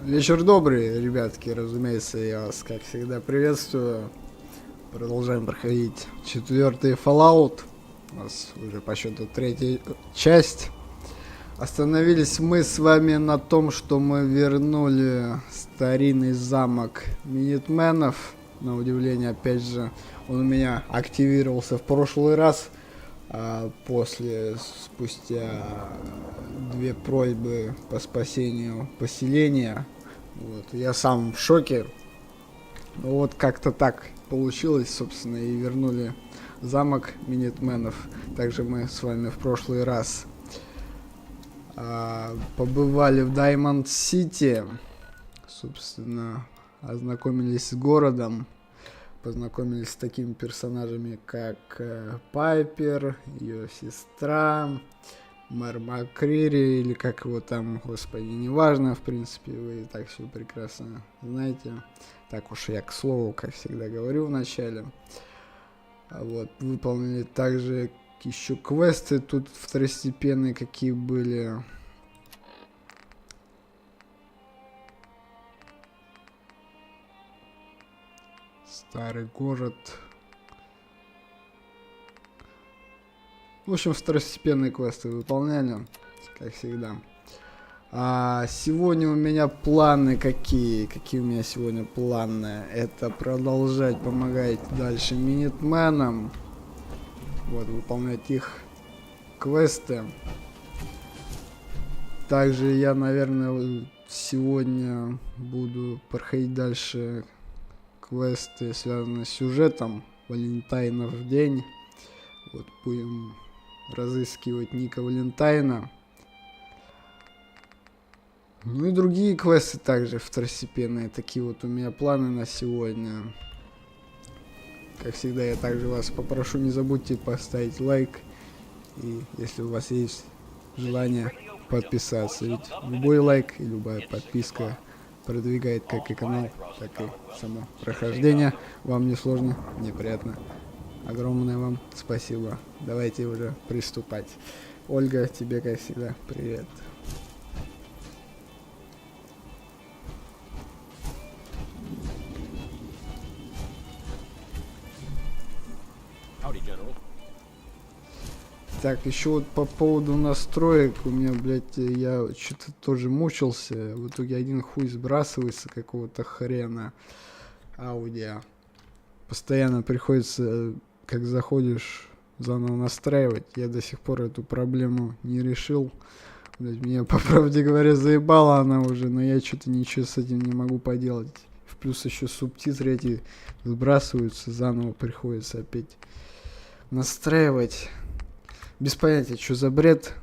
Вечер добрый, ребятки, разумеется, я вас, как всегда, приветствую. Продолжаем проходить 4-й Fallout. У нас уже по счету 3-я часть. Остановились мы с вами на том, что мы вернули старинный замок Минитменов. На удивление, опять же, он у меня активировался в прошлый раз. Спустя 2 просьбы по спасению поселения. Вот, я сам в шоке. Ну вот как-то так получилось, собственно, и вернули замок Минитменов. Также мы с вами в прошлый раз побывали в Даймонд Сити. Собственно, ознакомились с городом. Познакомились с такими персонажами, как Пайпер, ее сестра, мэр Макрири, или как его там, господи, неважно, в принципе, вы и так все прекрасно знаете. Так уж я, к слову, как всегда говорю в начале. Вот, выполнили также еще квесты тут второстепенные, какие были. Старый город. В общем, второстепенные квесты выполняли, как всегда. Сегодня у меня планы какие? Какие у меня сегодня планы? Это продолжать помогать дальше Минитменам. Вот, выполнять их квесты. Также я, наверное, сегодня буду проходить дальше квесты, связанные с сюжетом. Валентайнов день. Вот, будем разыскивать Ника Валентайна. Ну и другие квесты также второстепенные. Такие вот у меня планы на сегодня. Как всегда, я также вас попрошу, не забудьте поставить лайк. И если у вас есть желание, подписаться. Ведь любой лайк и любая подписка продвигает как и канал, так и само прохождение. Вам не сложно, мне приятно. Огромное вам спасибо. Давайте уже приступать. Ольга, тебе, как всегда, привет. Так, еще вот по поводу настроек, у меня, блядь, я что-то тоже мучился. В итоге один хуй сбрасывается какого-то хрена аудио. Постоянно приходится, как заходишь, заново настраивать. Я до сих пор эту проблему не решил. Блядь, меня, по правде говоря, заебала она уже, но я что-то ничего с этим не могу поделать. В плюс еще субтитры эти сбрасываются, заново приходится опять настраивать. Без понятия, что за бред.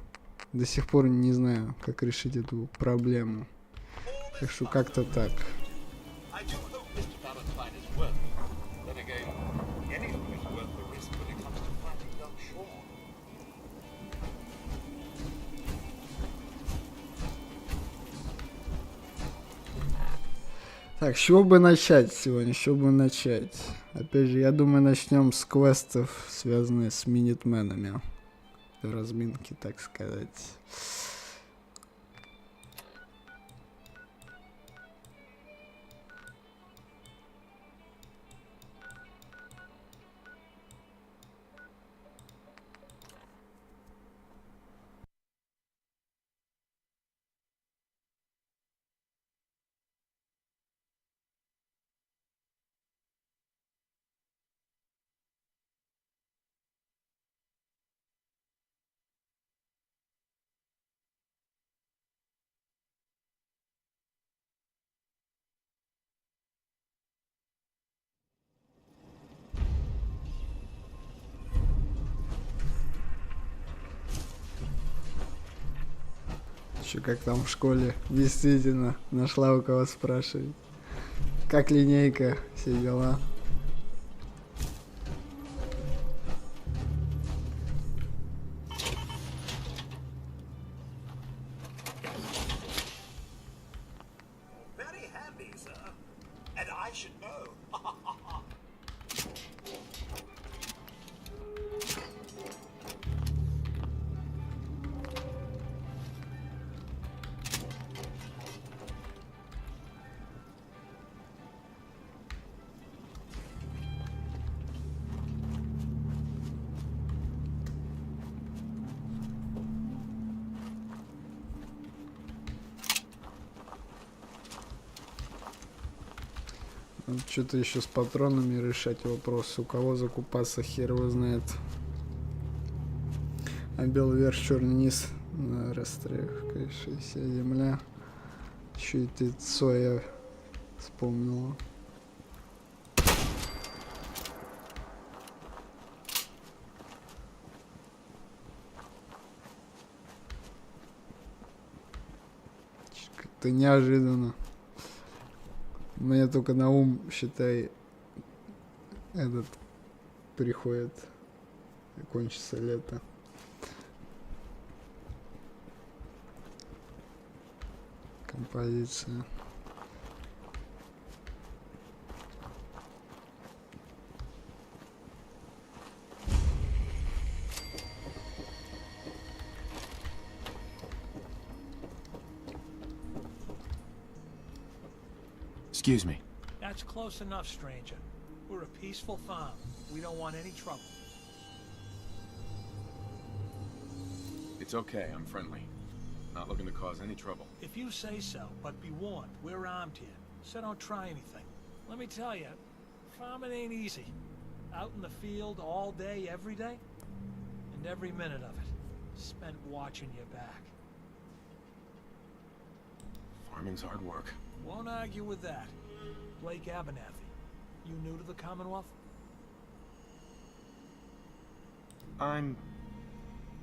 До сих пор не знаю, как решить эту проблему. Так что как-то так. Так, с чего бы начать сегодня? С чего бы начать? Опять же, я думаю, начнем с квестов, связанных с Минитменами. Разминки, так сказать. Еще как там в школе, действительно, нашла у кого спрашивать. Как линейка, все дела. Very handy, sir. And I should know. Что-то еще с патронами решать вопрос. У кого закупаться, хер его знает. А белый верх, черный низ. На расстрелах, конечно, вся земля. Еще и лицо я вспомнила. Как-то неожиданно. Мне только на ум, считай, этот приходит. Кончится лето. Композиция. Excuse me. That's close enough, stranger. We're a peaceful farm. We don't want any trouble. It's okay, I'm friendly. Not looking to cause any trouble. If you say so, but be warned, we're armed here, so don't try anything. Let me tell you, farming ain't easy. Out in the field all day, every day, and every minute of it spent watching your back. Farming's hard work. Won't argue with that. Blake Abernathy, you new to the Commonwealth?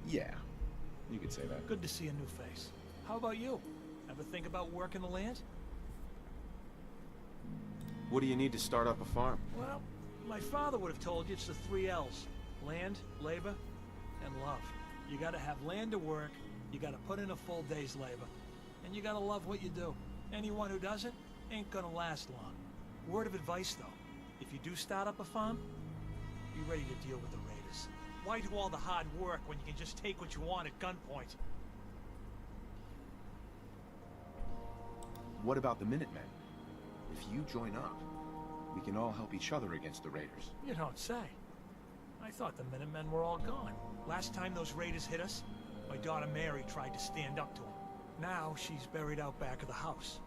Yeah, you could say that. Good to see a new face. How about you? Ever think about working the land? What do you need to start up a farm? Well, my father would have told you it's the 3 L's. Land, labor, and love. You gotta have land to work, you gotta put in a full day's labor, and you gotta love what you do. Anyone who doesn't ain't gonna last long. Word of advice though, if you do start up a farm, be ready to deal with the raiders. Why do all the hard work when you can just take what you want at gunpoint? What about the Minutemen? If you join up, we can all help each other against the raiders. You don't say. I thought the Minutemen were all gone. Last time those raiders hit us, my daughter Mary tried to stand up to them. Now she's buried out back of the house.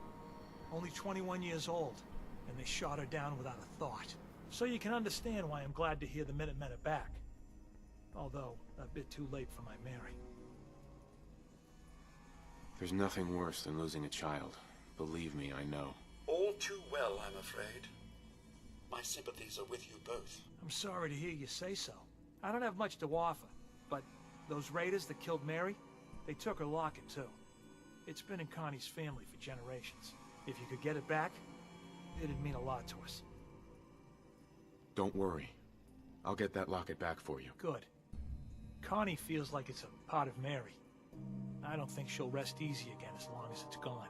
Only 21 years old, and they shot her down without a thought. So you can understand why I'm glad to hear the Minutemen are back. Although, a bit too late for my Mary. There's nothing worse than losing a child. Believe me, I know. All too well, I'm afraid. My sympathies are with you both. I'm sorry to hear you say so. I don't have much to offer, but those raiders that killed Mary, they took her locket too. It's been in Connie's family for generations. If you could get it back, it'd mean a lot to us. Don't worry. I'll get that locket back for you. Good. Connie feels like it's a part of Mary. I don't think she'll rest easy again as long as it's gone.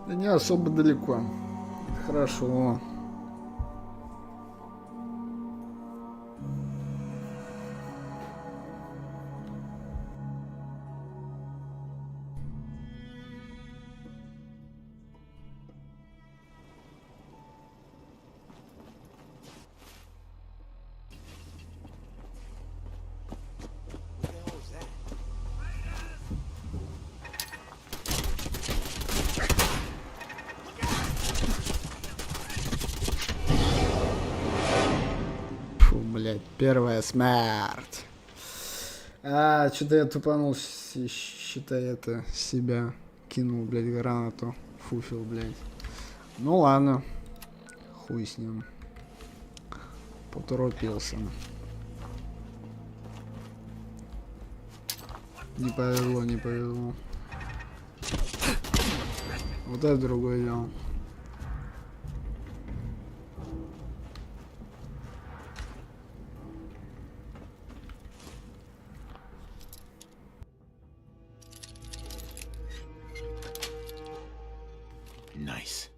Да не особо далеко. Хорошо. Первая смерть. Что-то я тупанул, считай, это себя. Кинул, блядь, гранату. Фуфел, блядь. Ну ладно. Хуй с ним. Поторопился. Не повезло, не повезло. Вот это другое дело. Nice.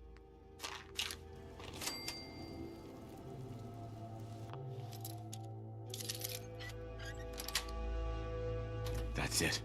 That's it.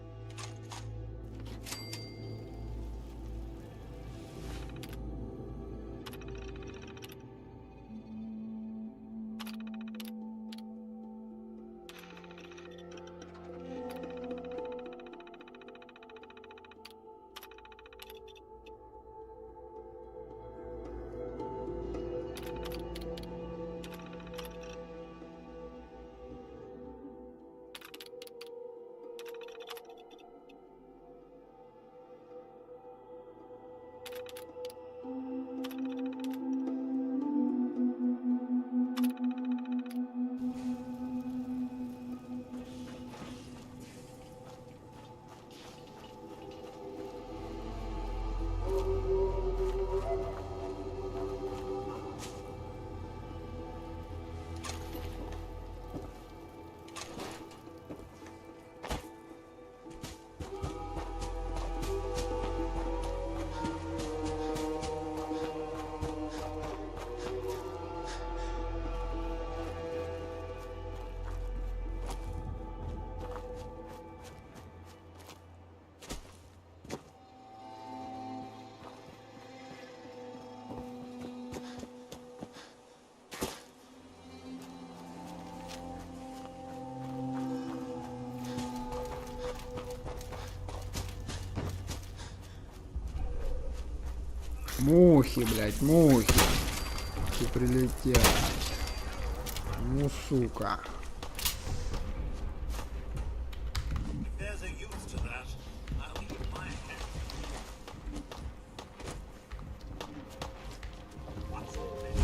Мухи, блядь, мухи. И прилетят. Ну, сука. There's a use to that. I'll eat my head. What's all this?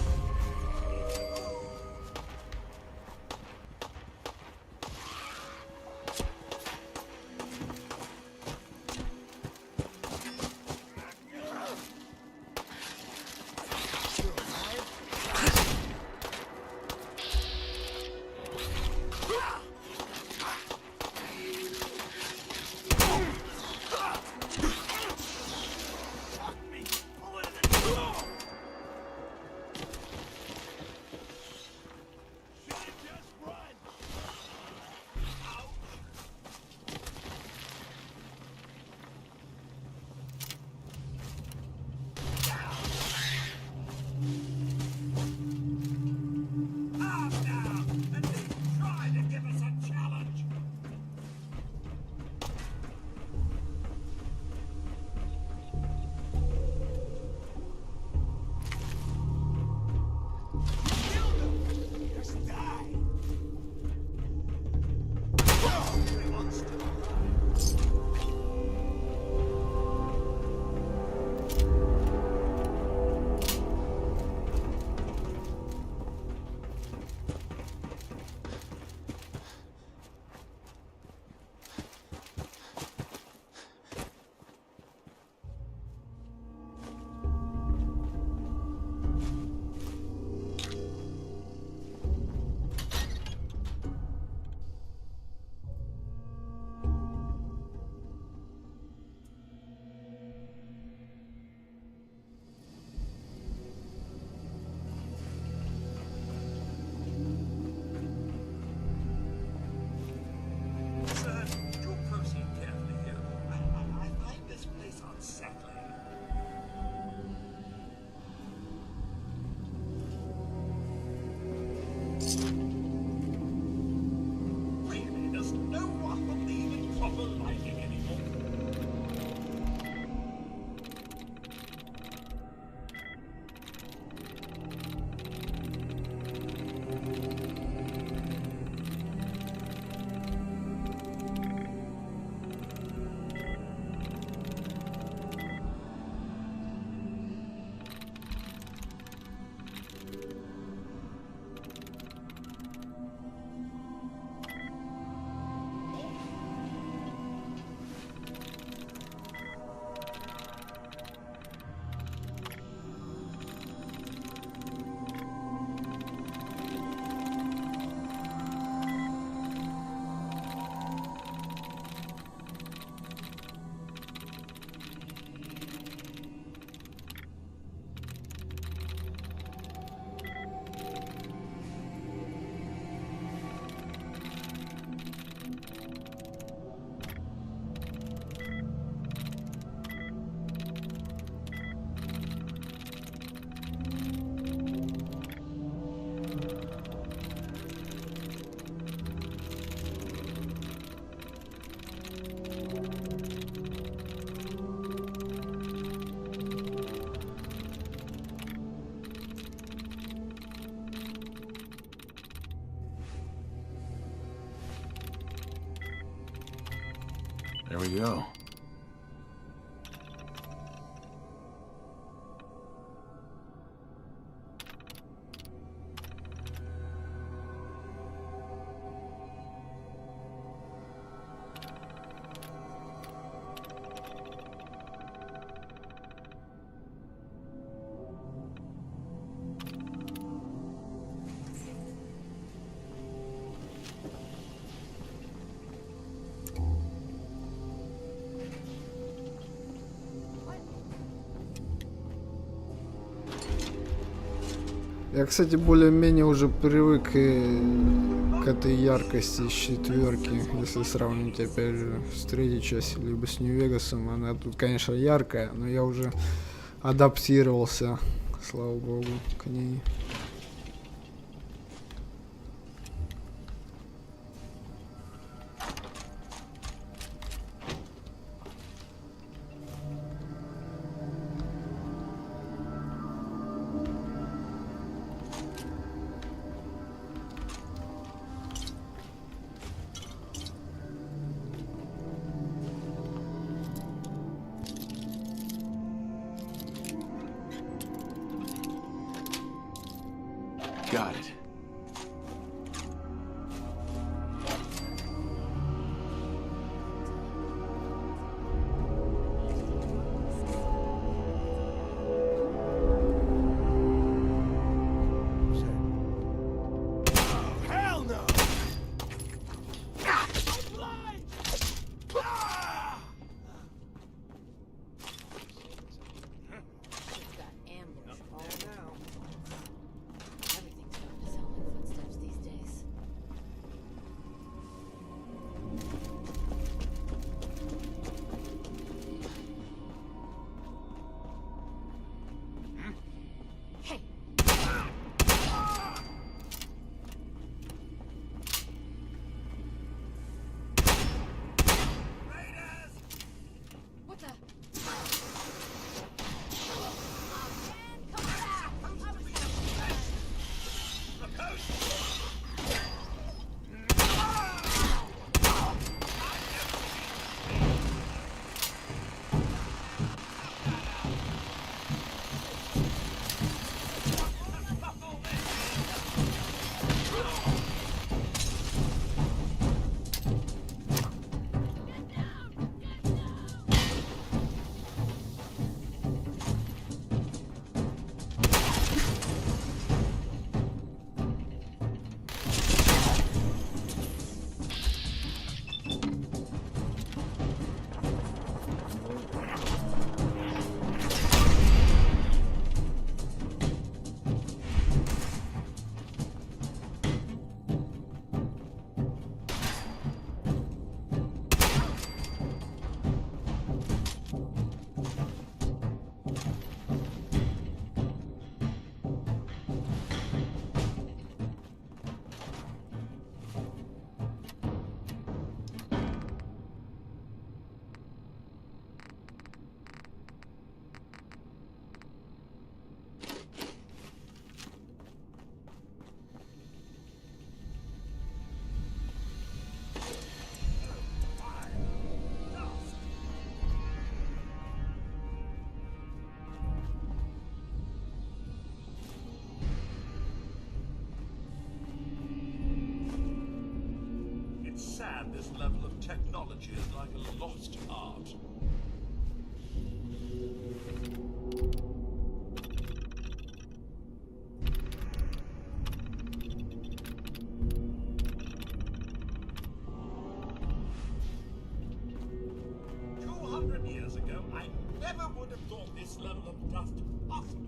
Really, does no one believe in proper lighting anymore? There we go. Я, кстати, более-менее уже привык к этой яркости из четверки, если сравнить, опять же, с третьей частью, либо с Нью-Вегасом. Она тут, конечно, яркая, но я уже адаптировался, слава богу, к ней. got it. Hell no! Got ambush all around. Everything's starting to sound like footsteps these days. Hey! What the? It's sad this level of technology is like a lost art. Years ago, I never would have thought this level of dust possible.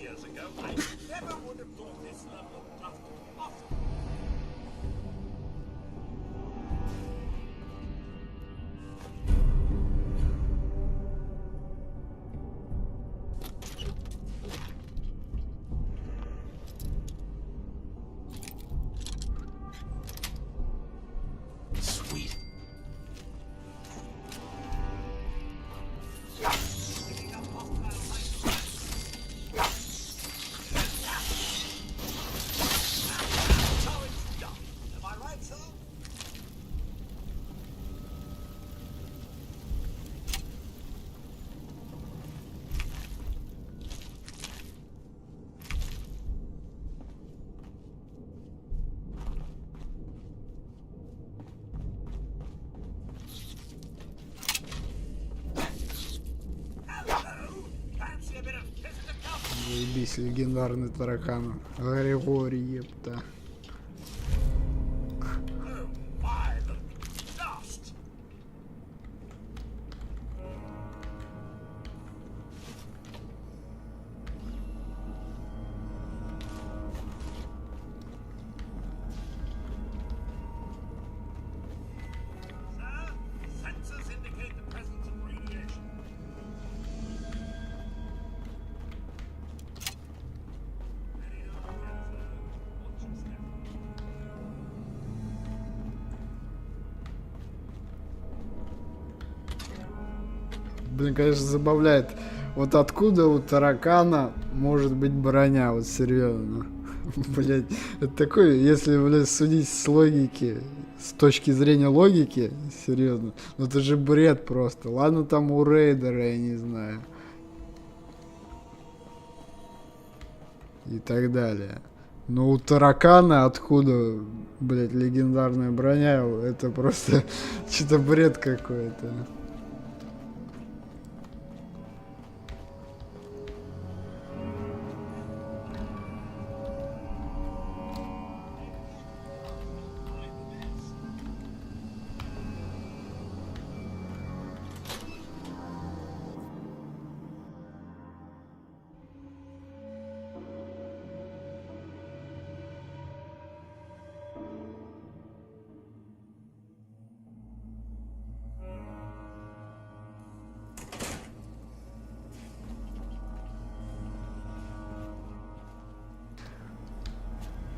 Years ago, I never would have thought this level of dust possible. Sweet. Заебись, легендарный таракан. Григорий, епта. Блин, конечно, забавляет. Вот откуда у таракана может быть броня, вот серьезно. Блять, это такое, если, блядь, судить с логики, с точки зрения логики, серьезно, ну это же бред просто. Ладно, там у рейдера, я не знаю. И так далее. Но у таракана откуда, блядь, легендарная броня, это просто что-то бред какой-то.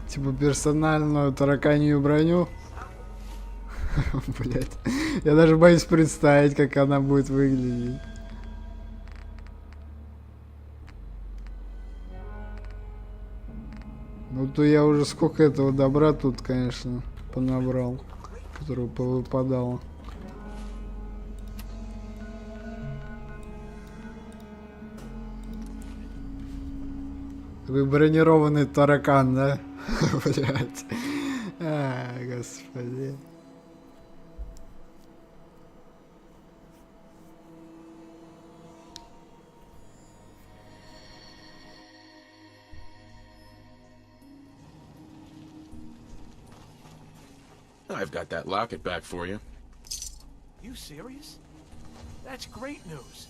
Типа персональную тараканью броню. Блять. Я даже боюсь представить, как она будет выглядеть. Ну то я уже сколько этого добра тут, конечно, понабрал, которого повыпадало. Вы бронированный таракан, да? Блять. А, господи. I've got that locket back for you. You serious? That's great news.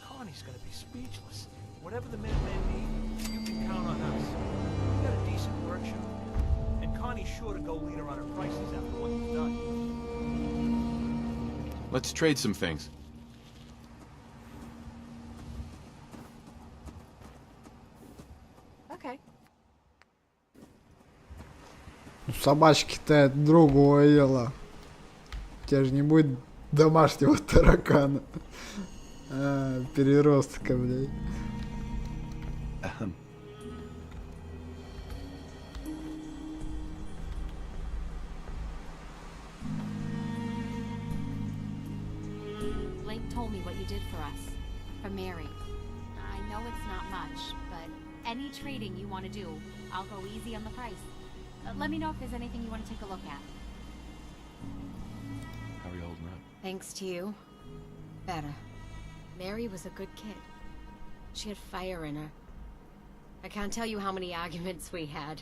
Connie's gonna be speechless. Whatever the Minutemen need, you can count on us. We got a decent workshop. And Connie's sure to go lead her on her prices after what you've done. Let's trade some things. Okay. Собачки-то это другое дело. У тебя же не будет домашнего таракана. А, переростка, блядь. Blake told me what you did for us. For Mary. I know it's not much, but any trading you want to do, I'll go easy on the price. Let me know if there's anything you want to take a look at. How are you holding up? Thanks to you. Better. Mary was a good kid. She had fire in her. I can't tell you how many arguments we had.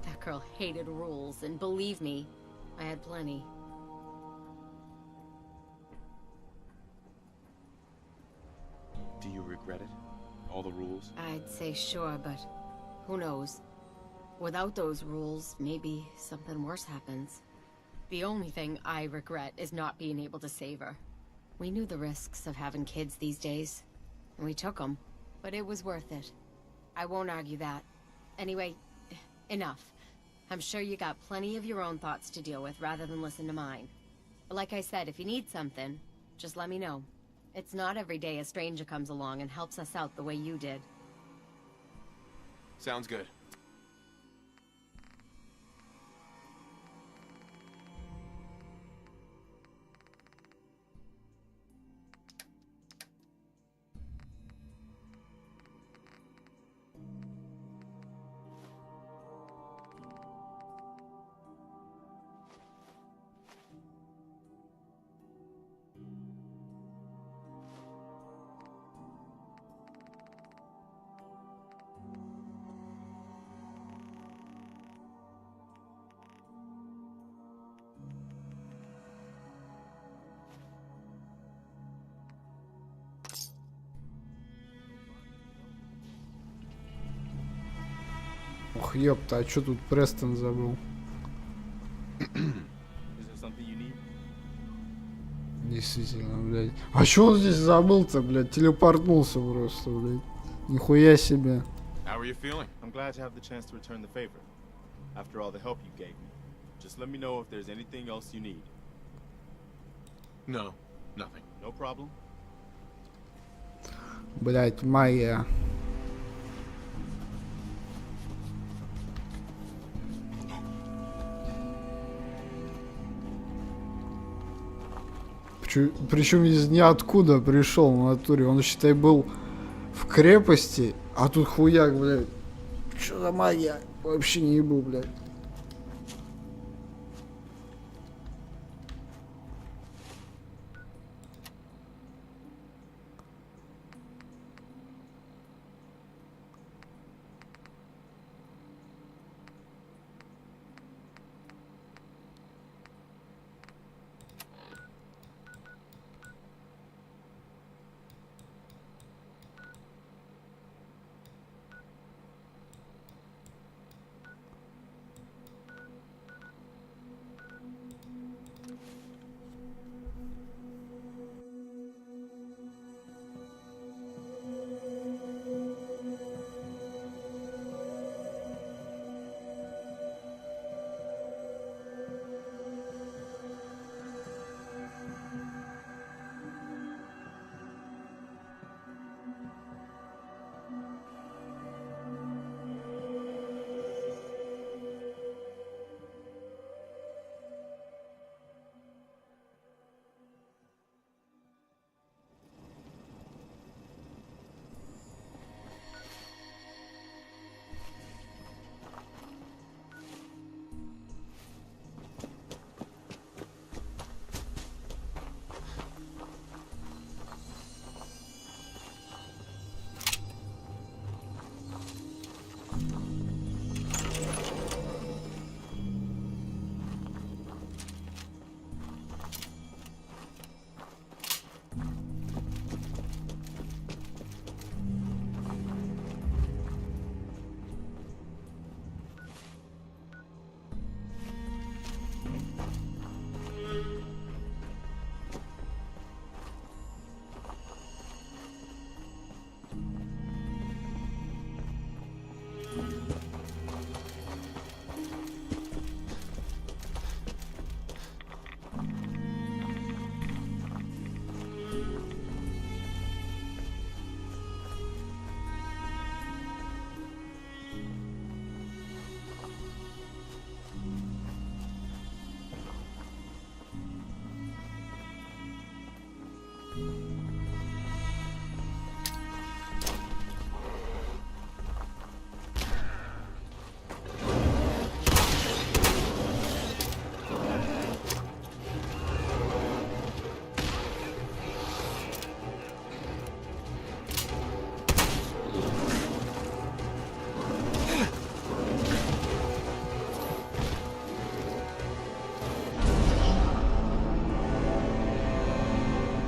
That girl hated rules, and believe me, I had plenty. Do you regret it? All the rules? I'd say sure, but who knows? Without those rules, maybe something worse happens. The only thing I regret is not being able to save her. We knew the risks of having kids these days, and we took them, but it was worth it. I won't argue that. Anyway, enough. I'm sure you got plenty of your own thoughts to deal with rather than listen to mine. But like I said, if you need something, just let me know. It's not every day a stranger comes along and helps us out the way you did. Sounds good. Ох, ёпта, а чё тут Престон забыл? Действительно, блядь. А чё он здесь забыл-то, блядь? Телепортнулся просто, блядь. Нихуя себе. How are you feeling? I'm glad to have the chance to return the favor. After all the help you gave me. Just let me know if there's anything else you need. No, nothing. No problem. Блять, магия. Причем из ниоткуда пришел в натуре. Он, считай, был в крепости, а тут хуяк, блядь. Что за магия? Вообще не ебу, блядь.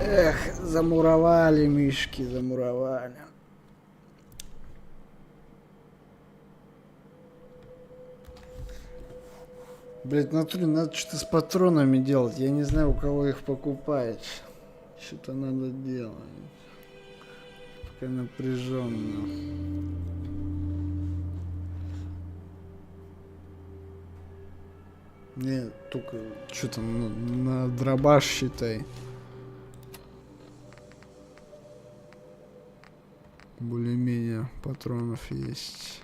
Эх, замуровали мишки, замуровали. Блять, в натуре надо что-то с патронами делать. Я не знаю, у кого их покупать. Что-то надо делать. Пока напряженно. Мне только что-то на дробаш, считай. Более-менее патронов есть.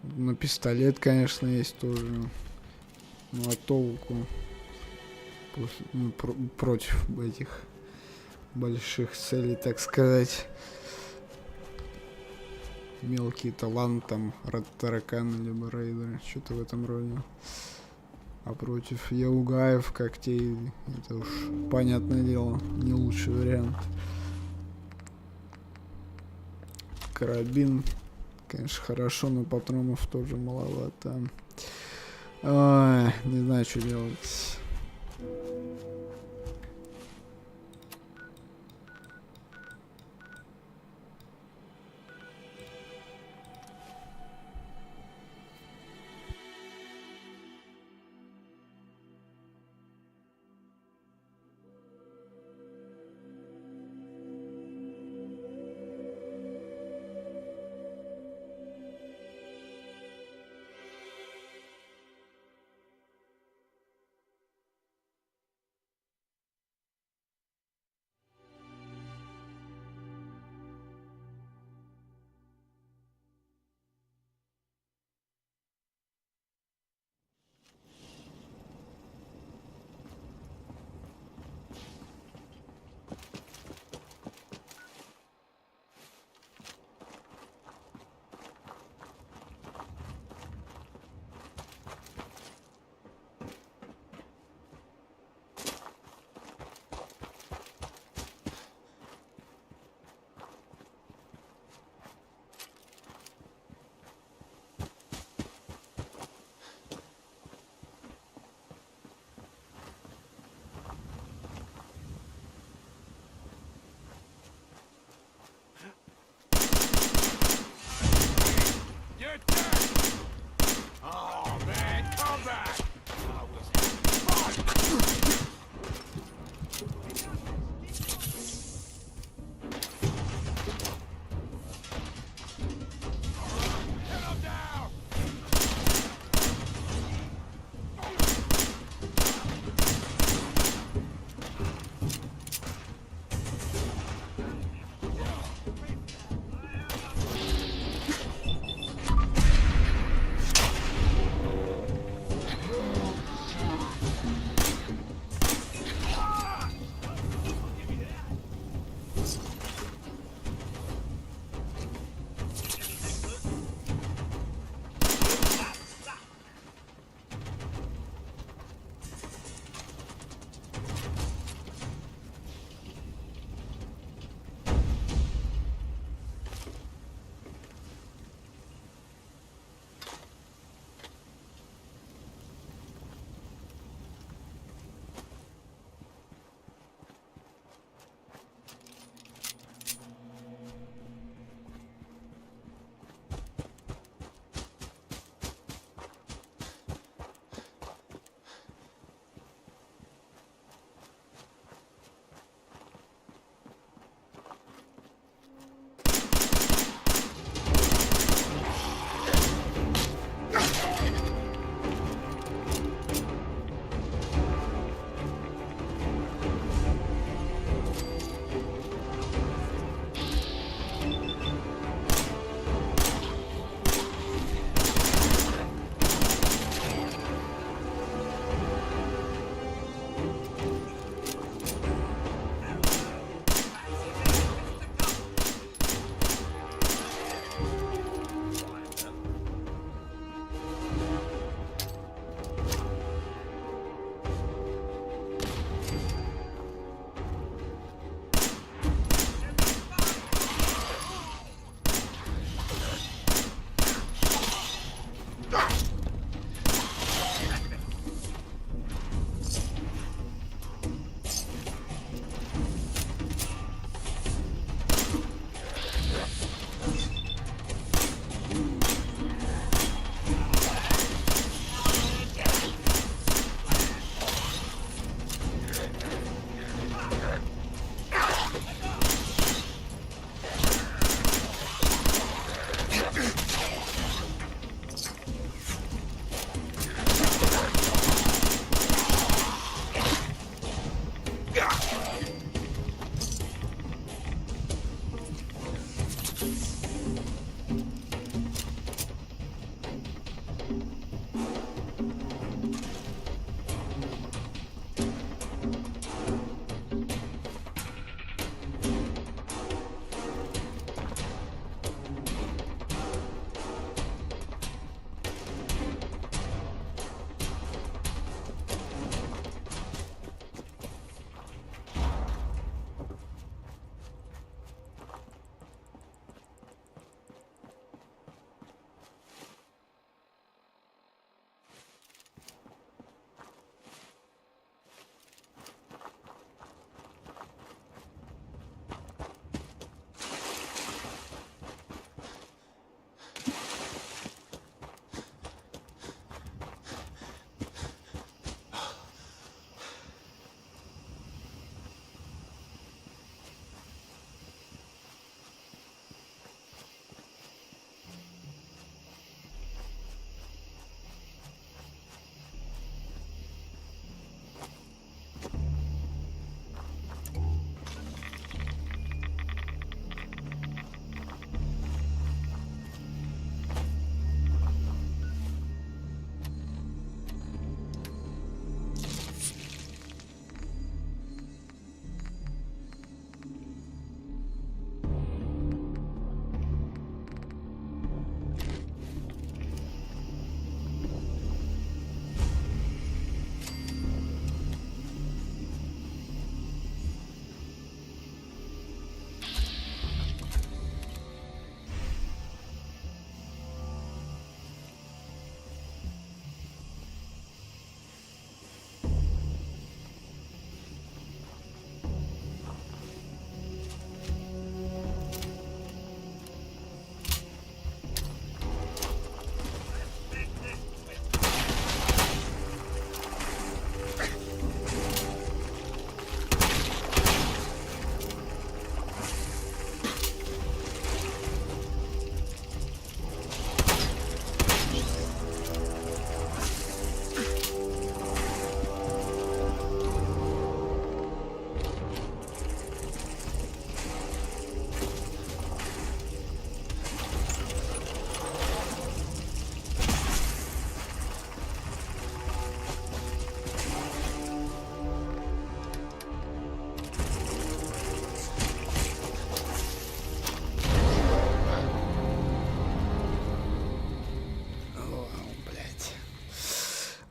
На пистолет, конечно, есть тоже. Ну а толку против этих больших целей, так сказать. Мелкий талант, там, тараканы, либо рейдеры, что-то в этом роде. А против яугаев, когтей, это уж, понятное дело, не лучший вариант. Карабин, конечно, хорошо, но патронов тоже маловато. Ой, не знаю, что делать.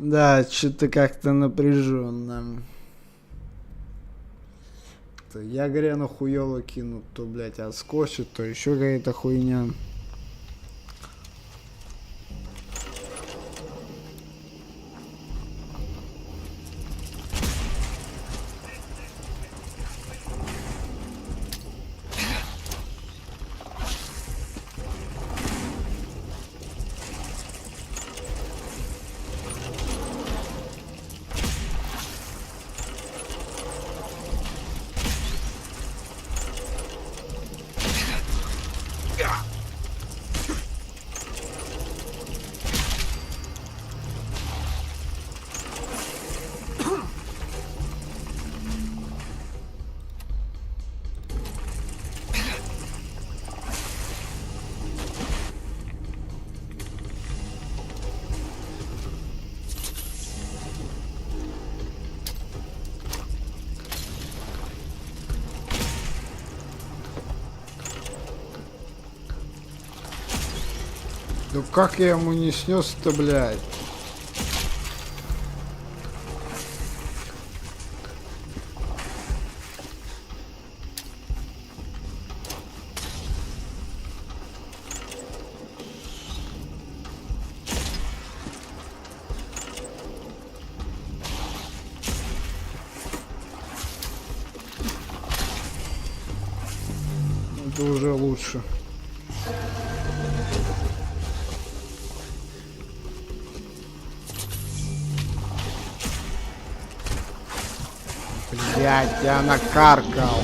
Да, что-то как-то напряженно. То я грену хуёво кину, то, блядь, отскочит, то еще какая-то хуйня. Да как я ему не снес-то, блядь? Это уже лучше. Блять, я накаркал.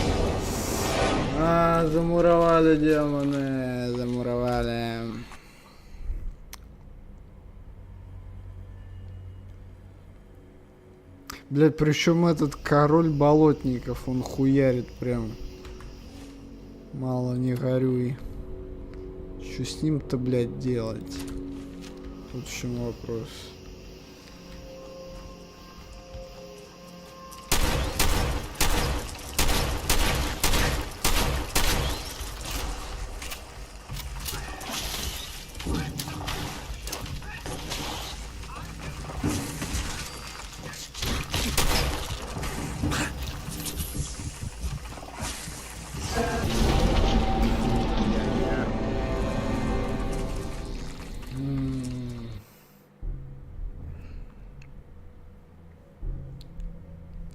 Замуровали демоны, замуровали. Блять, причем этот король болотников, он хуярит прям. Мало не горюй. Что с ним-то, блять, делать? Тут в чем вопрос.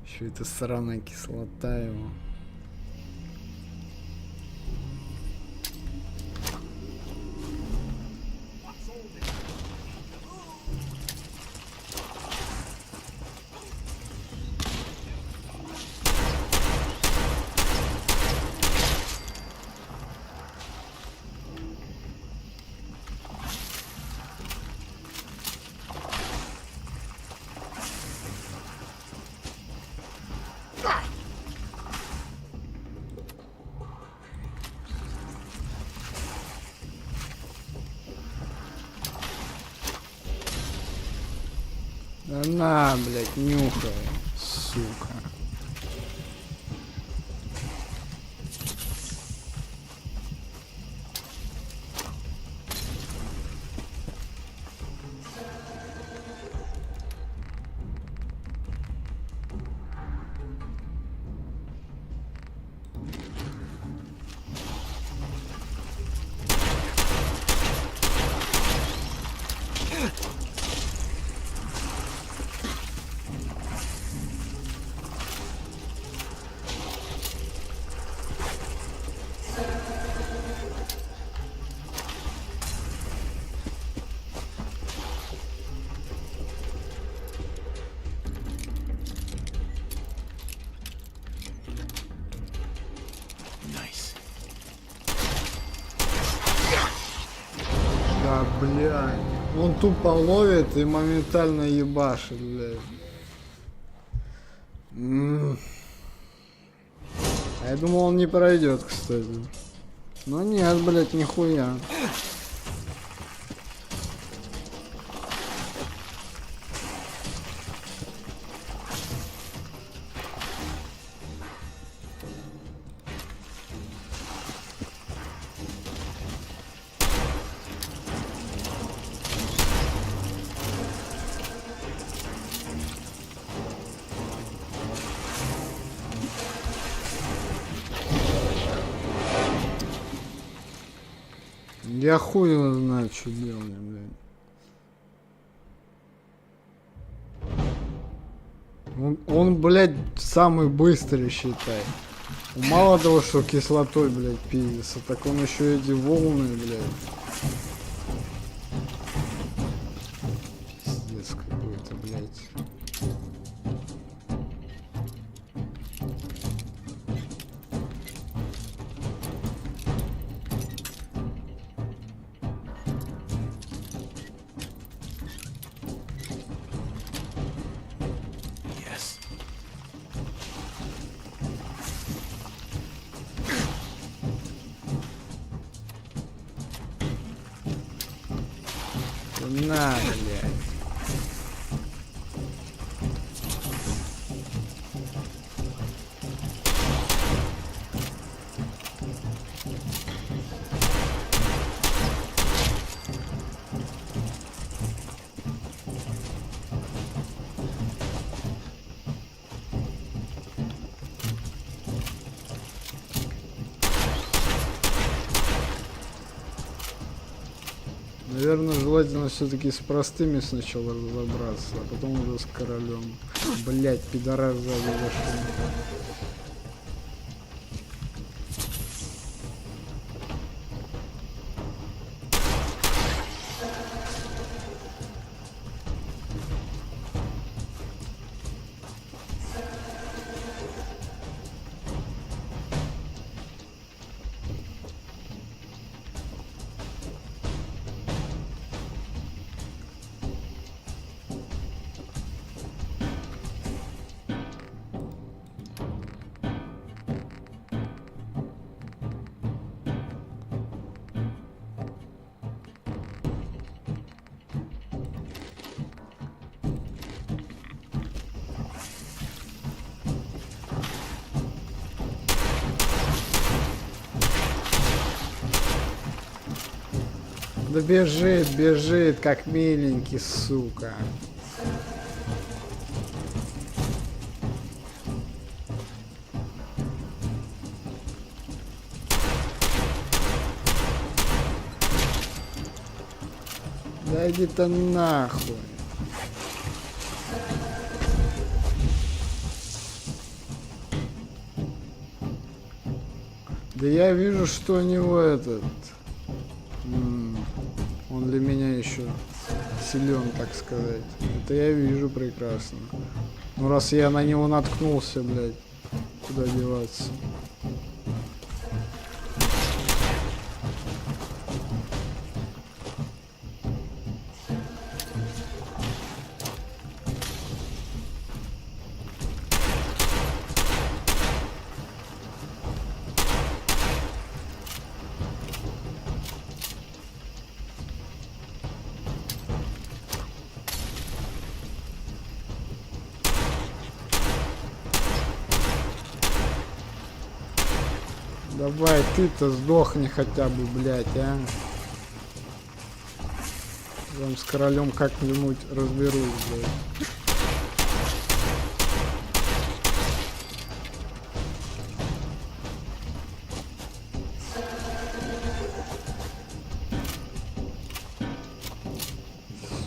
Еще эта сраная кислота его. Да на, блядь, нюхай, сука. Да, блядь. Он тупо ловит и моментально ебашит, блядь. А я думал, он не пройдет, кстати. Но нет, блядь, нихуя. Я хуй его знаю, что делать, блядь. Он, блядь, самый быстрый, считай. Мало того, что кислотой, блядь, пиздится, так он еще эти волны, блядь. Пиздец какой-то, блядь. На, блядь. Наверное, желательно все-таки с простыми сначала разобраться, а потом уже с королем. Блять, пидорас сзади зашел. Да бежит, бежит, как миленький, сука. Да иди-то нахуй. Да я вижу, что у него этот... Он для меня еще силен, так сказать. Это я вижу прекрасно. Ну раз я на него наткнулся, блядь, куда деваться? Давай, ты-то сдохни хотя бы, блядь, а. Там с королем как-нибудь разберусь, блядь.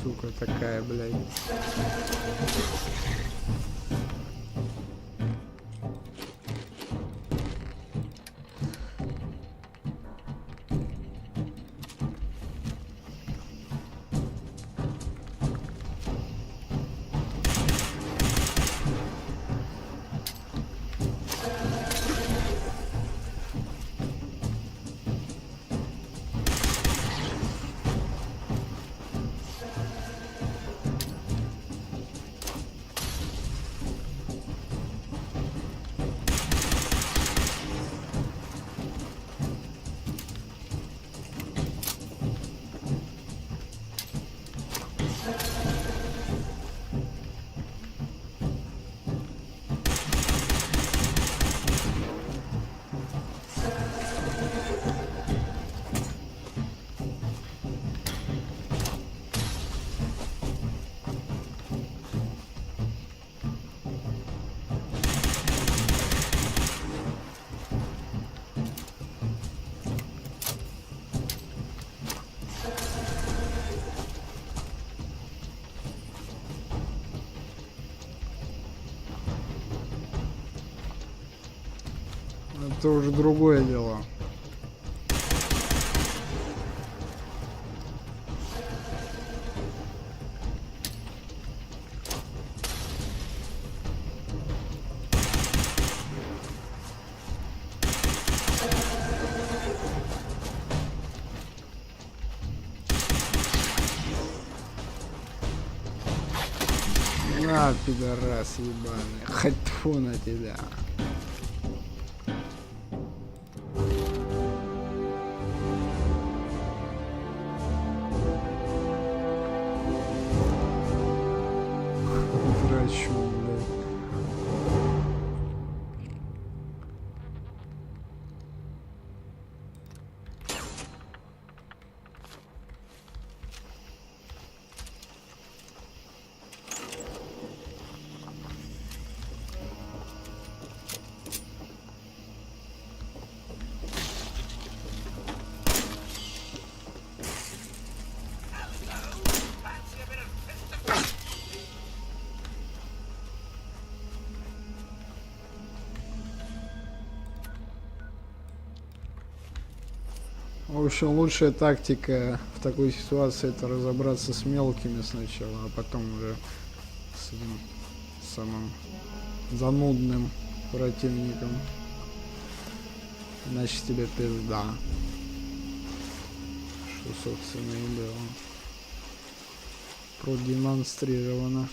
Сука такая, блядь. Это уже другое дело. На, пидорас ебаный. Хоть тьфу на тебя. Врачу, блядь. В общем, лучшая тактика в такой ситуации — это разобраться с мелкими сначала, а потом уже с этим самым занудным противником. Иначе тебе пизда. Что, собственно, и было продемонстрировано.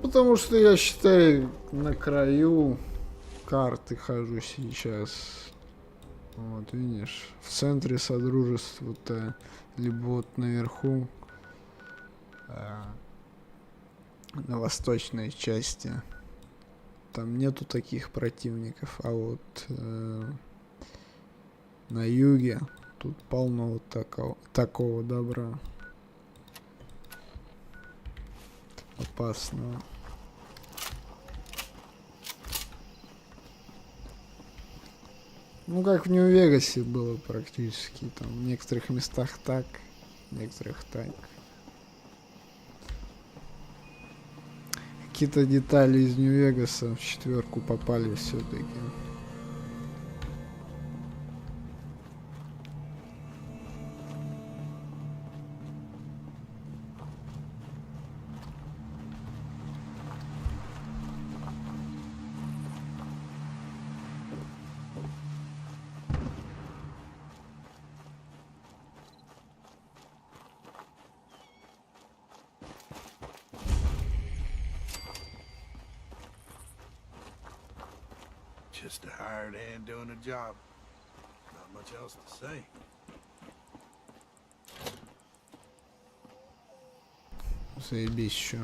потому что я, считай, на краю карты хожу сейчас. Вот, видишь, в центре содружества-то, либо вот наверху, на восточной части. Там нету таких противников, а вот на юге тут полно вот такого добра. Опасного. Ну, как в Нью-Вегасе было практически. Там в некоторых местах так, в некоторых так. Какие-то детали из Нью-Вегаса в 4 попали все-таки. Just a hired hand doing a job. Not much else to say. Заебись еще.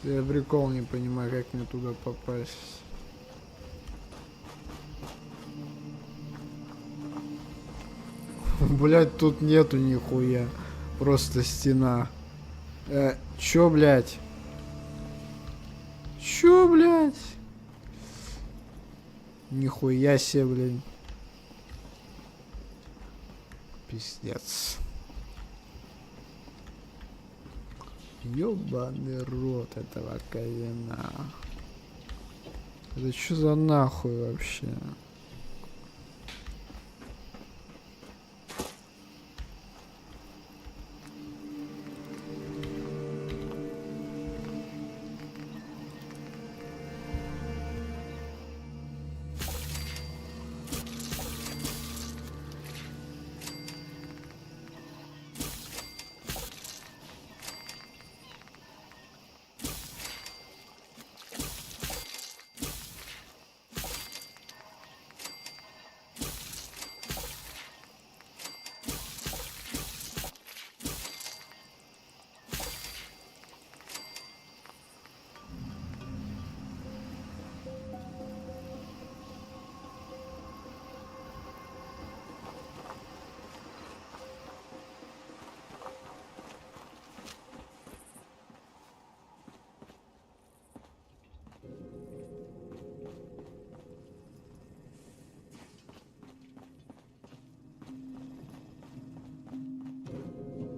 Я прикол не понимаю, как мне туда попасть. Блять, тут нету нихуя. Просто стена. Чё, блять? Чё, блять? Нихуя себе, блин. Пиздец. Ёбаный рот этого ковена. Это что за нахуй вообще?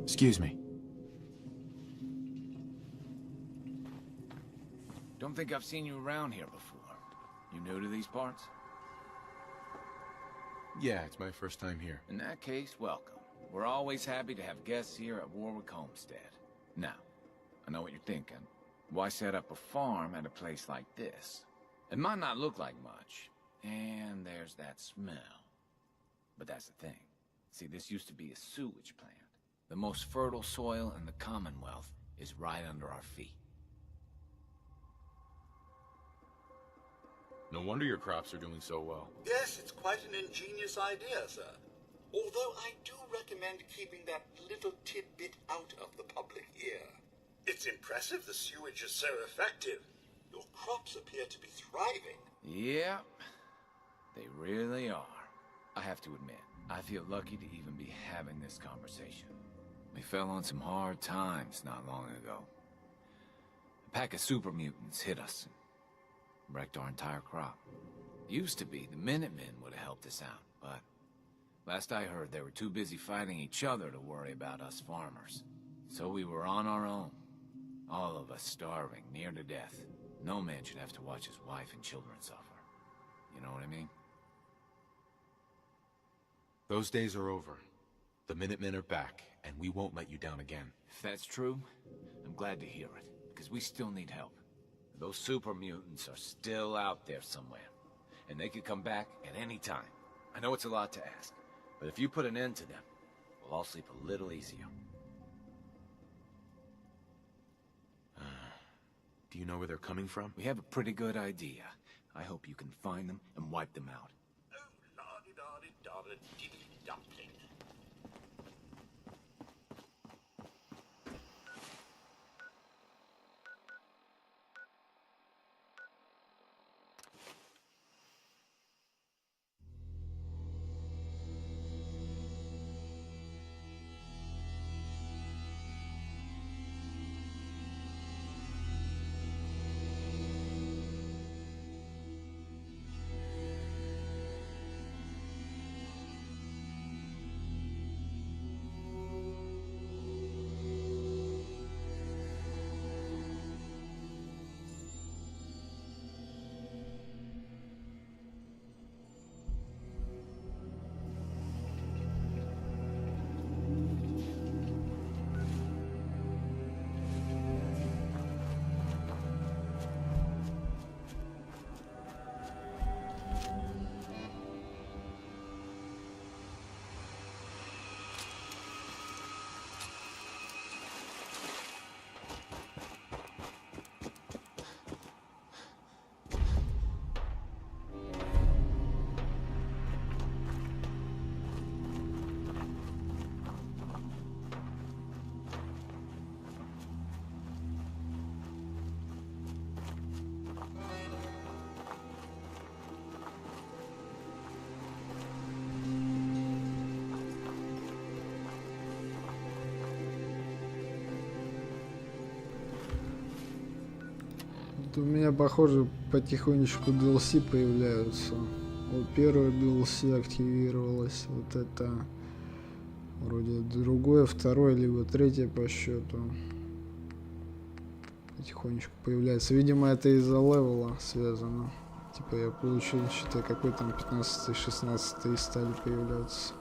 Excuse me. Don't think I've seen you around here before. You new to these parts? Yeah, it's my first time here. In that case, welcome. We're always happy to have guests here at Warwick Homestead. Now, I know what you're thinking. Why set up a farm at a place like this? It might not look like much, and there's that smell. But that's the thing. See, this used to be a sewage plant. The most fertile soil in the Commonwealth is right under our feet. No wonder your crops are doing so well. Yes, it's quite an ingenious idea, sir. Although I do recommend keeping that little tidbit out of the public ear. It's impressive the sewage is so effective. Your crops appear to be thriving. Yep, they really are. I have to admit, I feel lucky to even be having this conversation. We fell on some hard times not long ago. A pack of super mutants hit us and wrecked our entire crop. Used to be the Minutemen would have helped us out, but last I heard they were too busy fighting each other to worry about us farmers. So we were on our own, All of us starving, near to death. No man should have to watch his wife and children suffer. You know what I mean? Those days are over. The Minutemen are back, and we won't let you down again. If that's true, I'm glad to hear it, because we still need help. Those super mutants are still out there somewhere, and they could come back at any time. I know it's a lot to ask, but if you put an end to them, we'll all sleep a little easier. Do you know where they're coming from? We have a pretty good idea. I hope you can find them and wipe them out. Oh, la-di-da-di-da-da, diddly-dumpling. У меня, похоже, потихонечку DLC появляются. Вот первое DLC активировалось, вот это вроде другое, второе, либо третье по счету. Потихонечку появляется. Видимо, это из-за левела связано. Типа я получил, считай, какой там 15-16 стали появляться.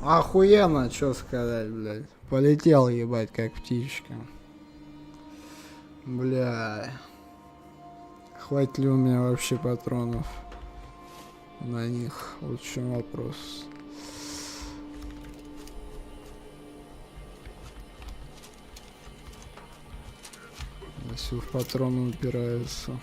Охуенно, что сказать, блядь. Полетел, ебать, как птичка. Бля. Хватит ли у меня вообще патронов на них? Вот в чем вопрос. Все в патроны упирается.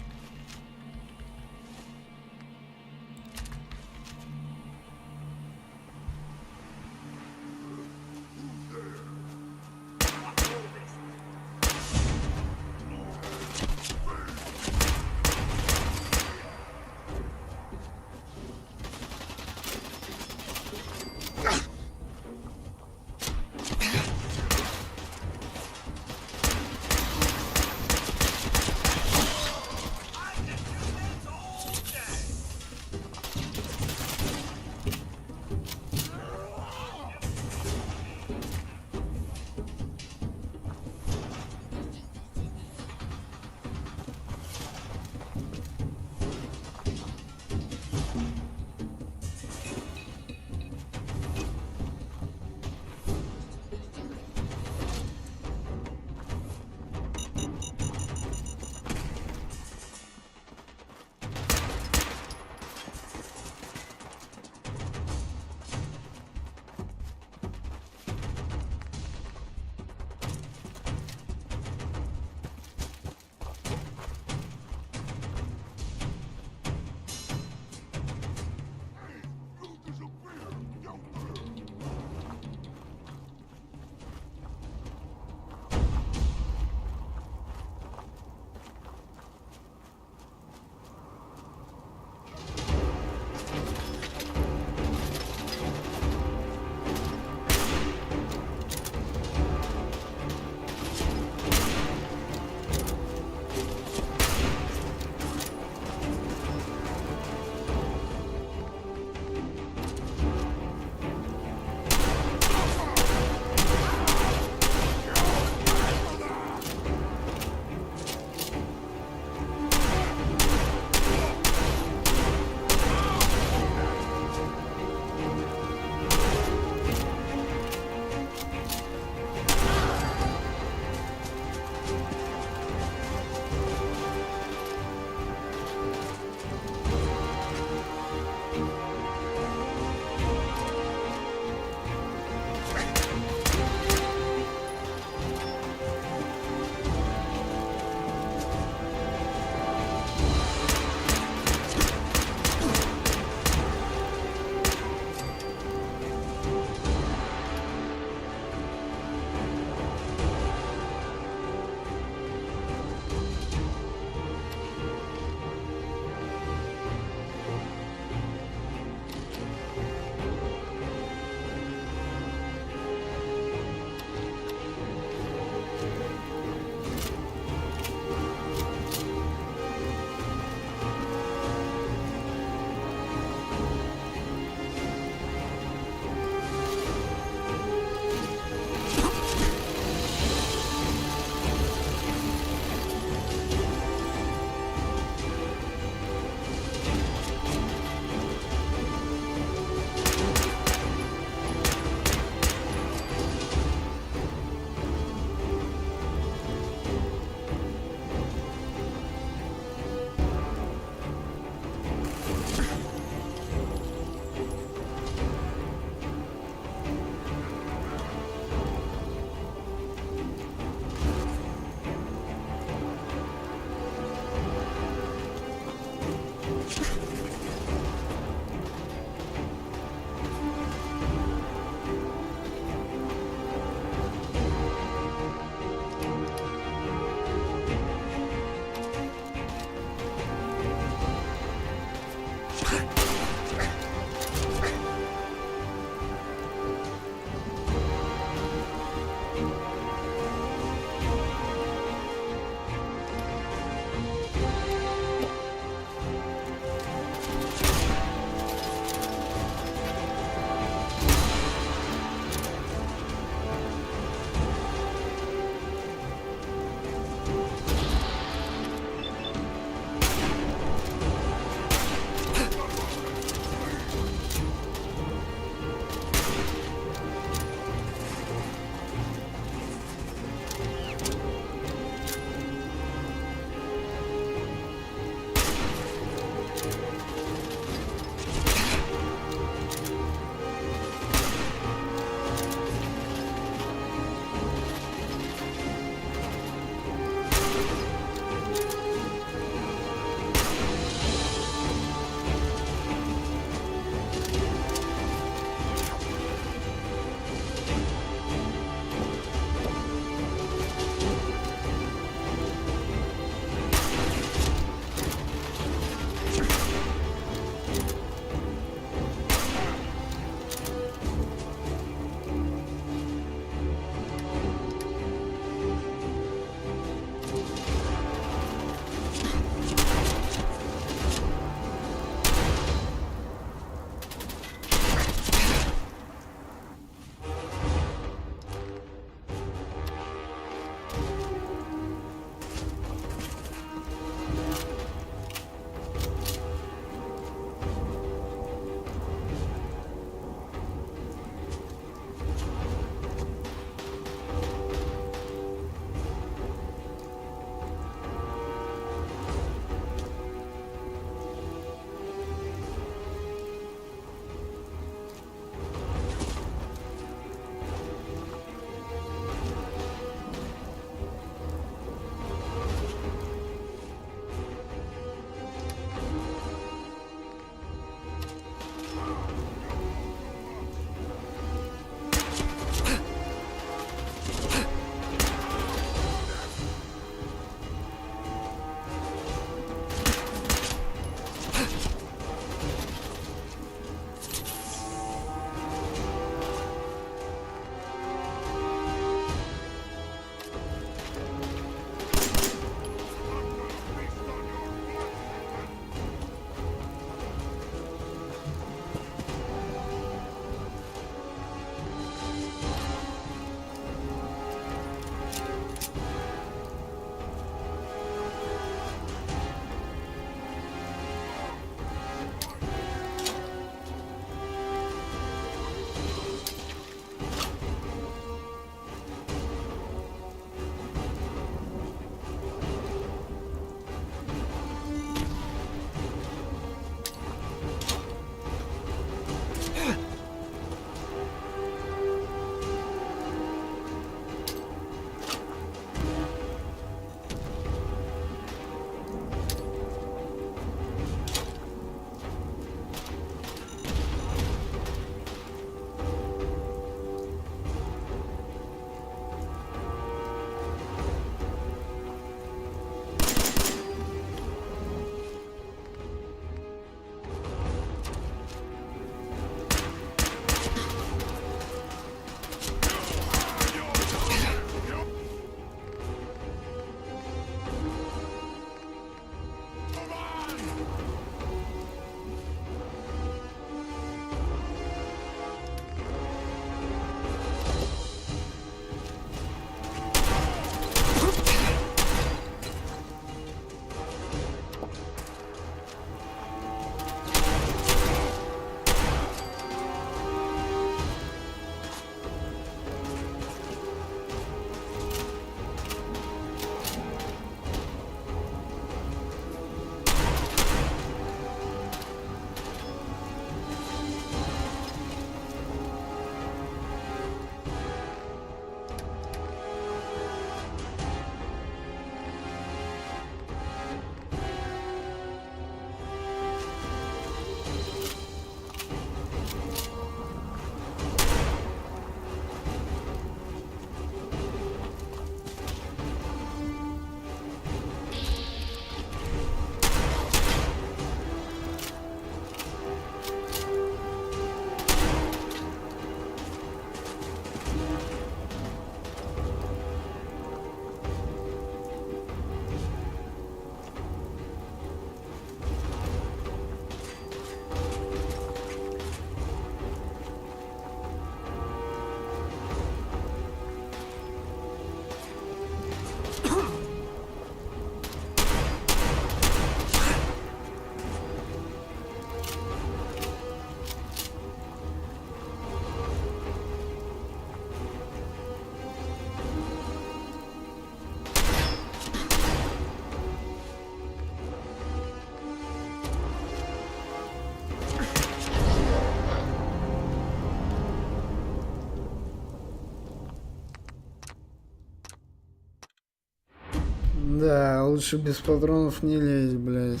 лучше без патронов не лезь, блядь.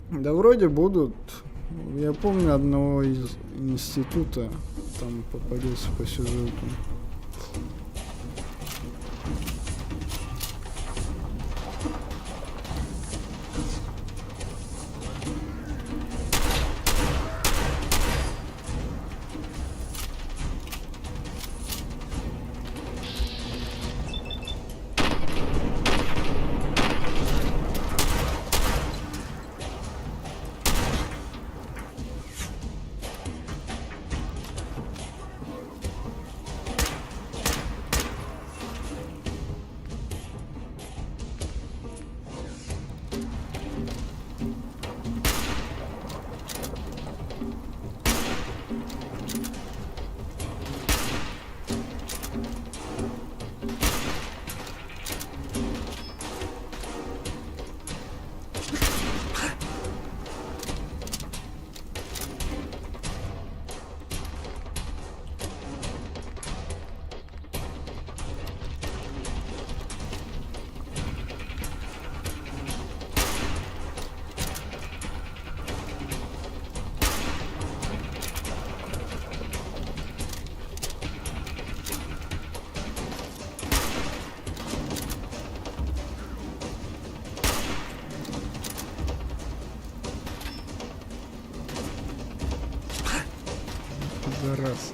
Да вроде будут. Я помню одного из института, там попадется по сюжету. Раз,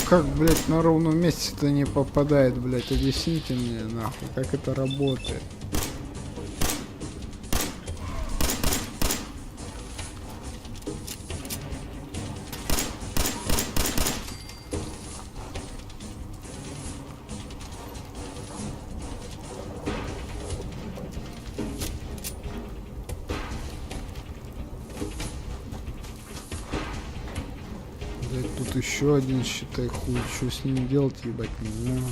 как, блядь, на ровном месте-то не попадает, блядь, объясните мне, нахуй, как это работает. Тут еще один, считай, хуй. Что с ним делать, ебать, не знаю.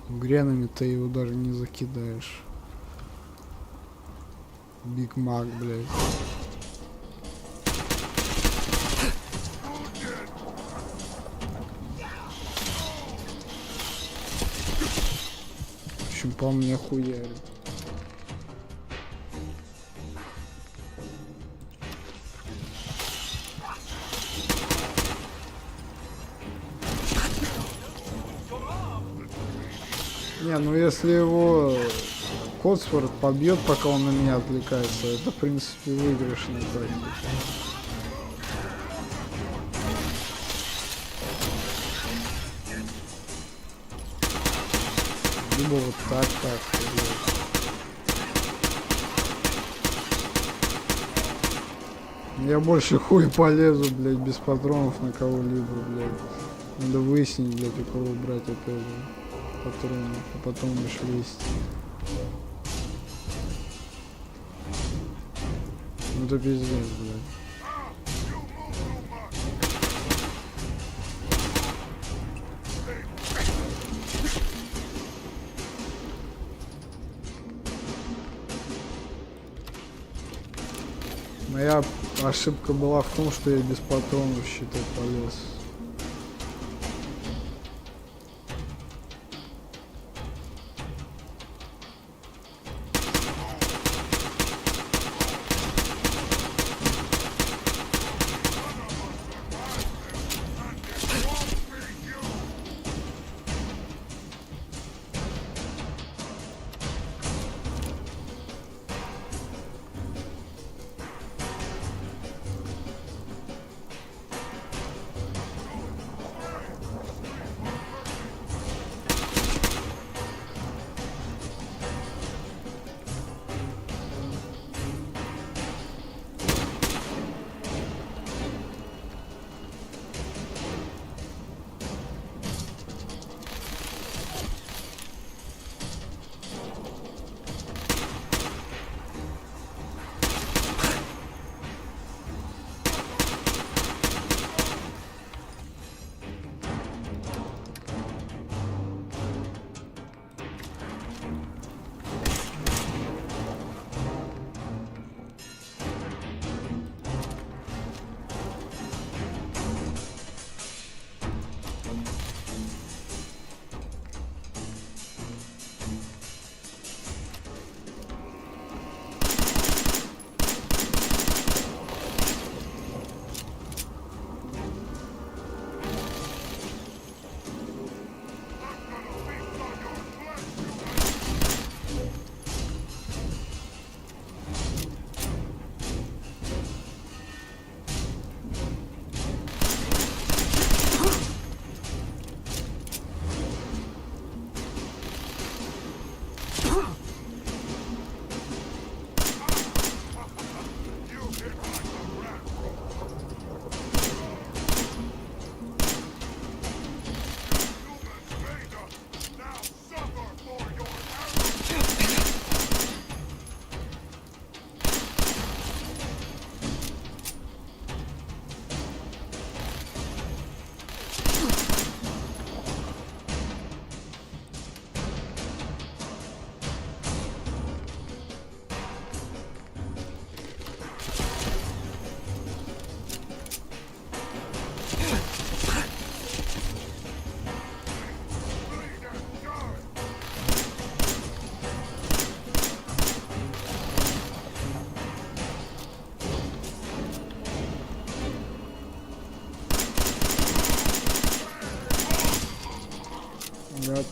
Гренами ты его даже не закидаешь. Биг Мак, блядь. По мне хуярит. Не, ну если его Котсфорд побьет, пока он на меня отвлекается, это в принципе выигрышная тактика. Либо вот так, блядь. Я больше хуй полезу, блядь, без патронов на кого-либо, блядь. Надо выяснить, блядь, у кого брать опять же патроны, а потом лишь лезть. Ну это пиздец, блядь. Моя ошибка была в том, что я без патронов, считай, полез.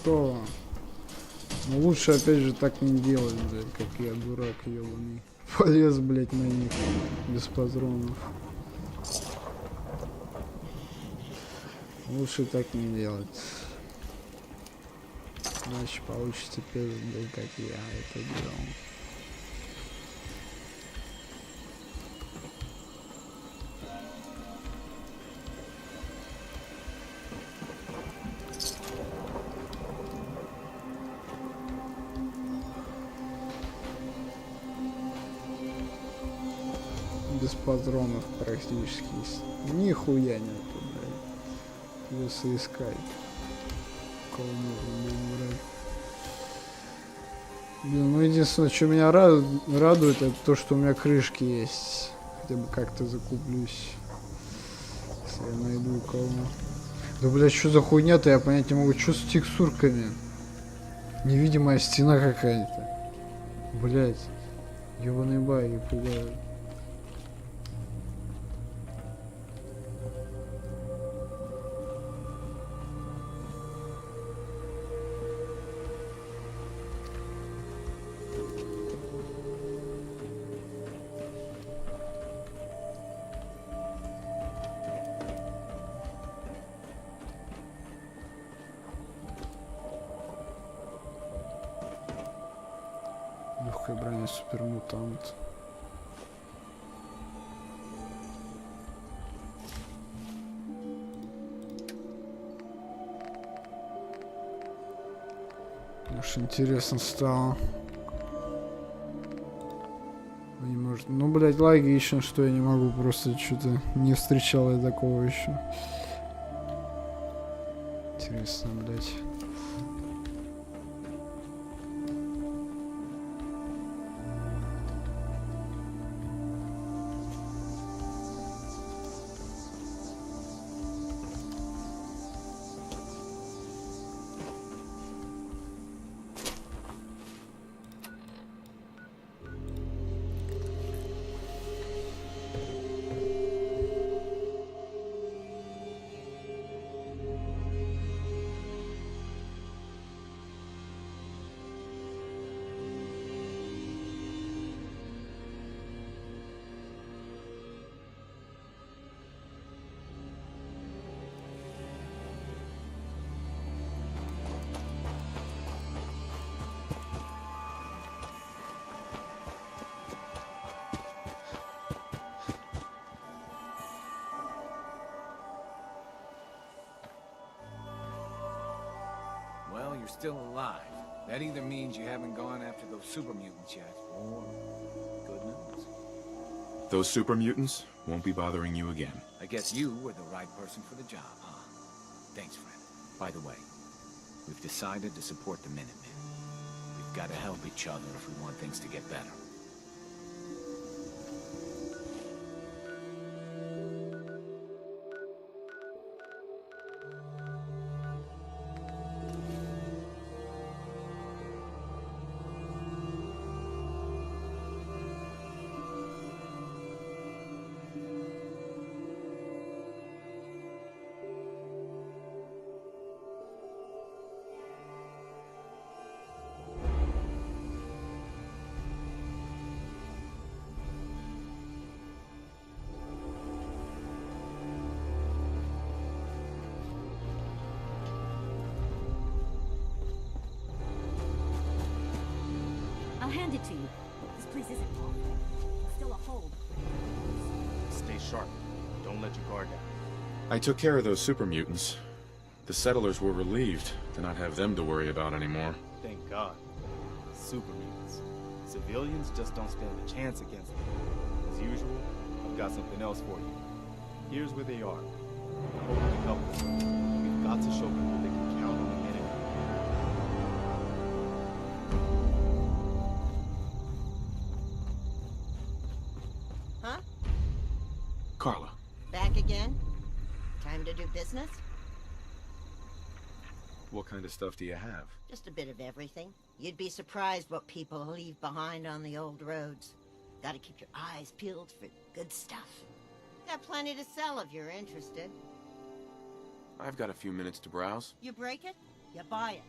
что? Ну лучше опять же так не делать, блядь, как я, дурак ебаный. Полез, блядь, на них без патронов. Лучше так не делать. Иначе получится пизды, как я это делал. Без патронов практически. Нихуя нету, блядь. Если искать. Кого можно брать. Блин, ну единственное, что меня радует, это то, что у меня крышки есть. Хотя бы как-то закуплюсь. Если я найду кого. Да, блядь, что за хуйня-то, я понять не могу. Что с текстурками? Невидимая стена какая-то. Блядь. Ёбаные баги пугают. Легкая броня супермутант. Уж интересно стало. Не может. Ну, блядь, логично, что я не могу, просто что-то не встречал я такого еще. Интересно, блядь. Well, you're still alive. That either means you haven't gone after those super mutants yet, or good news. Those super mutants won't be bothering you again. I guess you were the right person for the job, huh? Thanks, friend. By the way, we've decided to support the Minutemen. We've got to help each other if we want things to get better. I'll hand it to you. This place isn't long. It's still a hold. Stay sharp. Don't let your guard down. I took care of those super mutants. The settlers were relieved to not have them to worry about anymore. Thank God. Super mutants. Civilians just don't stand a chance against them. As usual, I've got something else for you. Here's where they are. I hope you can help us. We've got to show people they can count on the Minutemen. Huh? Carla. Back again? Time to do business? What kind of stuff do you have? Just a bit of everything. You'd be surprised what people leave behind on the old roads. Gotta keep your eyes peeled for good stuff. Got plenty to sell if you're interested. I've got a few minutes to browse. You break it, you buy it.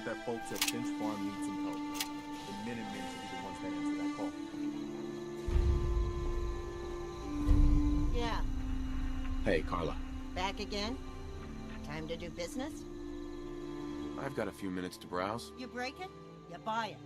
that folks at Finch Farm need some help. The Minutemen should be the ones that answer that call. Yeah, Hey, Carla. back again? Time to do business? I've got a few minutes to browse. You break it, you buy it.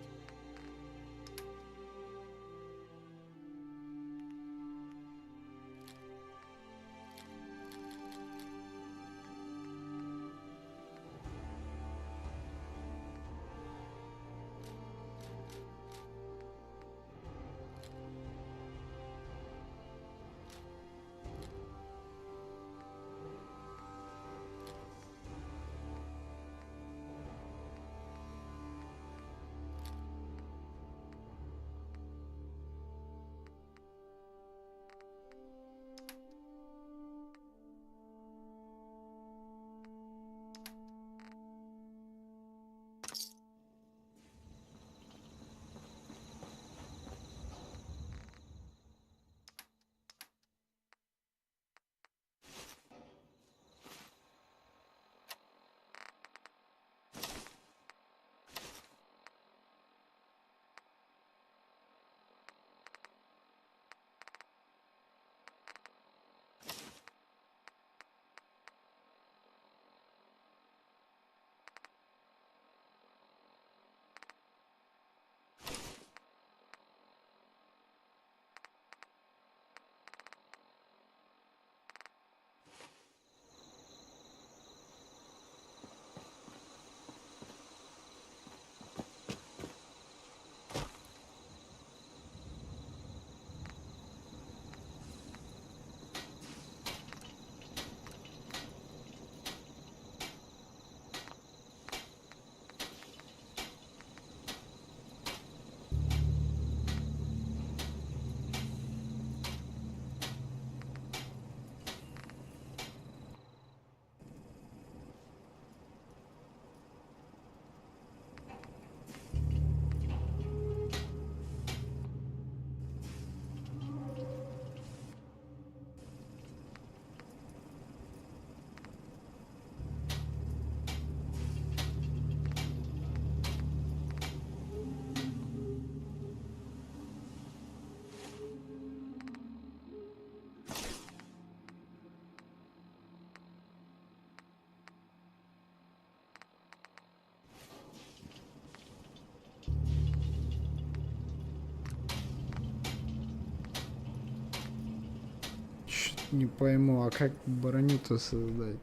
Не пойму, а как броню-то создать?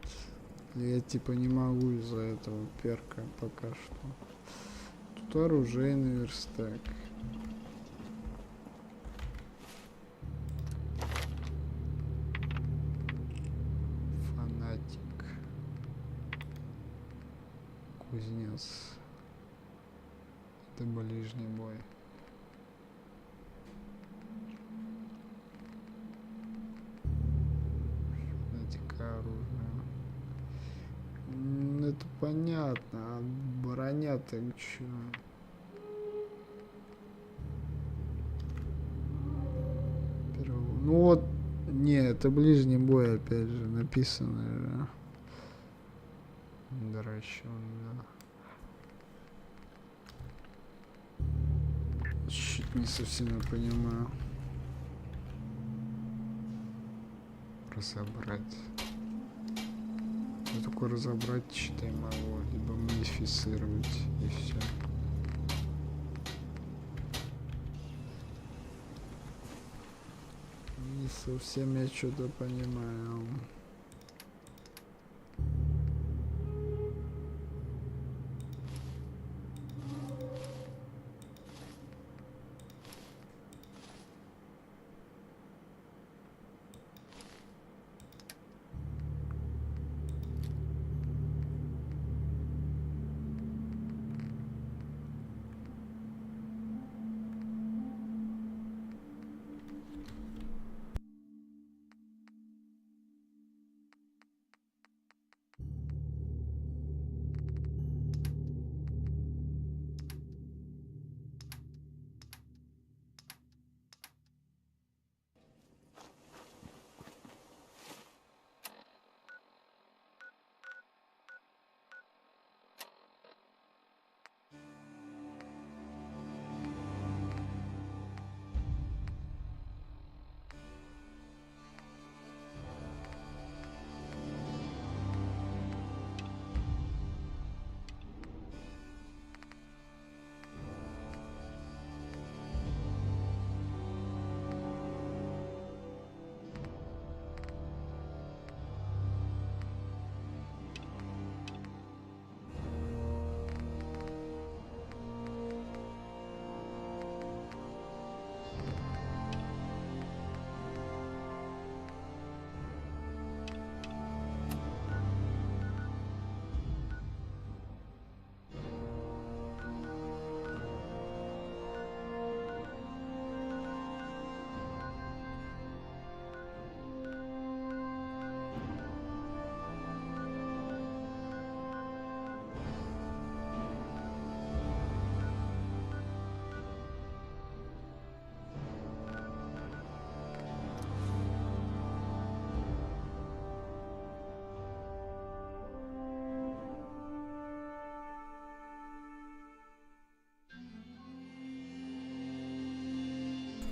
Я типа не могу из-за этого перка пока что. Тут оружейный верстак. Фанатик. Кузнец. Это ближний бой. Оружие. Это понятно, а броня-то чё? Ну вот, не, это ближний бой, опять же, написано. Дурачок, да. Чуть не совсем я понимаю. Разобрать. Я только разобрать, считай, могу, либо модифицировать, и все. Не совсем я что-то понимаю.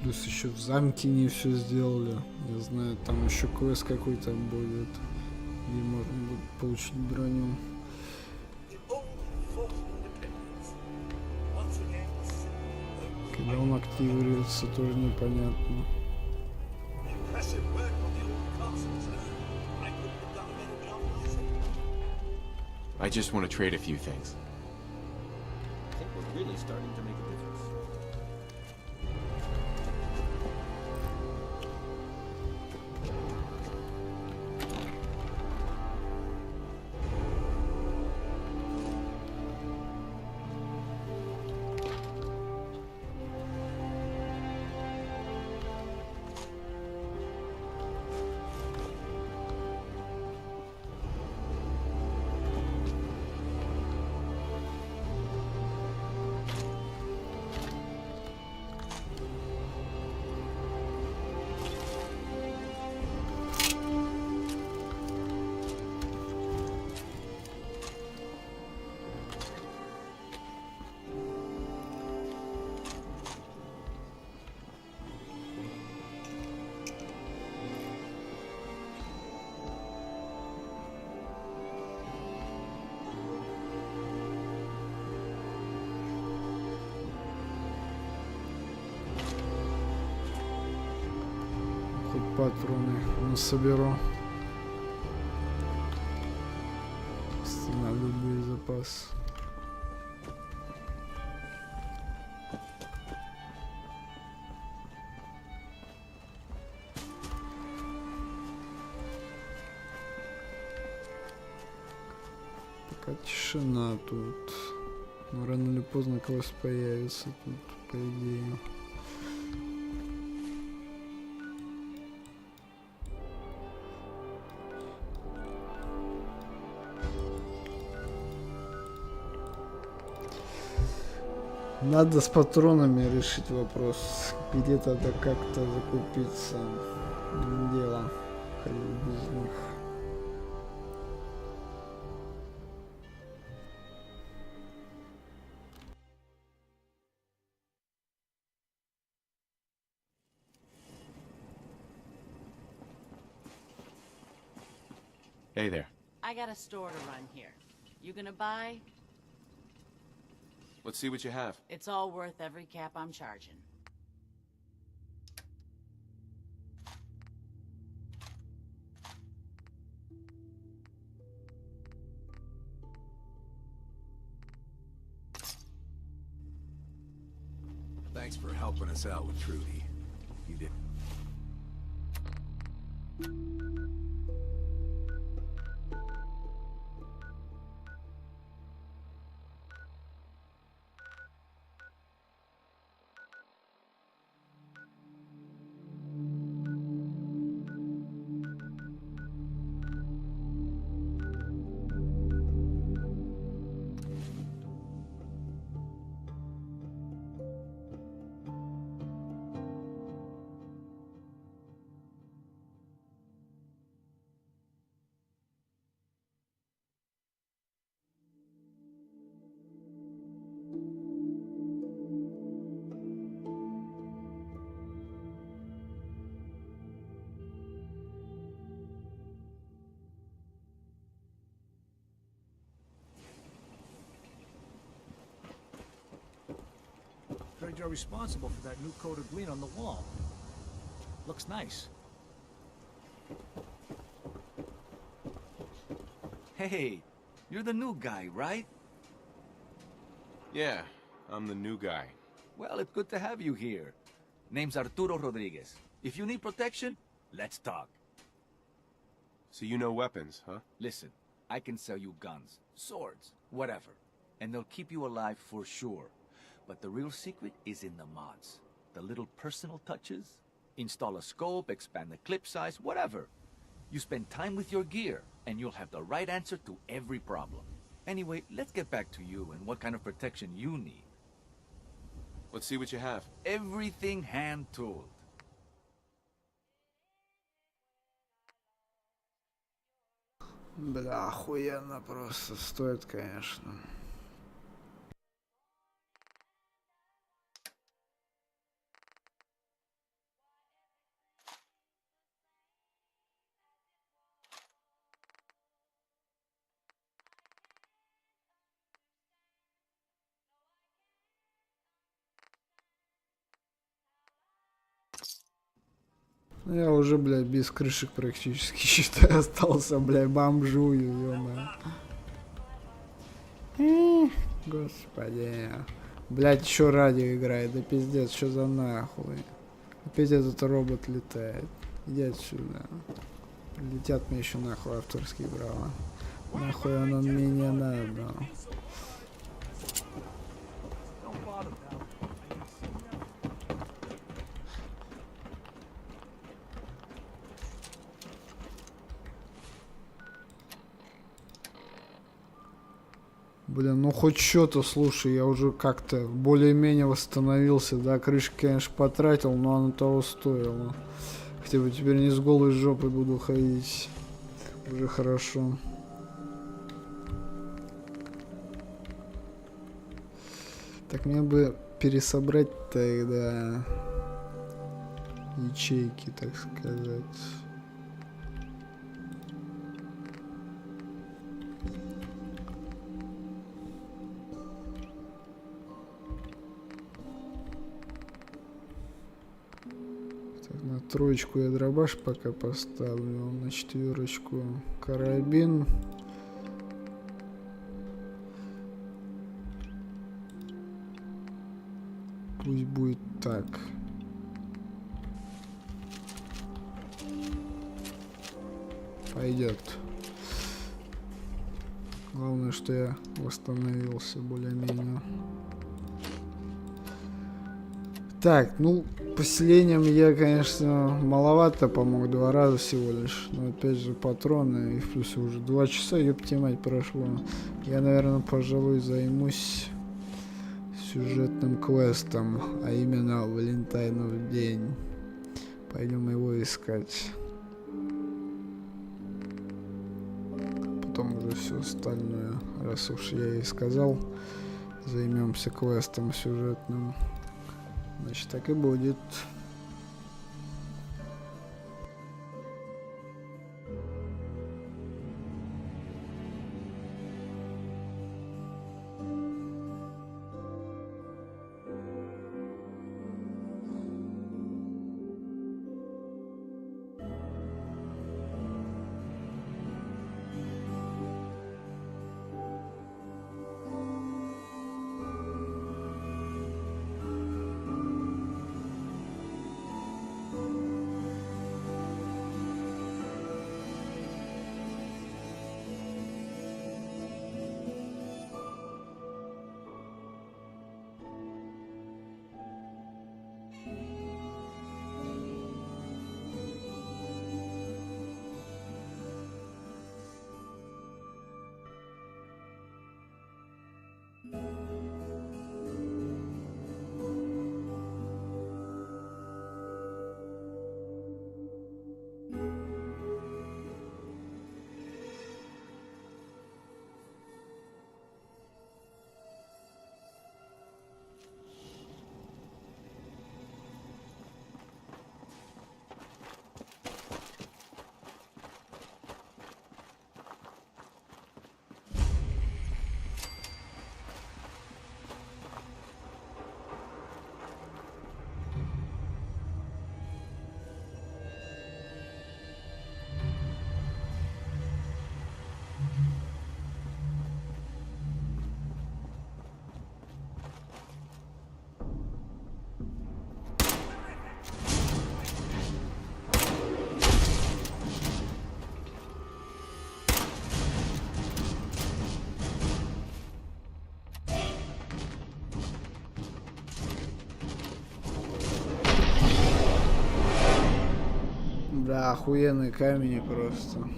Плюс еще в замке не все сделали. Я знаю, там еще квест какой-то будет, где можно будет получить броню. Когда он активируется, тоже непонятно. I just want to trade a few things. I think we're really starting to make a difference. Патроны насоберу. На любой запас. Пока тишина тут. Но рано или поздно квест появится тут, по идее. Надо с патронами решить вопрос. Где-то как-то закупиться. Дело. Ходить без них. Hey there. I got a store to run here. You gonna buy? Let's see what you have. It's all worth every cap I'm charging. Thanks for helping us out with Trudy. You did. Heard you're responsible for that new coat of green on the wall. Looks nice. Hey, you're the new guy, right? Yeah, I'm the new guy. Well, it's good to have you here. Name's Arturo Rodriguez. If you need protection, let's talk. So you know weapons, huh? Listen, I can sell you guns, swords, whatever. And they'll keep you alive for sure. But the real secret is in the mods. The little personal touches. Install a scope, expand the clip size, whatever. You spend time with your gear, and you'll have the right answer to every problem. Anyway, let's get back to you and what kind of protection you need. Let's see what you have. Everything hand-tooled. Бля, охуенно просто. Стоит, конечно. Я уже, блядь, без крышек практически, считай, остался, блядь, бомжую, ё-моё. Господи. Блядь, еще радио играет, да пиздец, что за нахуй. Опять этот робот летает. Иди отсюда. Летят мне еще нахуй авторские права. Нахуй оно мне не надо. Блин, ну хоть что-то, слушай, я уже как-то более-менее восстановился, да, крышки, конечно, потратил, но оно того стоило. Хотя бы теперь не с голой жопой буду ходить. Уже хорошо. Так мне бы пересобрать тогда ячейки, так сказать. На троечку я дробаш пока поставлю, на четверочку карабин. Пусть будет так. Пойдет. Главное, что я восстановился более-менее. Так, ну, поселением я, конечно, маловато помог, 2 раза всего лишь. Но опять же патроны, и в плюсе уже 2 часа, ёпти мать, прошло. Я, наверное, пожалуй, займусь сюжетным квестом, а именно Валентайнов день. Пойдем его искать. Потом уже все остальное, раз уж я и сказал, займемся квестом сюжетным. Значит, так и будет. Да, охуенный камень просто.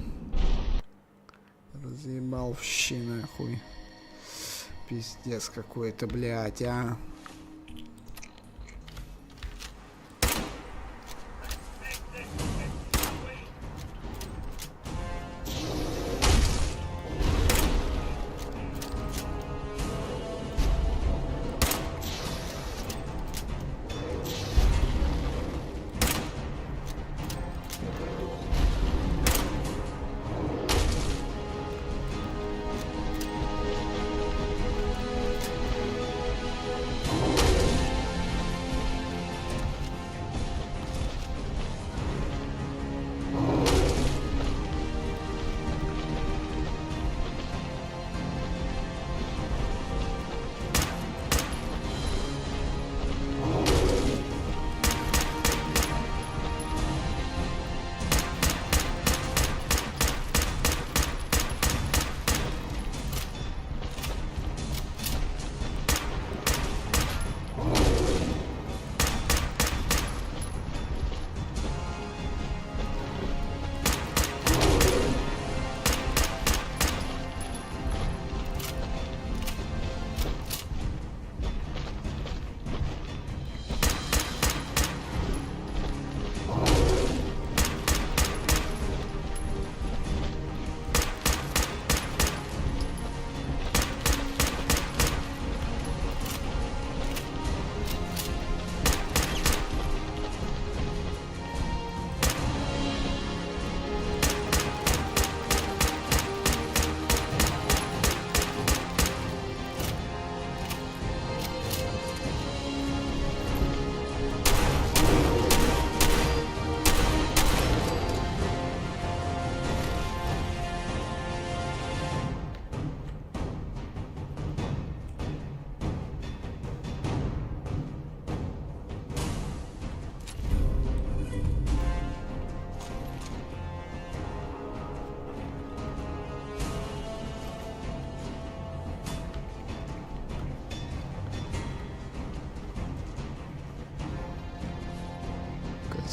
Разъебал в щи нахуй. Пиздец какой-то, блядь, а.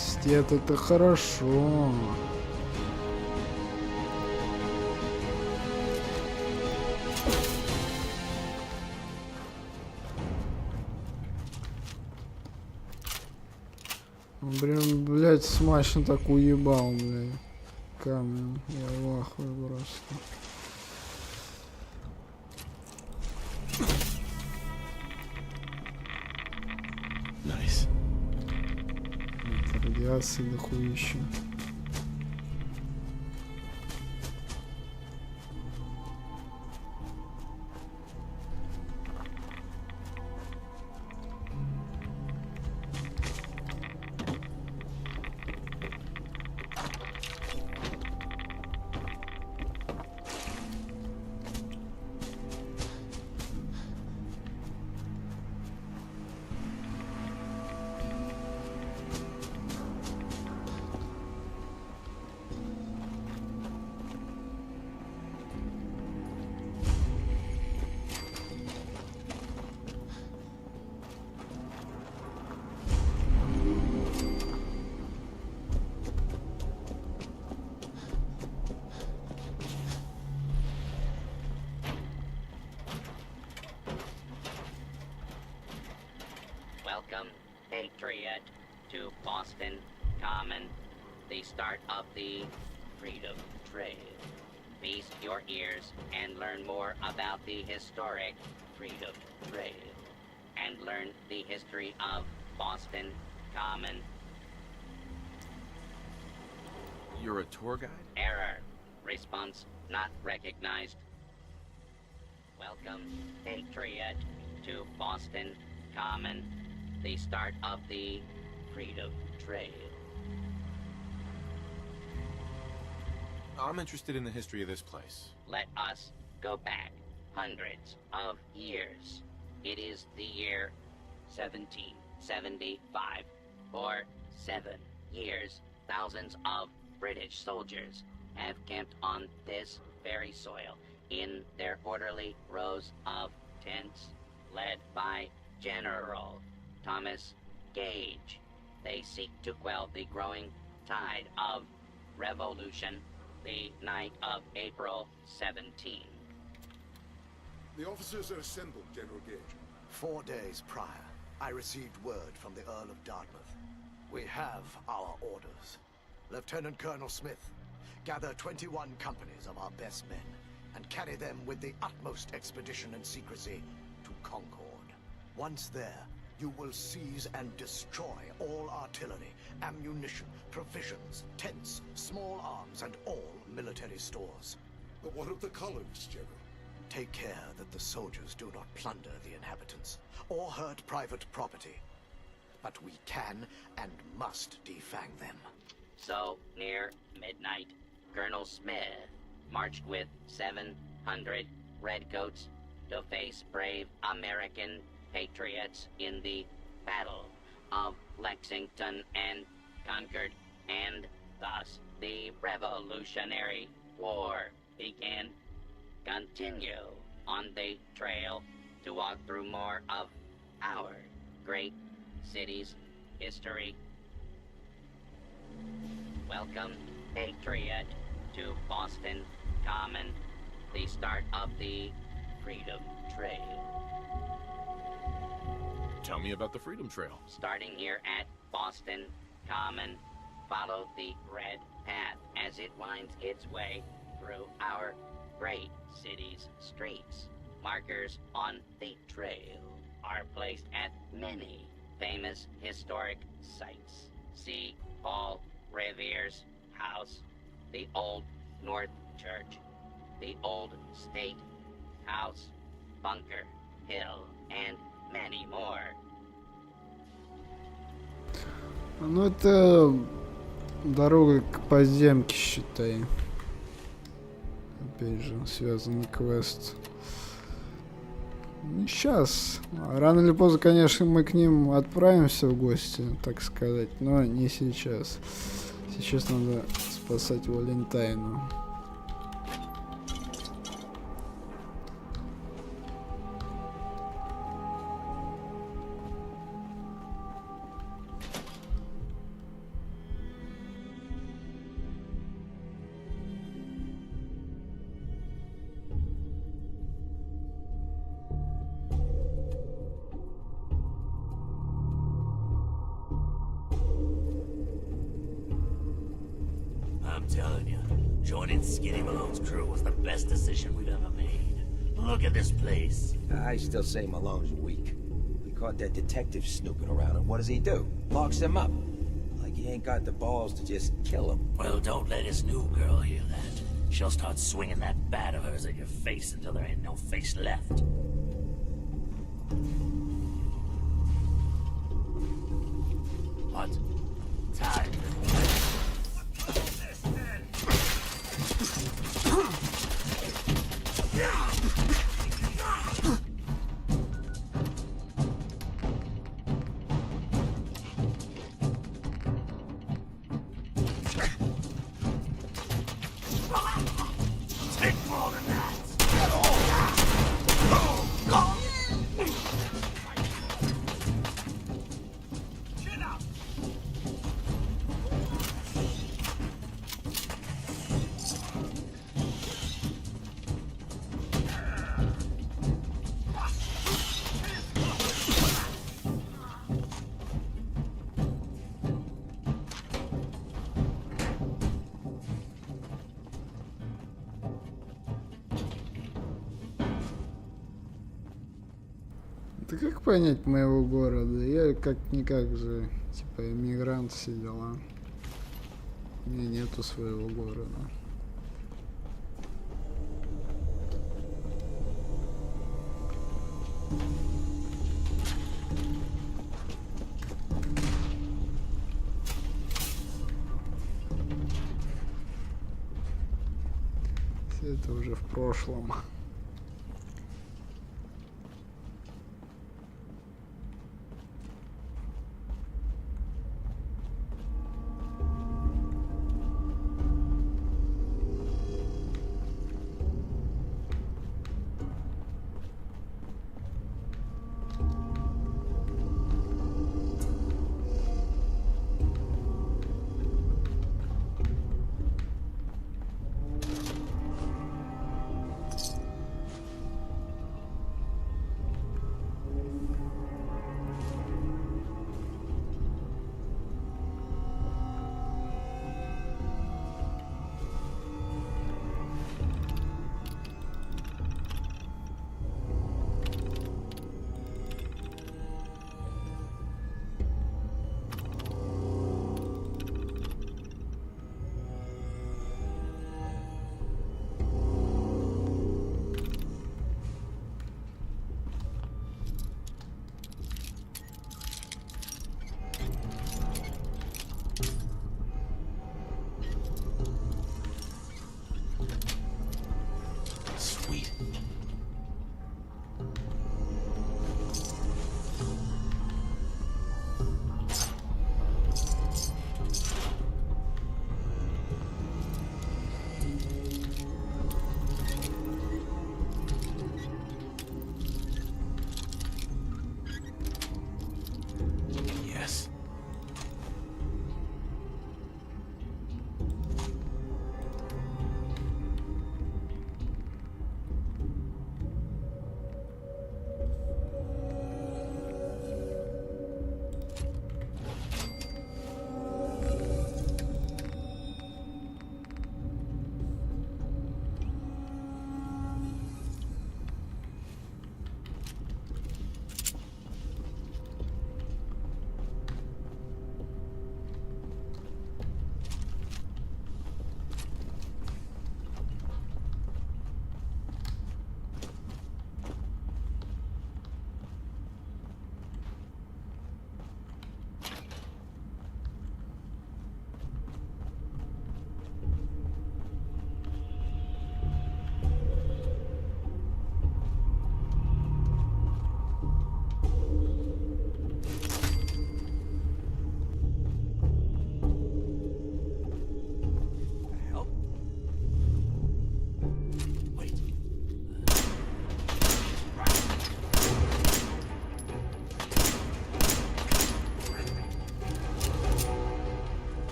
Университет — это хорошо. Блин, блядь, смачно так уебал, блядь. Камень, я в ахуе просто. Nice. Радиации дохуища. Welcome, Patriot, to Boston Common, the start of the Freedom Trail. Feast your ears and learn more about the historic Freedom Trail, and learn the history of Boston Common. You're a tour guide? Error. Response not recognized. Welcome, Patriot, to Boston Common, the start of the Freedom Trail. I'm interested in the history of this place. Let us go back hundreds of years. It is the year 1775. For 7 years, thousands of British soldiers have camped on this very soil in their orderly rows of tents, led by General Thomas Gage. They seek to quell the growing tide of revolution the night of April 17. The officers are assembled, General Gage. 4 days prior, I received word from the Earl of Dartmouth. We have our orders. Lieutenant Colonel Smith, gather 21 companies of our best men and carry them with the utmost expedition and secrecy to Concord. Once there, you will seize and destroy all artillery, ammunition, provisions, tents, small arms, and all military stores. But what of the colonists, General? Take care that the soldiers do not plunder the inhabitants or hurt private property. But we can and must defang them. So, near midnight, Colonel Smith marched with 700 redcoats to face brave American patriots in the Battle of Lexington and Concord, and thus the Revolutionary War began. Continue on the trail to walk through more of our great city's history. Welcome, Patriot, to Boston Common, the start of the Freedom Trail. Tell me about the Freedom Trail. Starting here at Boston Common, follow the red path as it winds its way through our great city's streets. Markers on the trail are placed at many famous historic sites. See Paul Revere's house, the Old North Church, the Old State House, Bunker Hill, and many more. Ну это дорога к подземке, считай. Опять же, связанный квест. Сейчас. Рано или поздно, конечно, мы к ним отправимся в гости, так сказать, но не сейчас. Сейчас надо спасать Валентайну. telling you, joining Skinny Malone's crew was the best decision we've ever made. Look at this place. I still say Malone's weak. We caught that detective snooping around, and what does he do? Locks him up. Like he ain't got the balls to just kill him. Well, don't let his new girl hear that. She'll start swinging that bat of hers at your face until there ain't no face left. What? Time. Take more than that. Chin up. Да как понять моего города? Я как-никак же, типа, иммигрант, все дела. У меня нету своего города. Все это уже в прошлом.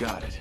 Got it.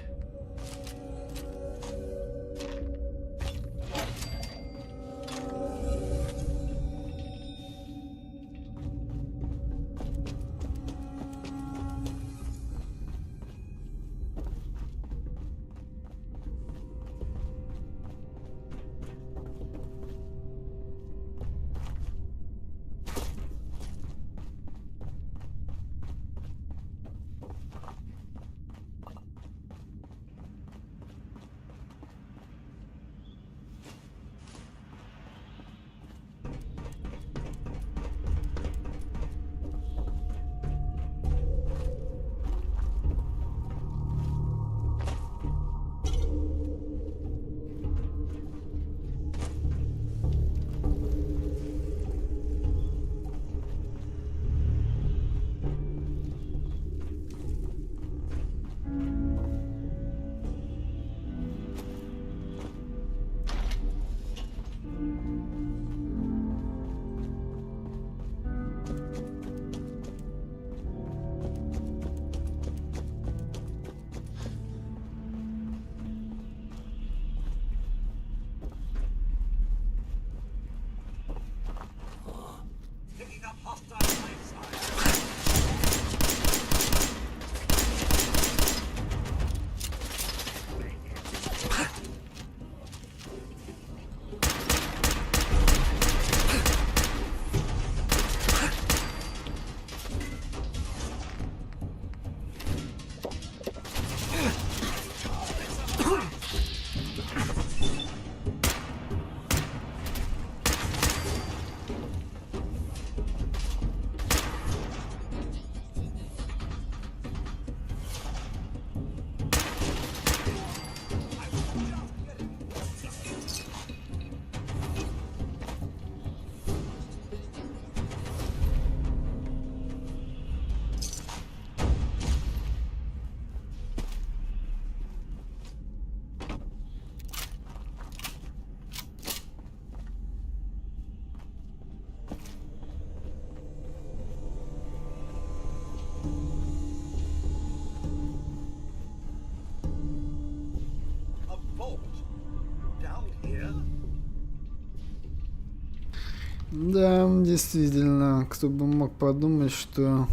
Да, действительно, кто бы мог подумать, что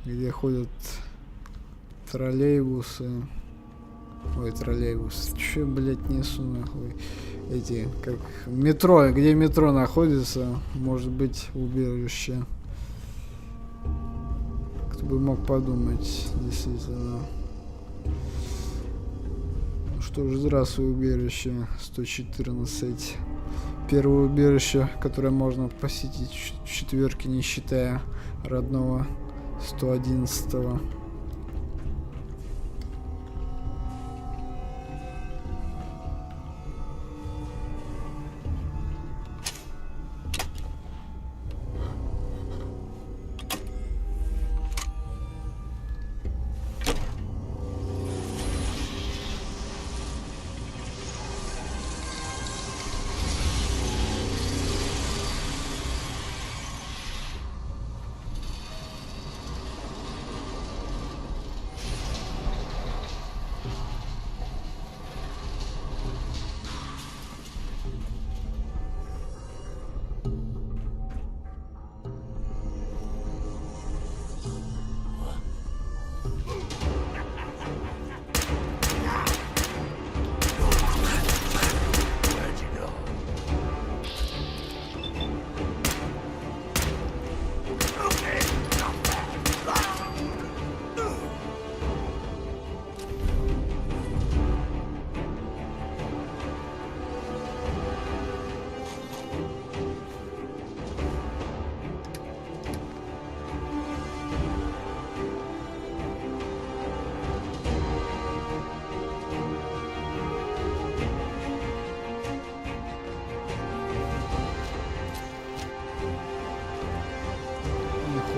где ходят троллейбусы, ой, троллейбус, че, блять, несу нахуй, эти, как метро, где метро находится, может быть убежище. Кто бы мог подумать, действительно. Что ж, здравствуй, убежище 114. Первое убежище, которое можно посетить в четверке, не считая родного 111-го.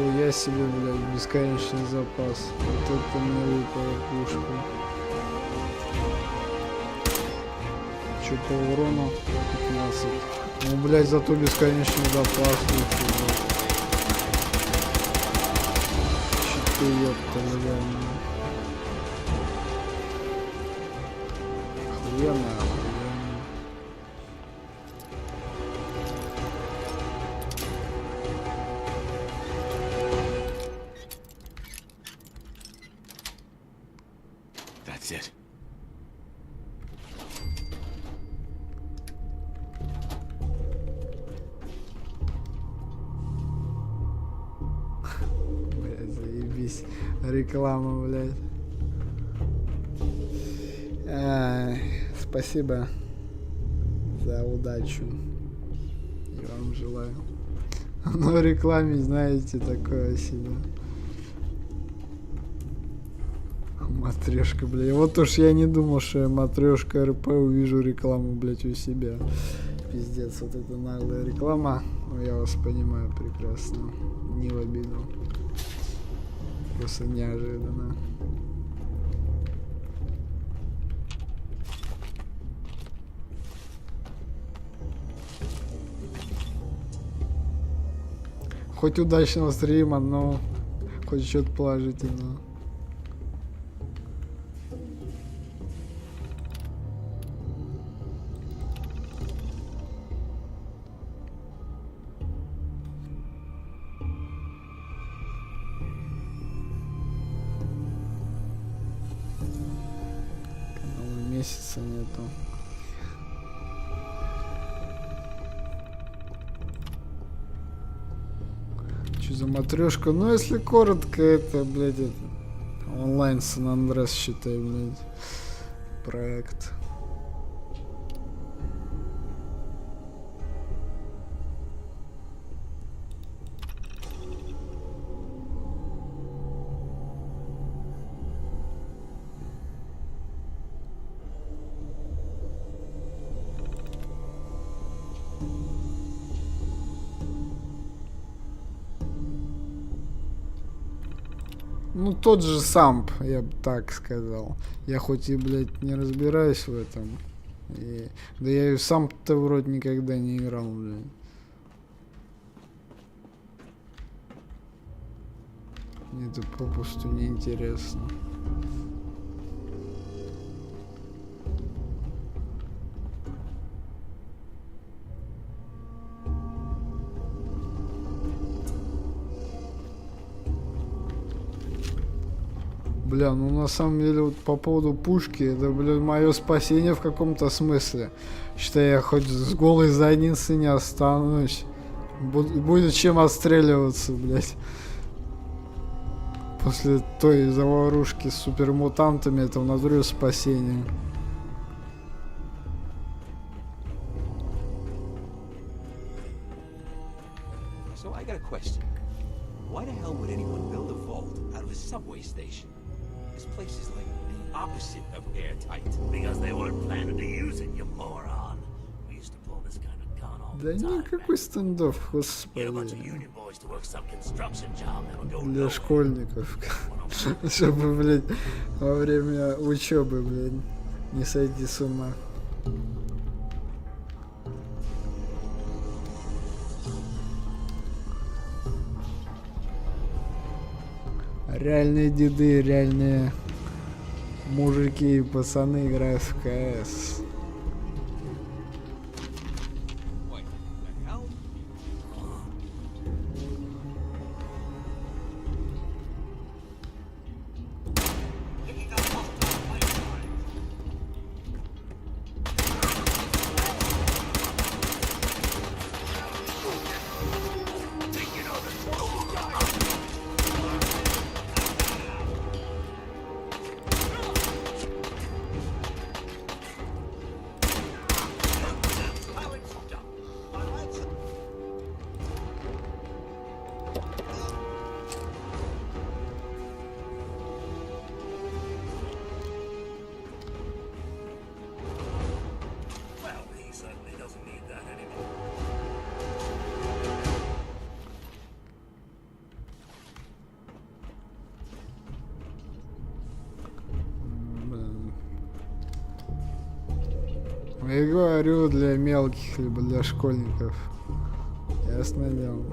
Нихуя себе, блядь, бесконечный запас. Вот это мне выпала пушка. Че по урону? 15. Ну, блядь, зато бесконечный запас. ты, ёпта, реально. Охуенно. That's it. Блядь, заебись. Реклама, блядь. Спасибо за удачу. Я вам желаю. Но рекламе, знаете, такое себе. Матрешка, бля. Вот уж я не думал, что я матрешка РП увижу рекламу, блять, у себя. Пиздец, вот это наглая реклама. Я вас понимаю прекрасно. Не в обиду. Просто неожиданно. Хоть удачного стрима, но хоть что-то положительного. Месяца нету. Что за матрешка? Ну, если коротко, это, блядь, это онлайн Сан-Андрес, считай, блядь, проект. Ну, тот же самп, я бы так сказал. Я хоть и, блядь, не разбираюсь в этом. Да я и сам-то вроде никогда не играл, блядь. Мне это попусту неинтересно. Бля, ну на самом деле вот по поводу пушки, это, блядь, мое спасение в каком-то смысле. Считай, я хоть с голой задницей не останусь. Будет чем отстреливаться, блядь. После той заварушки с супермутантами, это в натуре спасение. So I got a question. Why the hell would anyone build a vault out of a subway station? This place is like the opposite of airtight. Because they weren't planning to use it, you moron. We used to pull this kind of gun all Да the time. никакой стендов, господи. Для школьников. Чтобы, блядь, во время учебы, блядь, не сойти с ума. Реальные деды, реальные мужики и пацаны играют в КС. Я говорю, для мелких, либо для школьников. Ясно дело.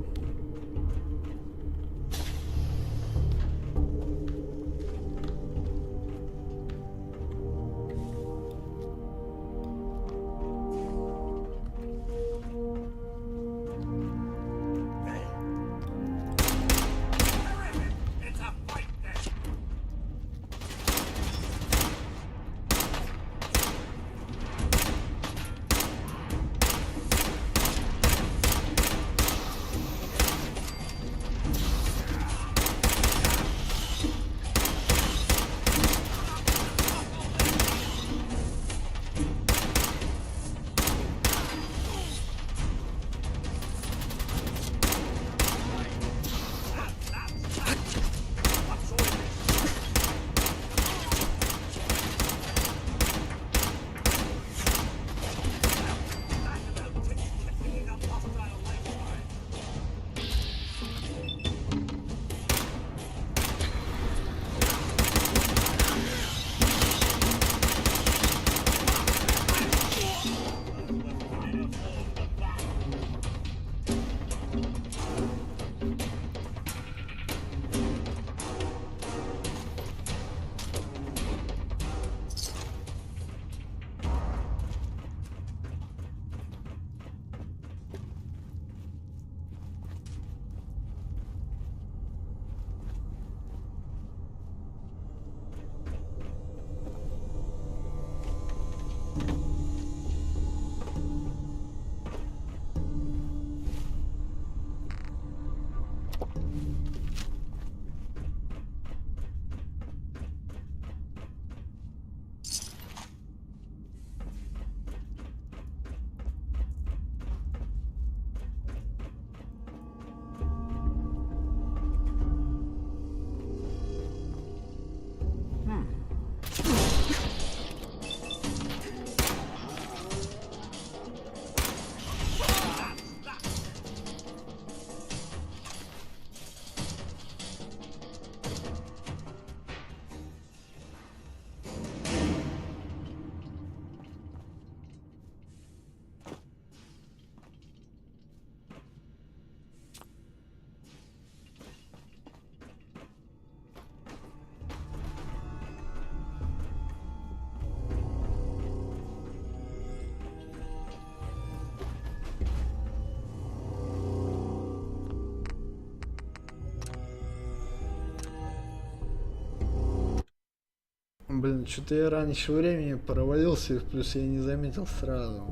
Блин, что-то я раньше времени провалился, и плюс я не заметил сразу.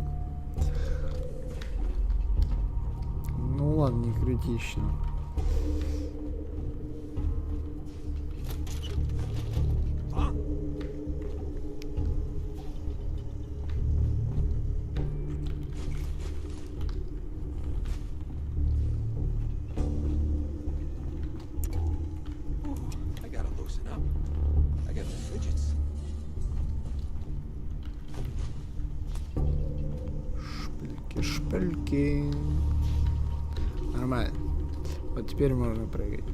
Ну ладно, не критично. Шпильки. Нормально. Вот теперь можно прыгать.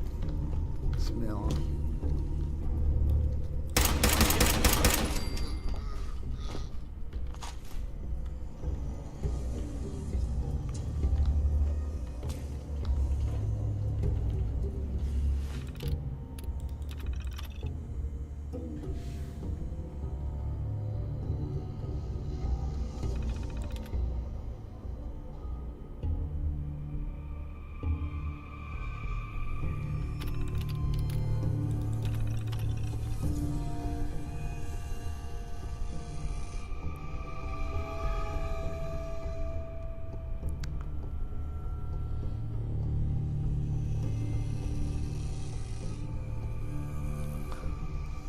Смело.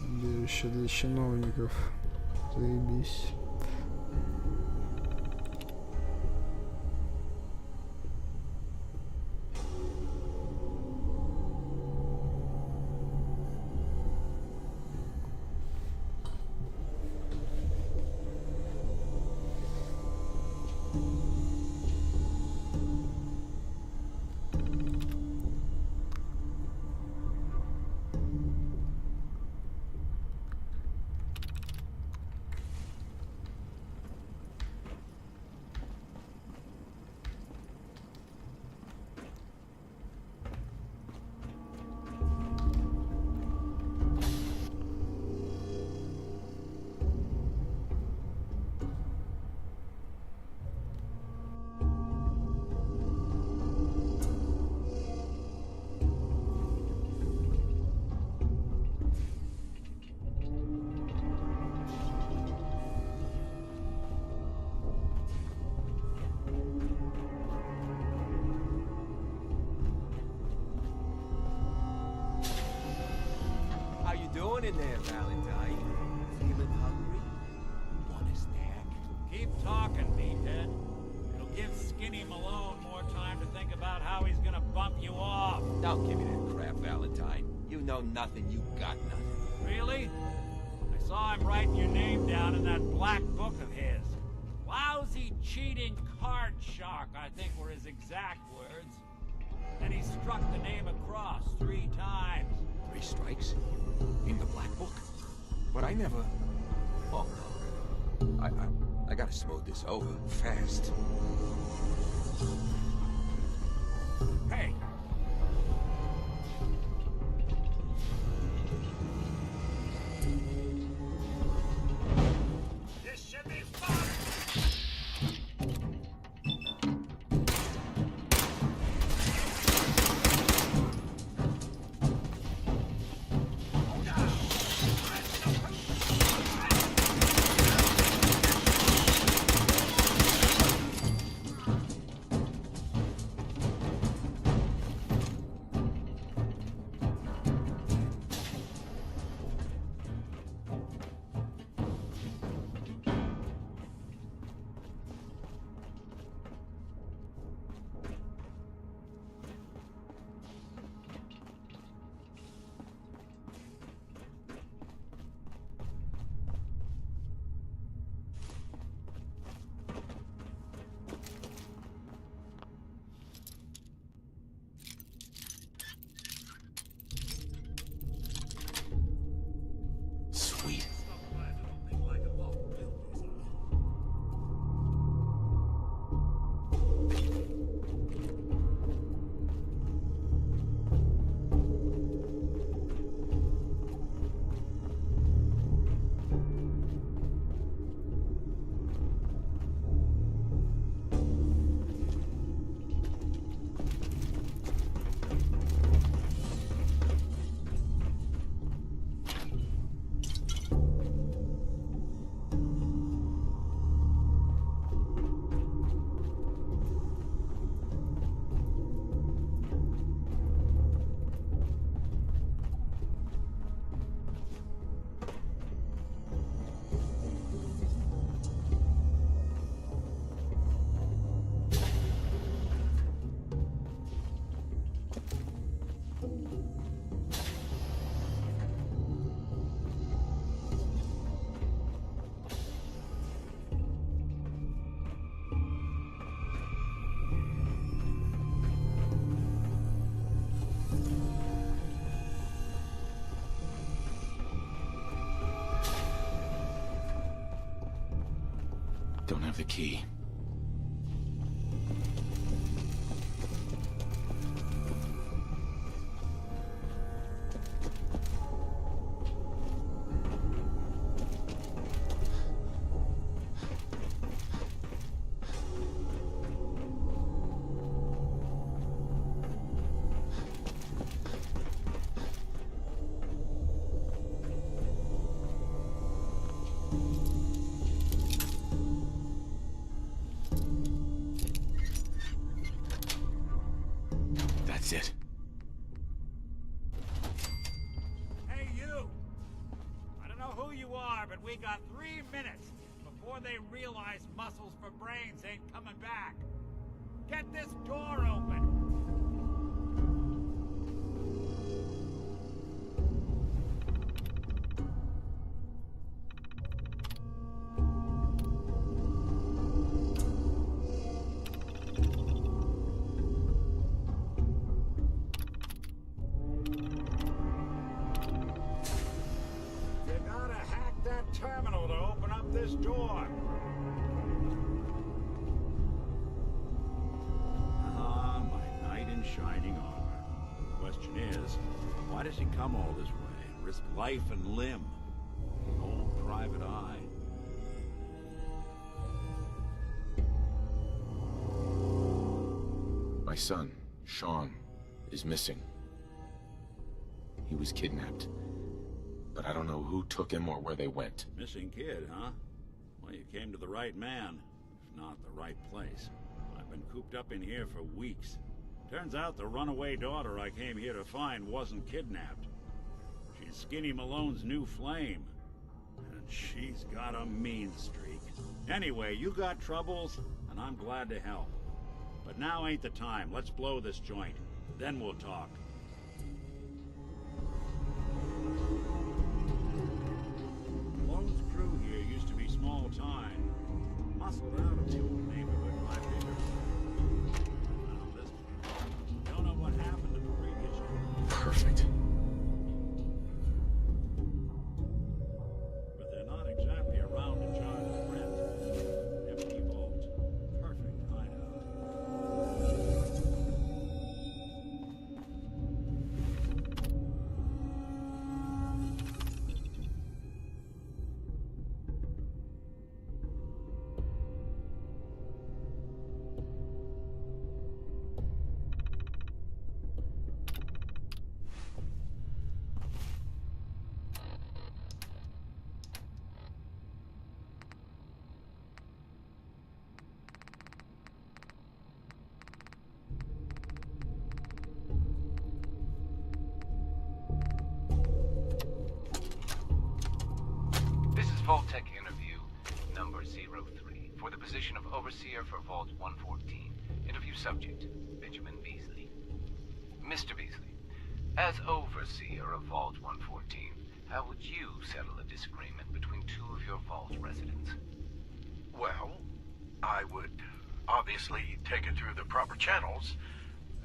Убежище для чиновников. Заебись. In there, Valentine. Feeling hungry? Want a snack? Keep talking, meathead. It'll give Skinny Malone more time to think about how he's gonna bump you off. Don't give me that crap, Valentine. You know nothing, you got nothing. Really? I saw him writing your name down in that black book of his. Lousy, cheating card shark, I think were his exact words. Then he struck the name across 3 times. 3 strikes? In the black book? But I never... Oh, no. I gotta smooth this over fast. Hey! This should be fun! Don't have the key. That's it. Hey, you! I don't know who you are, but we got 3 minutes before they realize muscles for brains ain't coming back. Get this door open! Terminal to open up this door. Ah, my knight in shining armor. The question is, why does he come all this way and risk life and limb? An old private eye. My son, Sean, is missing. He was kidnapped. But I don't know who took him or where they went. Missing kid, huh? Well, you came to the right man, if not the right place. I've been cooped up in here for weeks. Turns out the runaway daughter I came here to find wasn't kidnapped. She's Skinny Malone's new flame. And she's got a mean streak. Anyway, you got troubles, and I'm glad to help. But now ain't the time. Let's blow this joint. Then we'll talk. Malone's crew here used to be small time. Muscled out of the old neighborhood by bigger. Well, this don't know what happened to the previous one. Perfect. But they're not exactly around to charge the rent. Empty vault. Perfect hideout. Vault-Tec interview number 03 for the position of Overseer for Vault 114. Interview subject, Benjamin Beasley. Mr. Beasley, as Overseer of Vault 114, how would you settle a disagreement between two of your Vault residents? Well, I would obviously take it through the proper channels,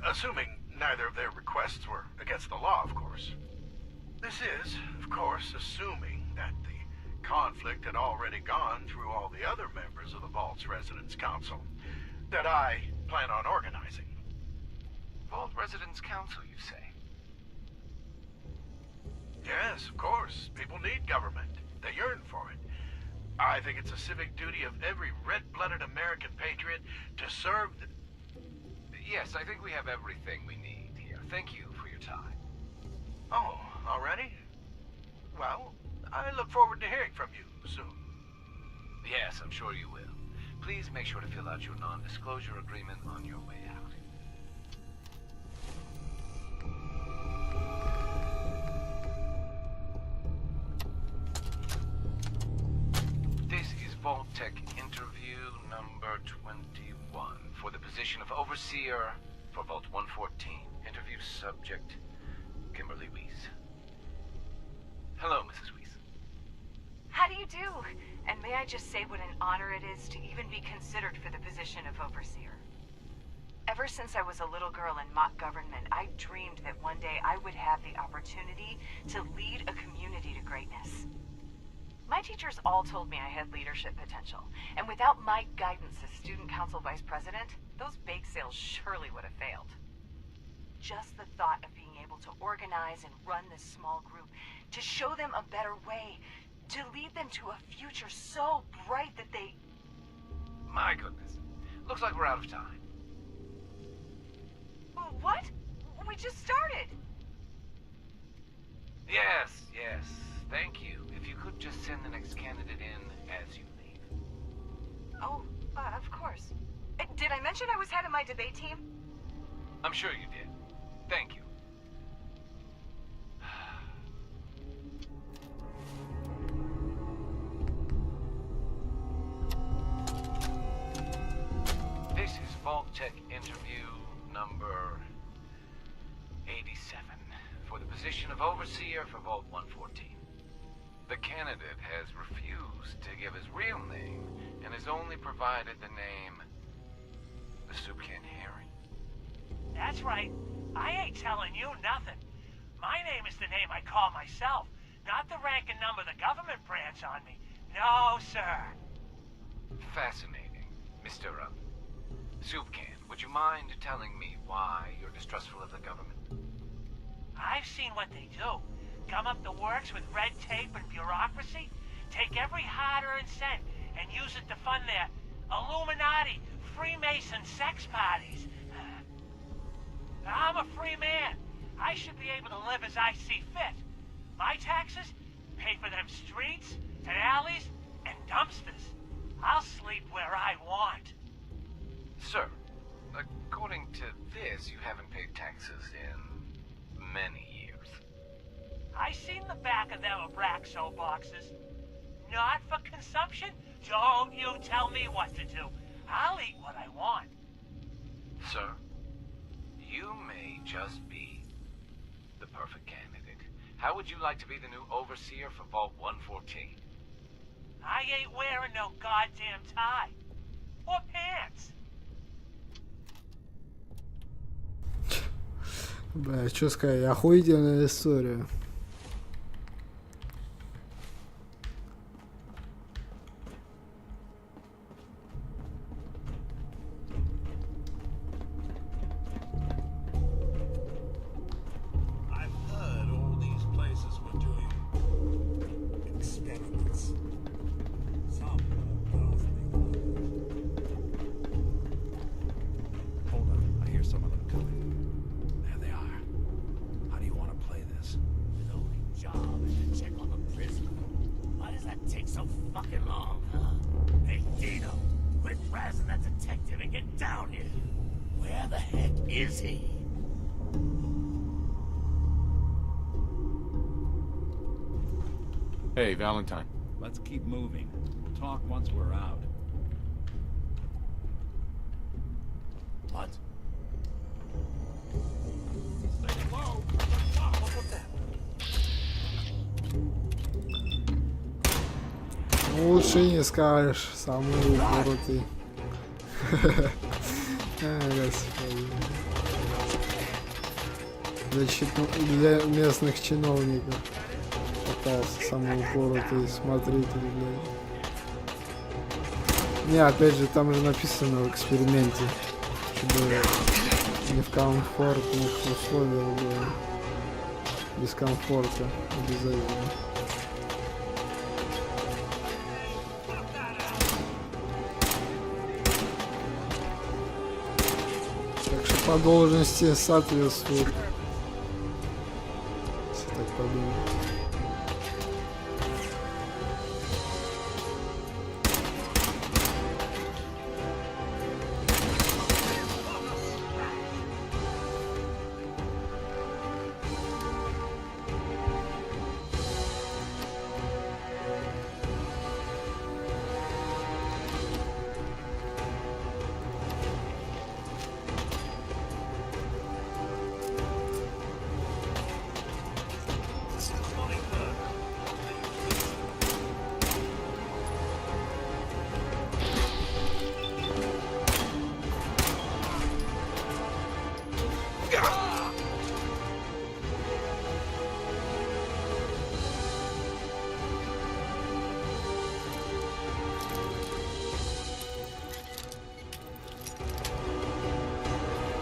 assuming neither of their requests were against the law, of course. This is, of course, assuming that the conflict had already gone through all the other members of the Vault's Residence Council that I plan on organizing. Vault Residence Council, you say? Yes, of course. People need government. They yearn for it. I think it's a civic duty of every red-blooded American patriot to serve the... Yes, I think we have everything we need here. Thank you for your time. Oh, already? Well, I look forward to hearing from you soon. Yes, I'm sure you will. Please make sure to fill out your non-disclosure agreement on your way out. This is Vault-Tec interview number 21 for the position of Overseer for Vault 114. Interview subject, Kimberly Weiss. Hello, Mrs. Weiss. How do you do? And may I just say what an honor it is to even be considered for the position of Overseer. Ever since I was a little girl in mock government, I dreamed that one day I would have the opportunity to lead a community to greatness. My teachers all told me I had leadership potential, and without my guidance as student council vice president, those bake sales surely would have failed. Just the thought of being able to organize and run this small group, to show them a better way, to lead them to a future so bright that they... My goodness. Looks like we're out of time. What? We just started! Yes, yes. Thank you. If you could just send the next candidate in as you leave. Oh, of course. Did I mention I was head of my debate team? I'm sure you did. Thank you. This is Vault Tech interview number 87 for the position of Overseer for Vault 114. The candidate has refused to give his real name and has only provided the name the Soup Can Harry. That's right. I ain't telling you nothing. My name is the name I call myself, not the rank and number the government brands on me. No, sir. Fascinating. Mr. Soup Can, would you mind telling me why you're distrustful of the government? I've seen what they do. Come up the works with red tape and bureaucracy, take every hard-earned cent and use it to fund their Illuminati, Freemason sex parties. I'm a free man. I should be able to live as I see fit. My taxes pay for them streets and alleys and dumpsters. I'll sleep where I want. Sir, according to this, you haven't paid taxes in many years. I seen the back of them Abraxo boxes. Not for consumption? Don't you tell me what to do. I'll eat what I want. Sir, you may just be the perfect candidate. How would you like to be the new Overseer for Vault 114? I ain't wearing no goddamn tie. Or pants. Бля, что сказать, охуительная история. I've heard all these places were doing experiments. Some more ghastly. Hold on, I hear some of them coming. There they are. How do you want to play this? His only job is to check on the prisoner. Why does that take so fucking long, huh? Hey, Dino, quit razzing that detective and get down here. Where the heck is he? Hey, Valentine. Let's keep moving. We'll talk once we're out. What? Stay low. What was that? Лучше не скажешь, самый упоротый. Господи. Для местных чиновников попался самый упоротый смотритель, блядь. Не, опять же, там же написано в эксперименте, чтобы не в комфортных условиях было. Без комфорта обязательно. Так что по должности соответствует. Если так подумать.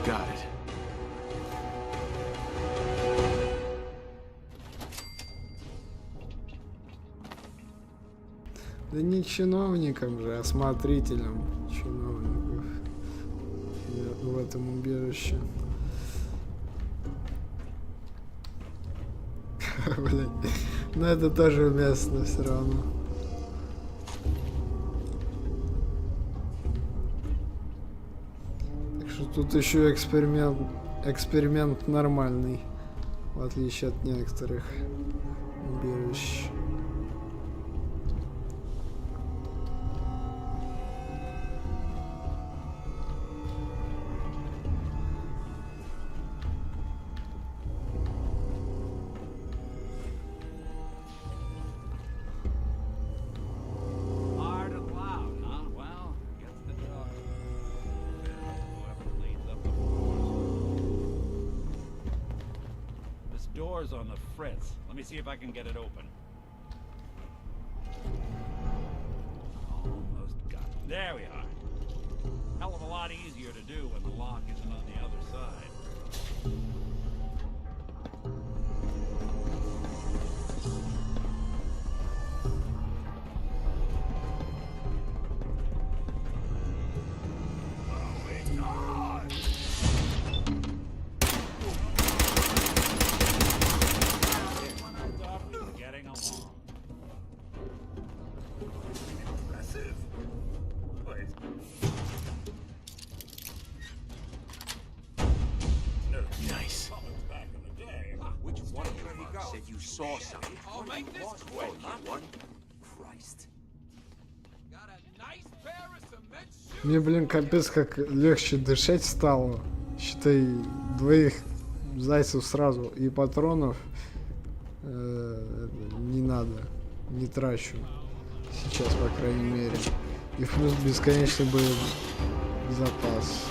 Got it. Да не чиновникам же, а смотрителям чиновников в этом убежище. Блин, но это тоже уместно все равно. Так что тут еще эксперимент нормальный, в отличие от некоторых убежищ. On the fritz. Let me see if I can get it open. Almost got it. There we are. Hell of a lot easier to do when the lock isn't on the other side. Saw something. Oh, make this quick. One Christ. Got a nice pair of cement shoes. Мне, блин, капец как легче дышать стало. Считай, двоих зайцев сразу и патронов не надо, не трачу сейчас, по крайней мере. И плюс бесконечный боезапас.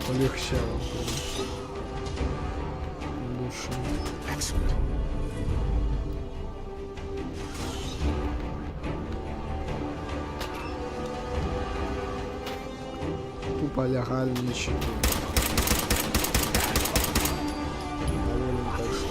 Полегчало. Тупо лягали ничего. Доволен точно.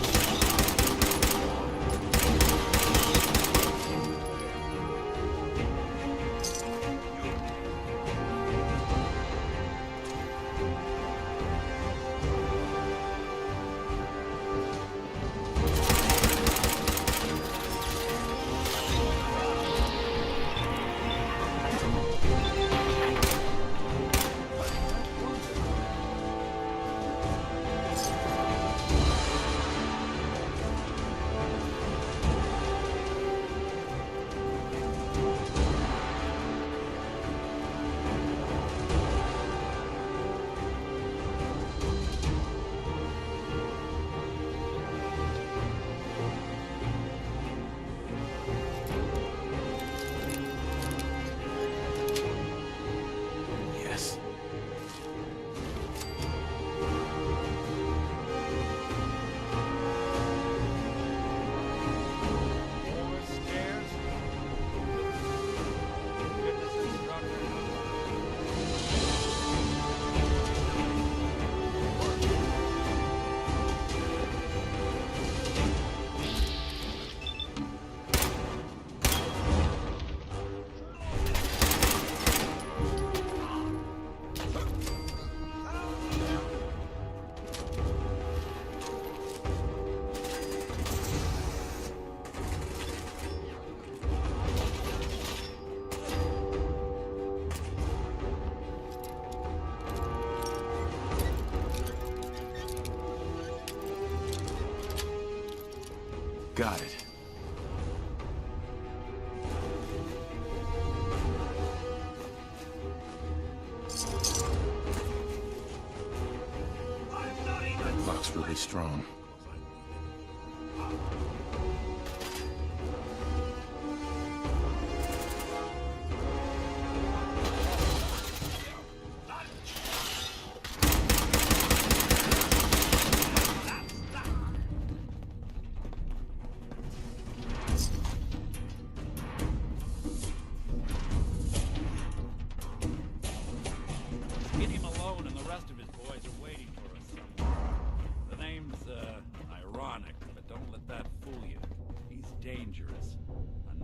Got it. Lock's really strong.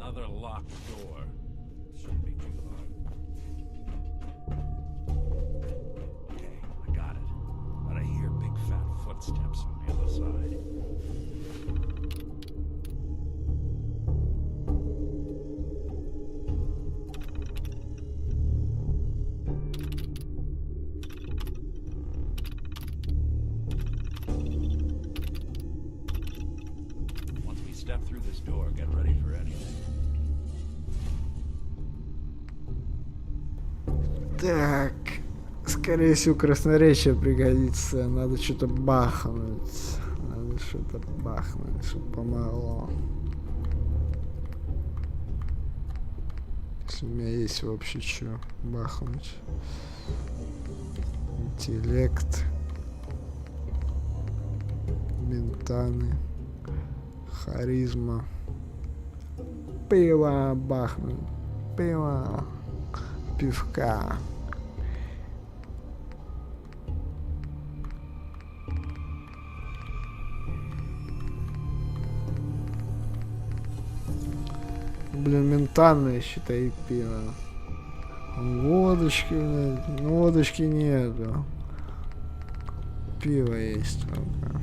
Another locked door. Shouldn't be too hard. Okay, I got it. But I hear big fat footsteps on the other side. Once we step through this door, get ready for anything. Так, скорее всего, красноречие пригодится. Надо что-то бахнуть. Надо что-то бахнуть, чтобы помогло. Если у меня есть вообще что бахнуть. Интеллект. Ментаны. Харизма. Пиво бахнуть. Пиво. Пивка. Блин, ментанное, считай, пиво. Водочки, блядь. Ну, водочки нету. Пиво есть только.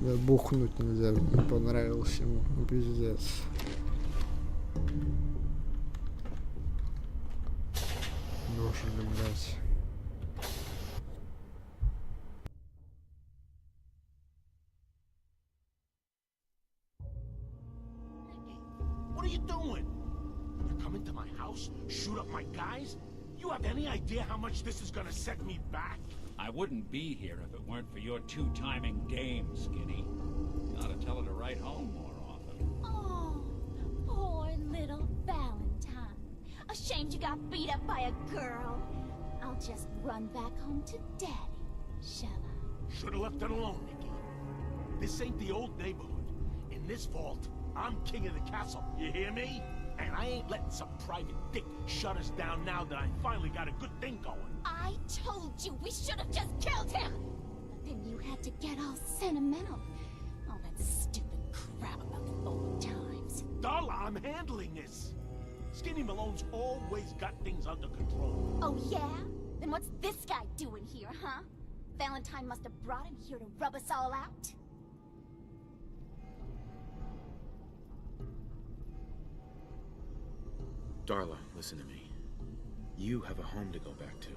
Да, бухнуть нельзя, не понравился ему, ну, пиздец. Должен ли, блядь. What are you doing? You come into my house, shoot up my guys? You have any idea how much this is gonna set me back? I wouldn't be here if it weren't for your two-timing dame, Skinny. You ought to tell her to write home more often. Oh, poor little Valentine. Ashamed you got beat up by a girl. I'll just run back home to Daddy, shall I? Should've left it alone, Nikki. This ain't the old neighborhood. In this vault, I'm king of the castle. You hear me? And I ain't letting some private dick shut us down now that I finally got a good thing going. I told you we should have just killed him! But then you had to get all sentimental. All that stupid crap about the old times. Darla, I'm handling this. Skinny Malone's always got things under control. Oh yeah? Then what's this guy doing here, huh? Valentine must have brought him here to rub us all out? Darla, listen to me. You have a home to go back to.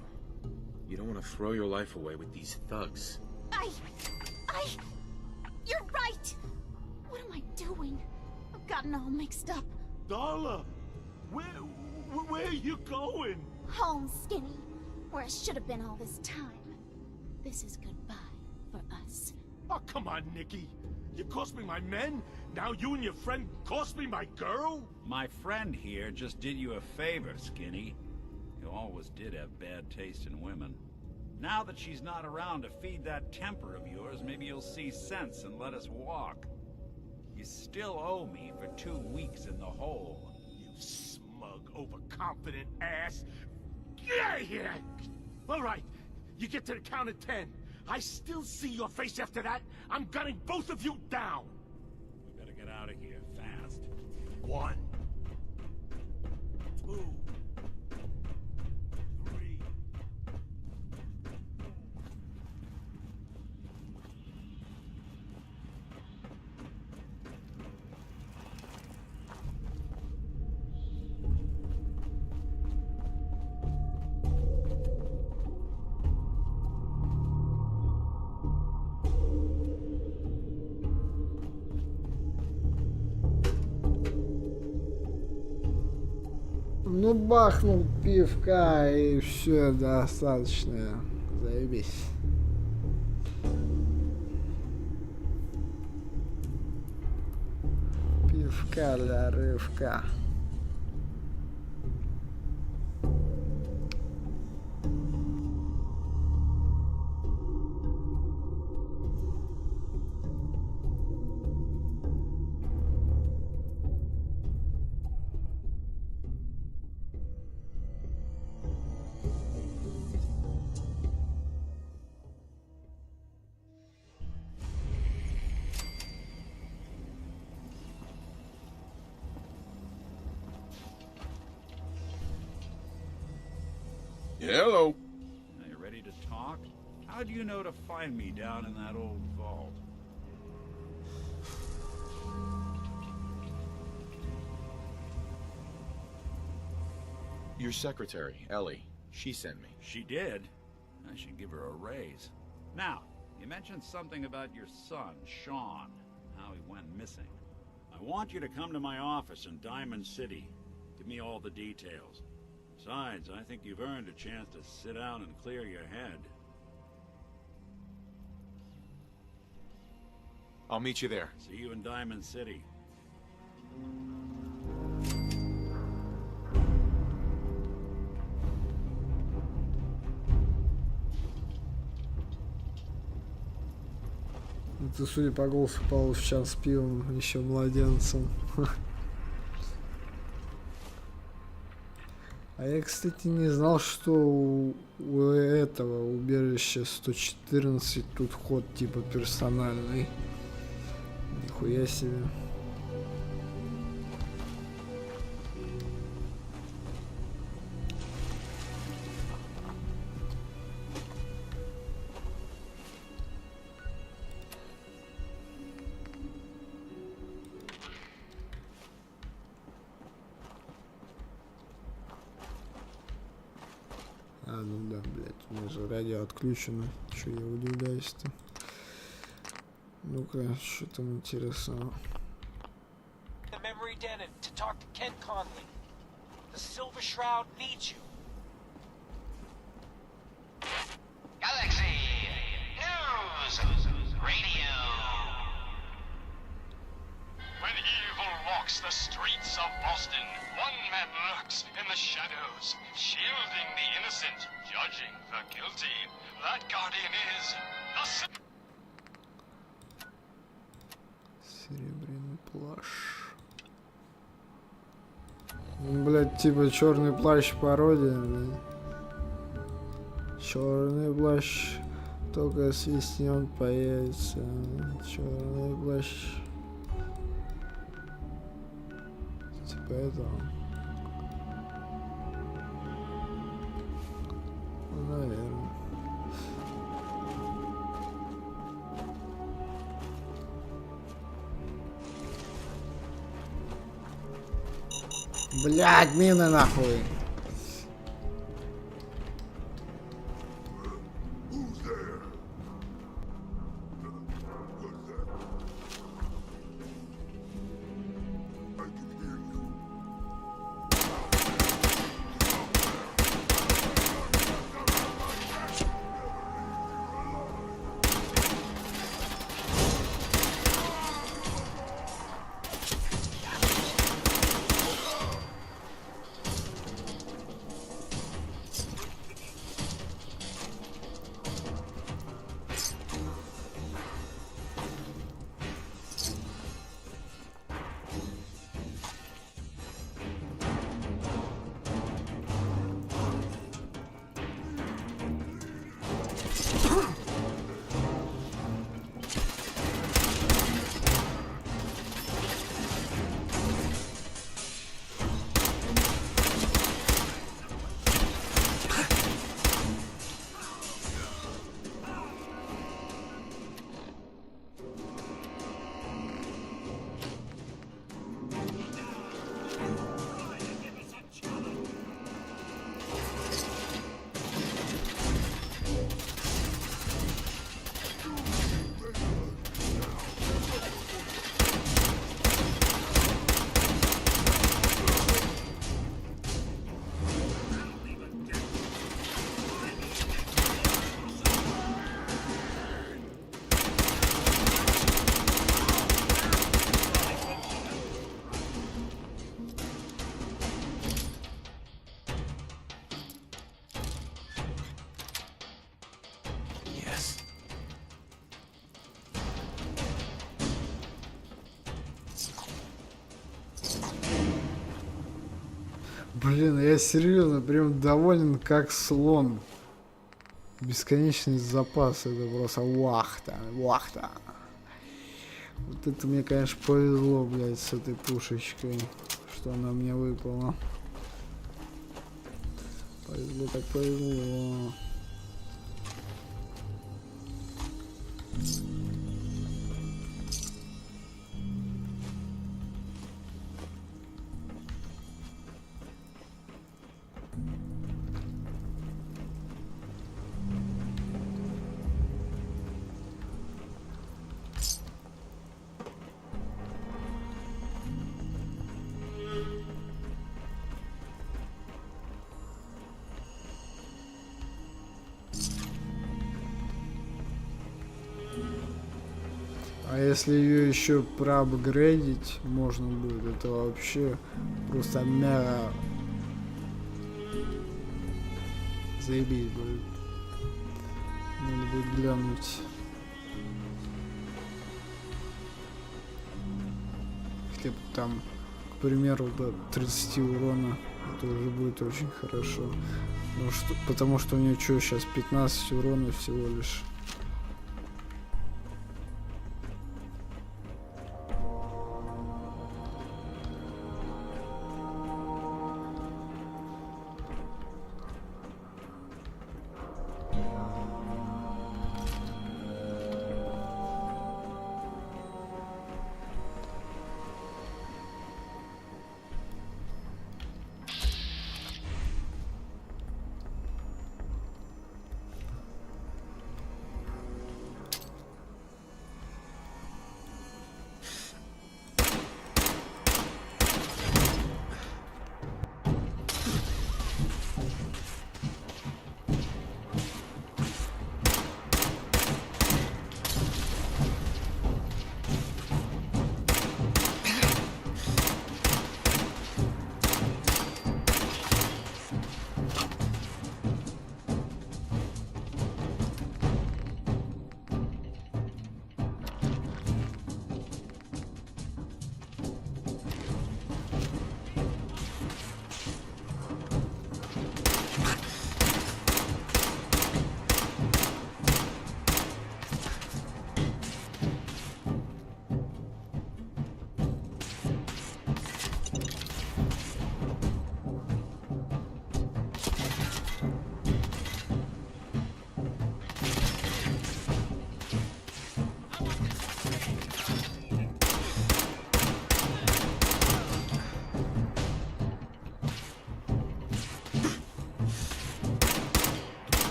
You don't want to throw your life away with these thugs. You're right! What am I doing? I've gotten all mixed up. Darla, where are you going? Home, Skinny. Where I should have been all this time. This is goodbye for us. Oh, come on, Nikki. You cost me my men, now you and your friend cost me my girl? My friend here just did you a favor, Skinny. You always did have bad taste in women. Now that she's not around to feed that temper of yours, maybe you'll see sense and let us walk. You still owe me for 2 weeks in the hole. You smug, overconfident ass. Get out of here! All right, you get to the count of 10. I still see your face after that. I'm gunning both of you down. We better get out of here fast. 1, 2, 3. Ну, бахнул пивка и все, достаточно. Заебись. Пивка для рывка. Hello. Are you ready to talk? How do you know to find me down in that old vault? Your secretary, Ellie. She sent me. She did? I should give her a raise. Now, you mentioned something about your son, Sean, how he went missing. I want you to come to my office in Diamond City. Give me all the details. Besides, I think you've earned a chance to sit down and clear your head. I'll meet you there. See you in Diamond City. Это, судя по голосу, попал в час с пивом еще младенцем. А я, кстати, не знал, что у этого убежища 114 тут ход типа персональный. Нихуя себе. А, ну да, блядь, у меня же радио отключено. Чё я удивляюсь-то? Ну-ка, что там интересного? The memory den and to talk to Ken Conley. The Silver Shroud needs you. Galaxy News Radio. When evil walks the streets of Boston, one man lurks in the shadows, shielding the innocent, judging the guilty. That guardian is the... Серебряный плащ. Блять, типа черный плащ пародия, блядь. Черный плащ только свистнет появится. Черный плащ. Типа этого. Ну, наверное. Блядь, мины нахуй. Блин, я серьезно прям доволен как слон. Бесконечный запас, это просто вахта, вахта. Вот это мне, конечно, повезло, блядь, с этой пушечкой, что она мне выпала. Повезло. Тебе так повезло. А если ее еще проапгрейдить можно будет, это вообще просто мега заебись будет. Надо будет глянуть. Хотя бы там, к примеру, до 30 урона, это уже будет очень хорошо. Потому что у нее что, сейчас 15 урона всего лишь.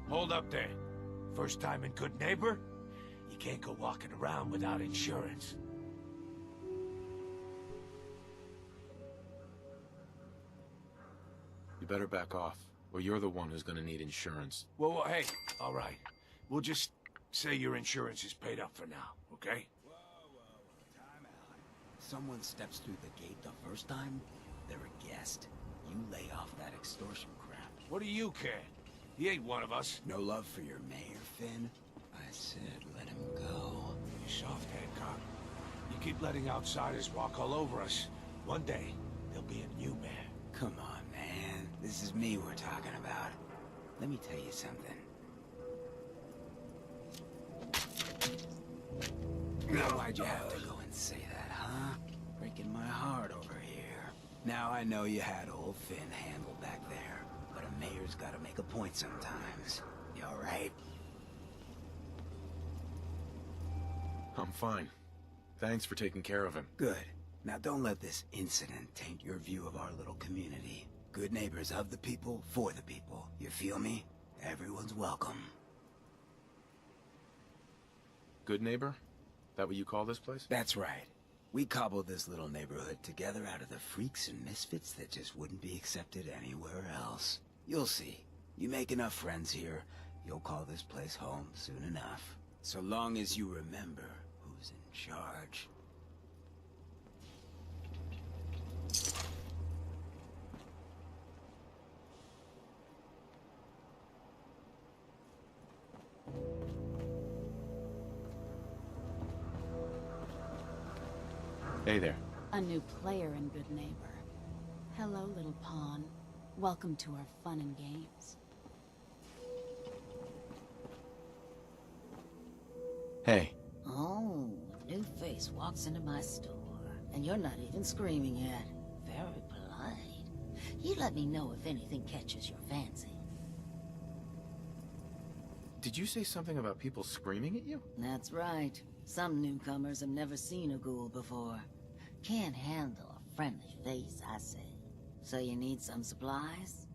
Hold up there. First time in Good Neighbor? You can't go walking around without insurance. You better back off, or you're the one who's gonna need insurance. Well, hey, all right. We'll just say your insurance is paid up for now, okay? Time out. Someone steps through the gate the first time, they're a guest. You lay off that extortion crap. What do you care? He ain't one of us. No love for your mayor, Finn? I said let him go. You soft Hancock. You keep letting outsiders walk all over us. One day, there'll be a new mayor. Come on, man. This is me we're talking about. Let me tell you something. Now, why'd you have to go and say that, huh? Breaking my heart over here. Now I know you had old Finn handled back there, but a mayor's gotta make a point sometimes. You alright? I'm fine. Thanks for taking care of him. Good. Now don't let this incident taint your view of our little community. Good neighbors of the people, for the people. You feel me? Everyone's welcome. Good neighbor? That what you call this place? That's right. We cobbled this little neighborhood together out of the freaks and misfits that just wouldn't be accepted anywhere else. You'll see. You make enough friends here, you'll call this place home soon enough. So long as you remember who's in charge. Hey there. A new player and good neighbor. Hello, little pawn. Welcome to our fun and games. Hey. Oh, a new face walks into my store, and you're not even screaming yet. Very polite. You let me know if anything catches your fancy. Did you say something about people screaming at you? That's right. Some newcomers have never seen a ghoul before. Can't handle a friendly face, I say. So you need some supplies?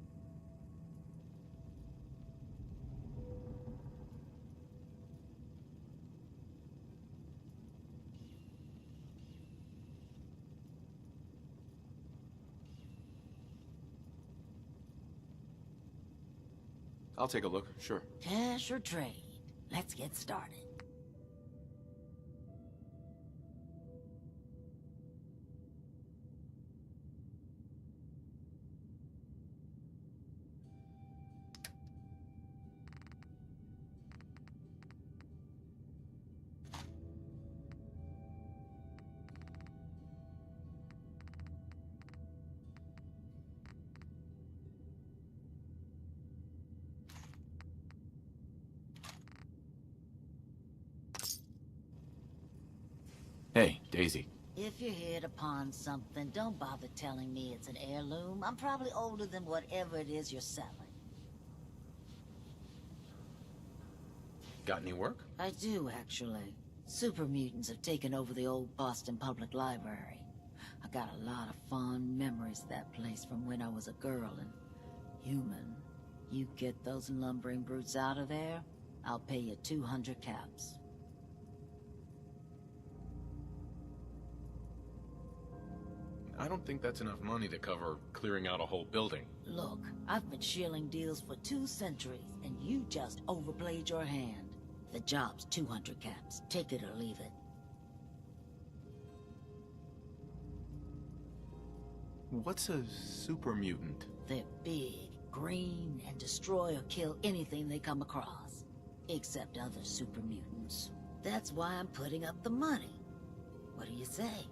I'll take a look, sure. Cash or trade? Let's get started. Hey, Daisy. If you hit upon something, don't bother telling me it's an heirloom. I'm probably older than whatever it is you're selling. Got any work? I do, actually. Super mutants have taken over the old Boston Public Library. I got a lot of fond memories of that place from when I was a girl and human. You get those lumbering brutes out of there, I'll pay you 200 caps. I don't think that's enough money to cover clearing out a whole building. Look, I've been shilling deals for 2 centuries, and you just overplayed your hand. The job's 200 caps. Take it or leave it. What's a super mutant? They're big, green, and destroy or kill anything they come across. Except other super mutants. That's why I'm putting up the money. What do you say?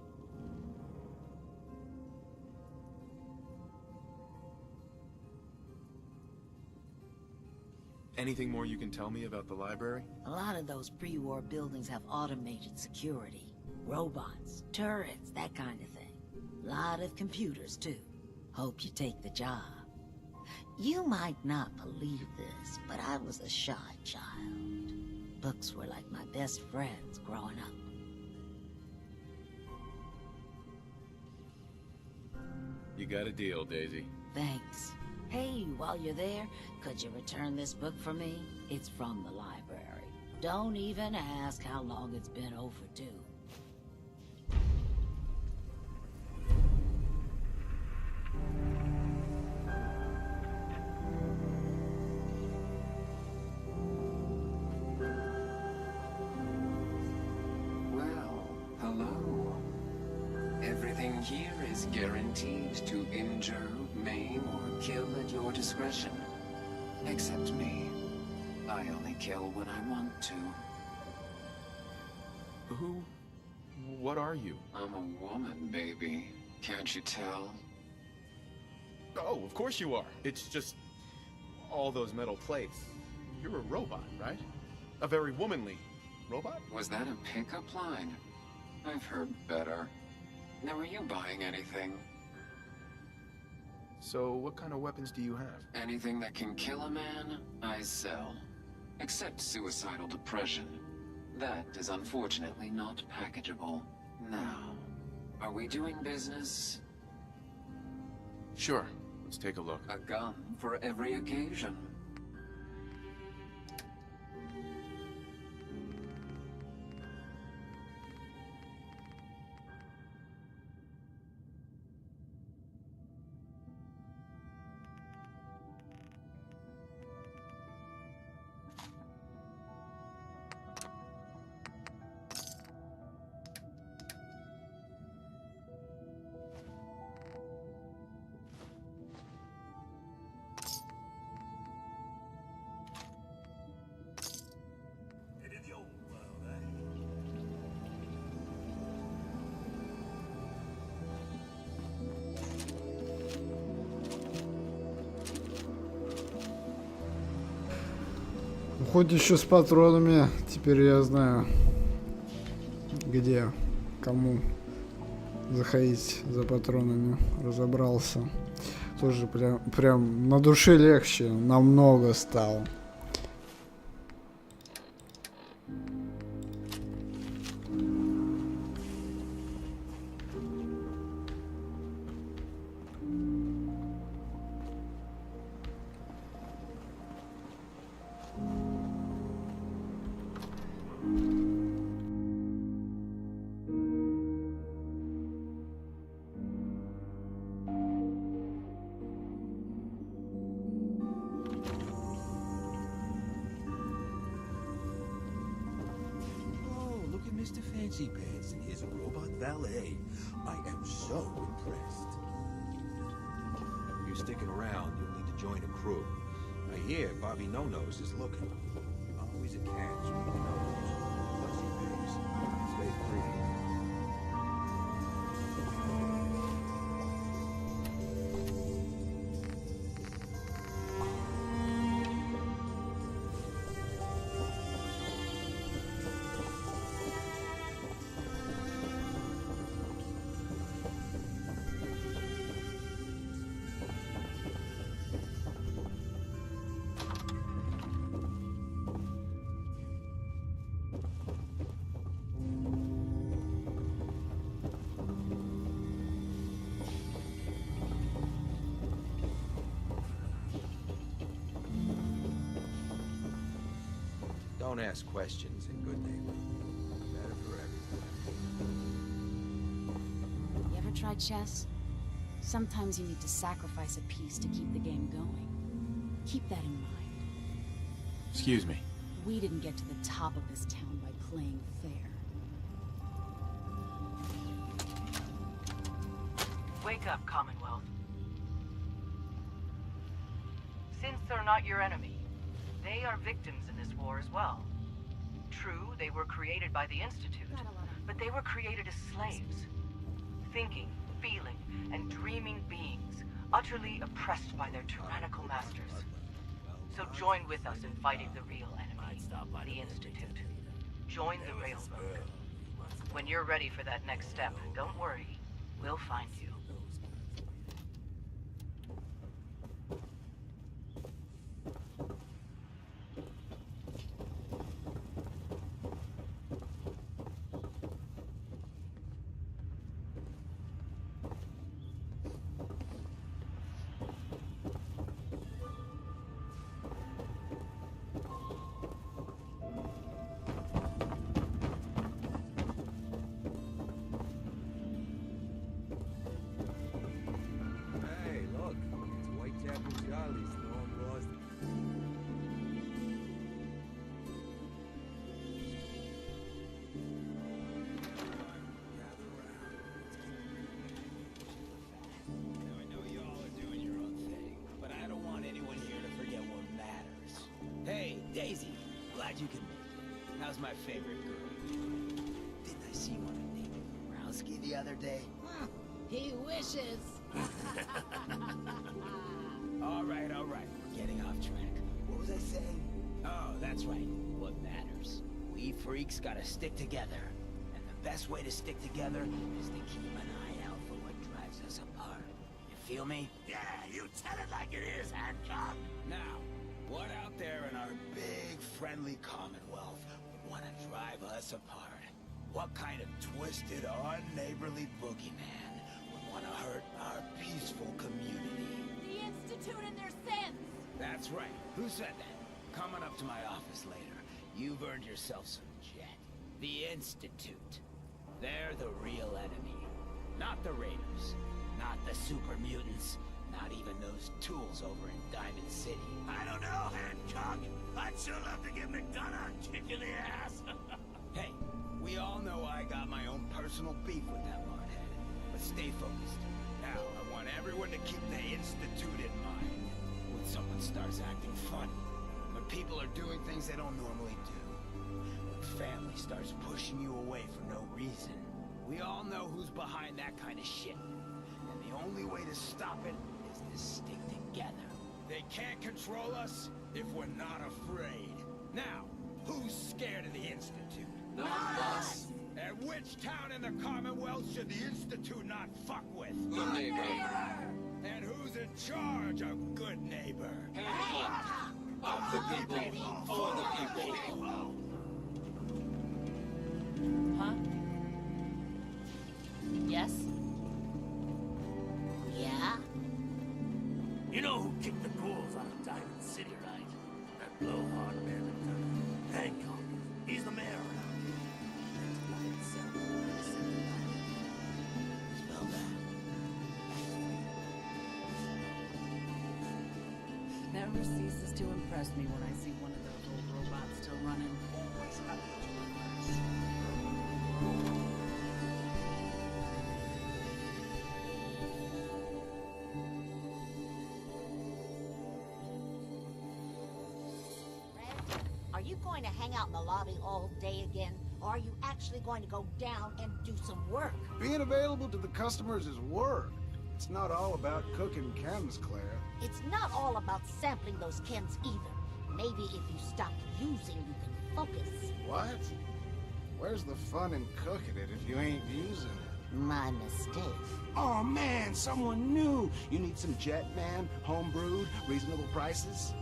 Anything more you can tell me about the library? A lot of those pre-war buildings have automated security. Robots, turrets, that kind of thing. Lot of computers, too. Hope you take the job. You might not believe this, but I was a shy child. Books were like my best friends growing up. You got a deal, Daisy. Thanks. Hey, while you're there, could you return this book for me? It's from the library. Don't even ask how long it's been overdue. Well, hello. Everything here is guaranteed to injure, maim, or kill at your discretion. Except me. I only kill when I want to. What are you? I'm a woman, baby. Can't you tell? Oh, of course you are. It's just all those metal plates. You're a robot, right? A very womanly robot? Was that a pickup line? I've heard better. Now, are you buying anything? So, what kind of weapons do you have? Anything that can kill a man, I sell. Except suicidal depression. That is unfortunately not packageable. Now, are we doing business? Sure. Let's take a look. A gun for every occasion. Хоть еще с патронами, теперь я знаю, где, кому заходить за патронами, разобрался. Тоже прям на душе легче, намного стало. Mr. Fancy Pants and his robot valet. I am so impressed. If you're sticking around, you'll need to join a crew. I hear Bobby No-Nose is looking. Always a catch with the No-Nose. Plus he pays. Stay free. Don't ask questions in good neighbor. Better for everyone. You ever tried chess? Sometimes you need to sacrifice a piece to keep the game going. Keep that in mind. Excuse me. We didn't get to the top of this town by playing fair. Wake up, Commonwealth. Since they're not your enemy, they are victims in this war as well. True, they were created by the Institute, but they were created as slaves. Thinking, feeling, and dreaming beings, utterly oppressed by their tyrannical masters. So join with us in fighting the real enemy, the Institute. Join the Railroad. When you're ready for that next step, don't worry, we'll find you. Daisy, glad you can make it. How's my favorite girl? Didn't I see you on a date with Rowski the other day? He wishes. All right, we're getting off track. What was I saying? Oh, that's right. What matters? We freaks gotta stick together. And the best way to stick together is to keep an eye out for what drives us apart. You feel me? Yeah, you tell it like it is, Hancock. Now, what out there in our big, friendly Commonwealth would want to drive us apart? What kind of twisted, unneighborly boogeyman would want to hurt our peaceful community? The Institute and their sins! That's right. Who said that? Coming up to my office later, you've earned yourself some jet. The Institute. They're the real enemy. Not the Raiders. Not the super mutants. Not even those tools over in Diamond City. I don't know, Hancock. I'd sure love to give McDonough a kick in the ass. Hey, we all know I got my own personal beef with that marthead. But stay focused. Now, I want everyone to keep the Institute in mind. When someone starts acting funny, when people are doing things they don't normally do, when family starts pushing you away for no reason, we all know who's behind that kind of shit. And the only way to stop it is to stick together. They can't control us if we're not afraid. Now, who's scared of the Institute? Not us! And which town in the Commonwealth should the Institute not fuck with? Good neighbor. And who's in charge of good neighbor? Of the people, for the people. Huh? Yes? Yeah? You know who kicked the ghouls out of Diamond City, right? That blowhard man McDonough. Hancock. He's the mayor around here. That's by himself. Spell that. Never ceases to impress me when I see one of those old robots still running. Always happy to impress. Are you going to hang out in the lobby all day again? Or are you actually going to go down and do some work? Being available to the customers is work. It's not all about cooking chems, Claire. It's not all about sampling those chems either. Maybe if you stop using, you can focus. What? Where's the fun in cooking it if you ain't using it? My mistake. Oh man, someone new! You need some jet, man? Homebrewed, reasonable prices?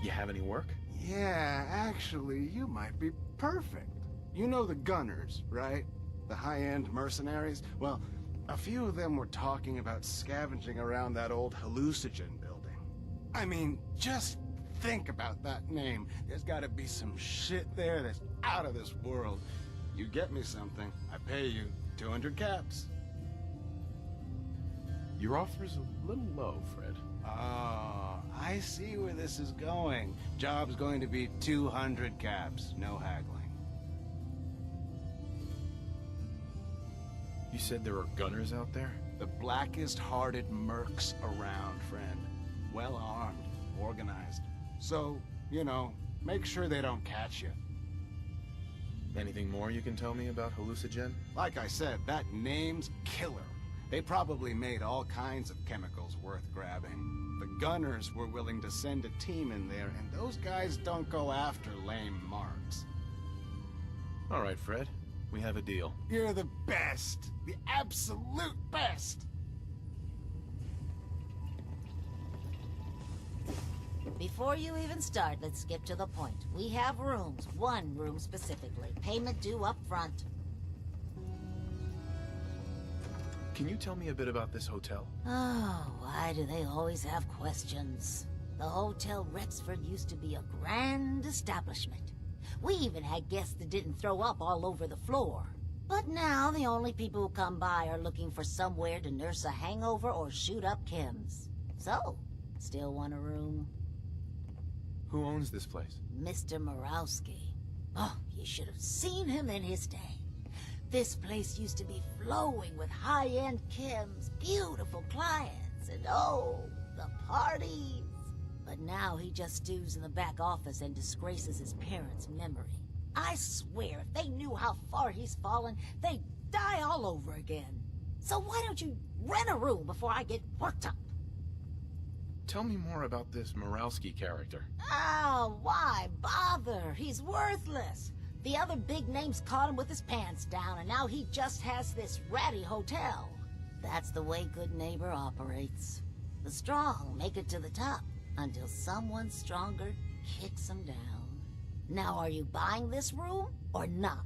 You have any work? Yeah, actually, you might be perfect. You know the Gunners, right? The high-end mercenaries? Well, a few of them were talking about scavenging around that old hallucinogen building. I mean, just think about that name. There's gotta be some shit there that's out of this world. You get me something, I pay you 200 caps. Your offer's a little low, Fred. Oh, I see where this is going. Job's going to be 200 caps, no haggling. You said there are gunners out there? The blackest-hearted mercs around, friend. Well-armed, organized. So, you know, make sure they don't catch you. Anything more you can tell me about hallucinogen? Like I said, that name's killer. They probably made all kinds of chemicals worth grabbing. The Gunners were willing to send a team in there, and those guys don't go after lame marks. All right, Fred. We have a deal. You're the best. The absolute best. Before you even start, let's skip to the point. We have rooms, one room specifically. Payment due up front. Can you tell me a bit about this hotel? Oh, why do they always have questions? The Hotel Rexford used to be a grand establishment. We even had guests that didn't throw up all over the floor. But now the only people who come by are looking for somewhere to nurse a hangover or shoot up chems. So, still want a room? Who owns this place? Mr. Morowski. Oh, you should have seen him in his day. This place used to be flowing with high-end chems, beautiful clients, and oh, the parties. But now he just stews in the back office and disgraces his parents' memory. I swear, if they knew how far he's fallen, they'd die all over again. So why don't you rent a room before I get worked up? Tell me more about this Moralski character. Oh, why bother? He's worthless. The other big names caught him with his pants down, and now he just has this ratty hotel. That's the way Good Neighbor operates. The strong make it to the top until someone stronger kicks them down. Now, are you buying this room or not?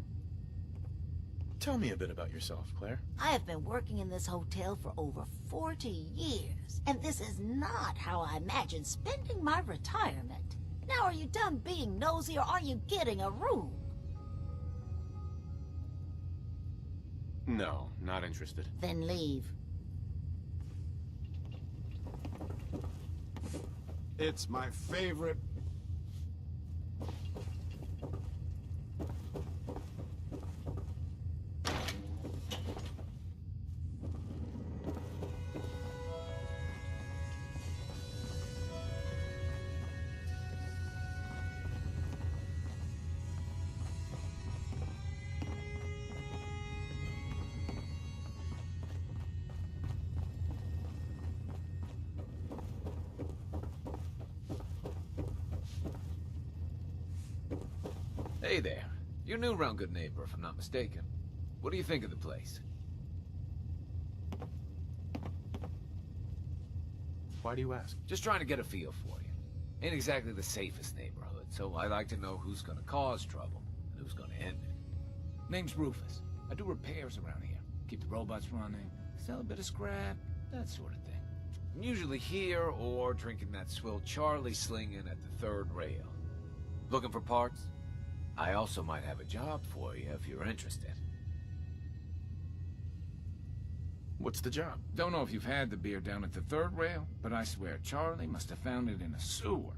Tell me a bit about yourself, Claire. I have been working in this hotel for over 40 years, and this is not how I imagined spending my retirement. Now, are you done being nosy, or are you getting a room? No, not interested. Then leave. It's my favorite. Hey there. You're new around Good Neighbor, if I'm not mistaken. What do you think of the place? Why do you ask? Just trying to get a feel for you. Ain't exactly the safest neighborhood, so I like to know who's gonna cause trouble and who's gonna end it. Name's Rufus. I do repairs around here. Keep the robots running, sell a bit of scrap, that sort of thing. I'm usually here or drinking that swill Charlie slinging at the third rail. Looking for parts? I also might have a job for you if you're interested. What's the job? Don't know if you've had the beer down at the third rail, but I swear Charlie must have found it in a sewer.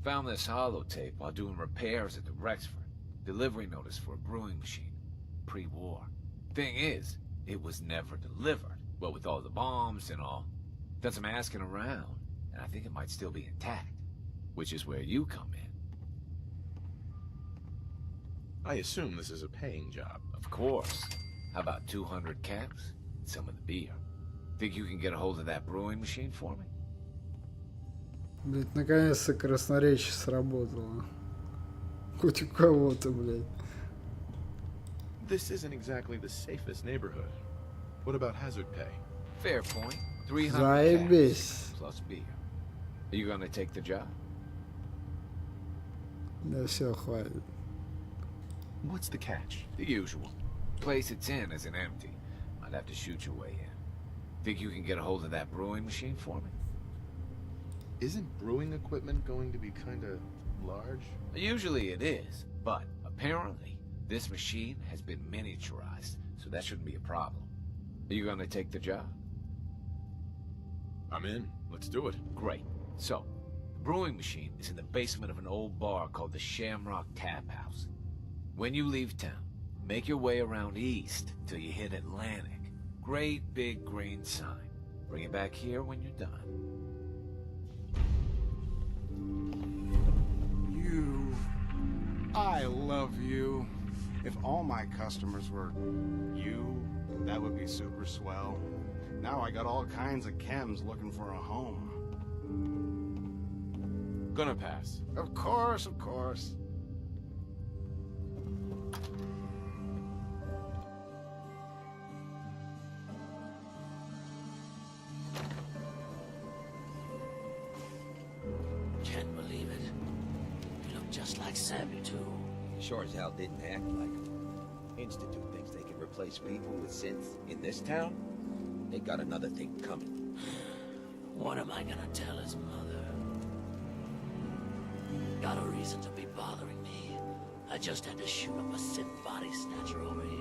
Found this holotape while doing repairs at the Rexford. Delivery notice for a brewing machine. Pre-war. Thing is, it was never delivered. Well, with all the bombs and all. Done some asking around, and I think it might still be intact. Which is where you come in. I assume this is a paying job. Of course. How about 200 caps and some of the beer? Think you can get a hold of that brewing machine for me? Блять, наконец-то красноречие сработало. Хоть у кого-то, блять. This isn't exactly the safest neighborhood. What about hazard pay? Fair point. 300 Заебись. caps plus beer. Are you gonna take the job? Да все, хватит. What's the catch? The usual. Place it's in isn't empty. I'd have to shoot your way in. Think you can get a hold of that brewing machine for me? Isn't brewing equipment going to be kinda large? Usually it is, but apparently this machine has been miniaturized, so that shouldn't be a problem. Are you gonna take the job? I'm in. Let's do it. Great. So, the brewing machine is in the basement of an old bar called the Shamrock Tap House. When you leave town, make your way around east till you hit Atlantic. Great big green sign. Bring it back here when you're done. You. I love you. If all my customers were you, that would be super swell. Now I got all kinds of chems looking for a home. Gonna pass. Of course, of course. Can't believe it. You look just like Sammy, too. Sure as hell didn't act like him. Institute thinks they can replace people with synths in this town? They got another thing coming. What am I gonna tell his mother? Got a reason to be bothering me. I just had to shoot up a synth body snatcher over here.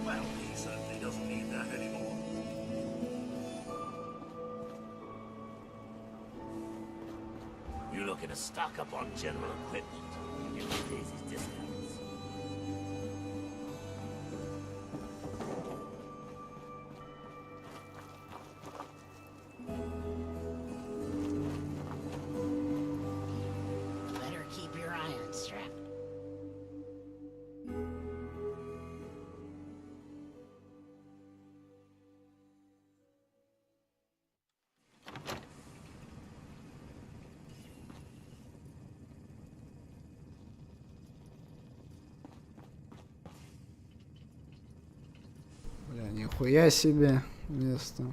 Well, he certainly doesn't need that anymore. You looking to stock up on general equipment? Give me Daisy's discounts. Нихуя себе место.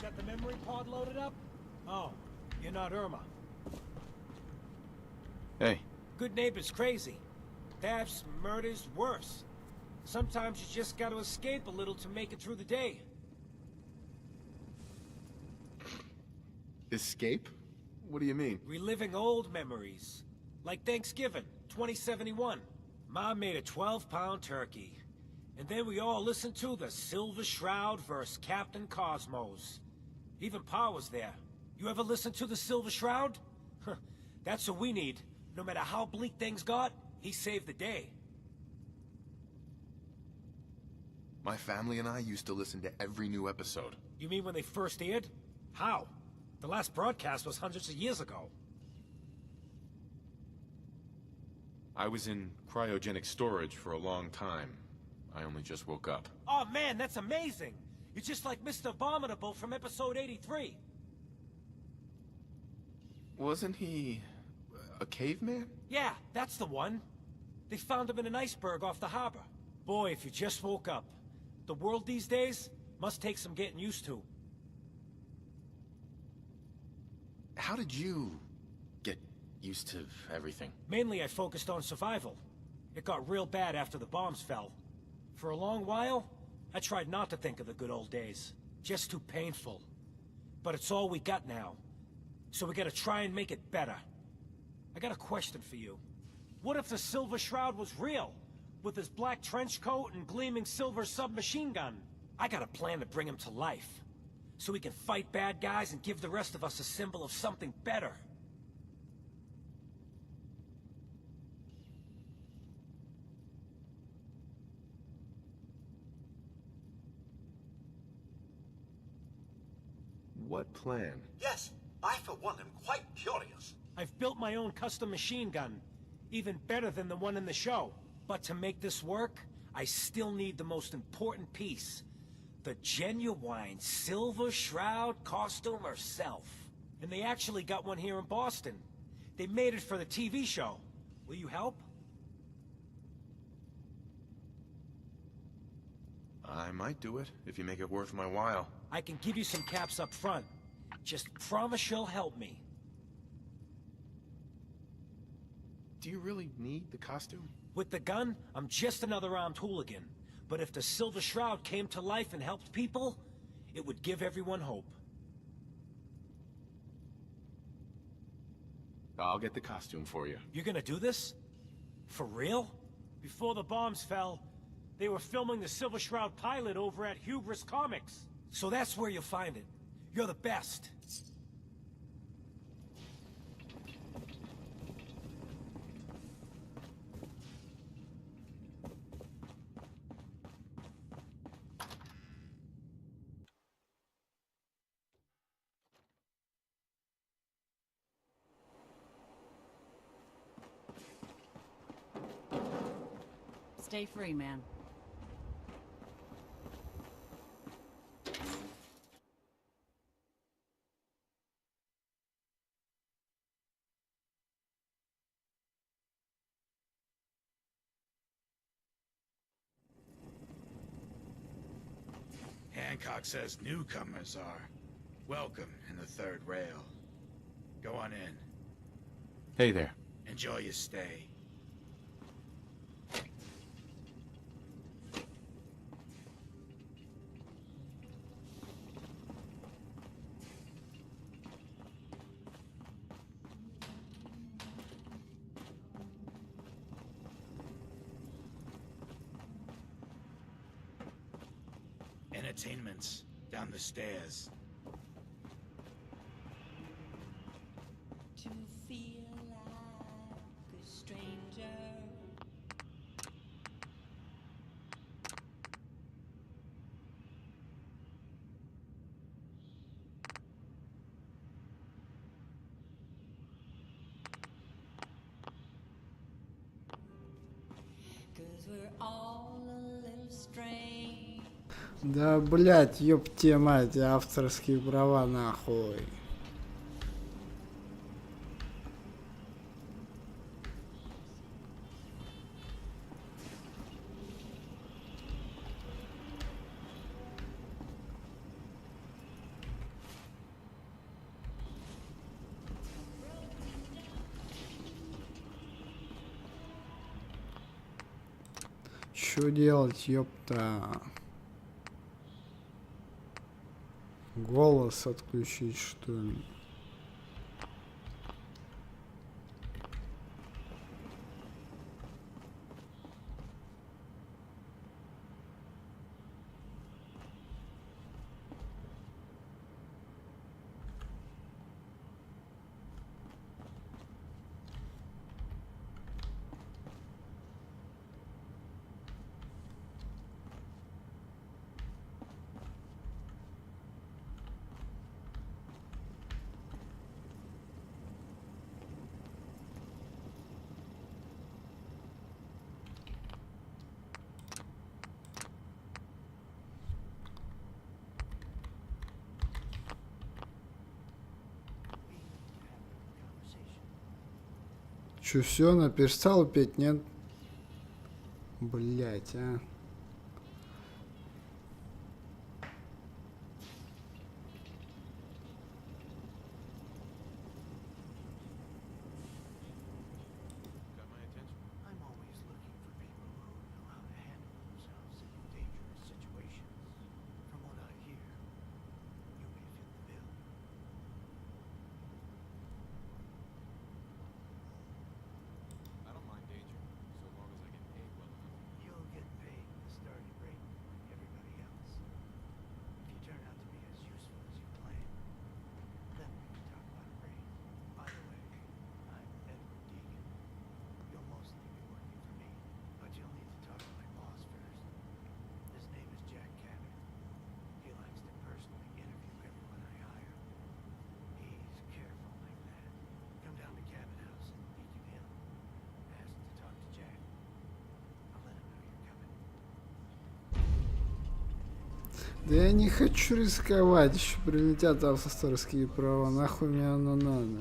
Got the memory pod loaded up? Oh, you're not Irma. Hey. Good neighbor's crazy. Thefts, murders, worse. Sometimes you just gotta escape a little to make it through the day. Escape? What do you mean? Reliving old memories. Like Thanksgiving, 2071. Mom made a 12-pound turkey. And then we all listened to the Silver Shroud vs. Captain Cosmos. Even Pa was there. You ever listen to the Silver Shroud? That's what we need. No matter how bleak things got, he saved the day. My family and I used to listen to every new episode. You mean when they first aired? How? The last broadcast was hundreds of years ago. I was in cryogenic storage for a long time. I only just woke up. Oh man, that's amazing! You're just like Mr. Abominable from episode 83. Wasn't he a caveman? Yeah, that's the one. They found him in an iceberg off the harbor. Boy, if you just woke up. The world these days must take some getting used to. How did you get used to everything? Mainly I focused on survival. It got real bad after the bombs fell. For a long while, I tried not to think of the good old days. Just too painful. But it's all we got now. So we gotta try and make it better. I got a question for you. What if the Silver Shroud was real? With his black trench coat and gleaming silver submachine gun? I got a plan to bring him to life. So we can fight bad guys and give the rest of us a symbol of something better. What plan? Yes, I for one am quite curious. I've built my own custom machine gun. Even better than the one in the show. But to make this work, I still need the most important piece. The genuine Silver Shroud costume herself. And they actually got one here in Boston. They made it for the TV show. Will you help? I might do it, if you make it worth my while. I can give you some caps up front. Just promise you'll help me. Do you really need the costume? With the gun, I'm just another armed hooligan. But if the Silver Shroud came to life and helped people, it would give everyone hope. I'll get the costume for you. You're gonna do this? For real? Before the bombs fell, they were filming the Silver Shroud pilot over at Hubris Comics. So that's where you'll find it. You're the best. Stay free, man. Hancock says newcomers are welcome in the third rail. Go on in. Hey there. Enjoy your stay. Entertainment's down the stairs. To feel like a stranger. Да, блять, ёпте мать, авторские права нахуй. Что делать, ёпта? Голос отключить, что ли? Че, все, наперстал опять, нет? Блять, а. Да я не хочу рисковать, еще прилетят авторские права, нахуй мне оно надо.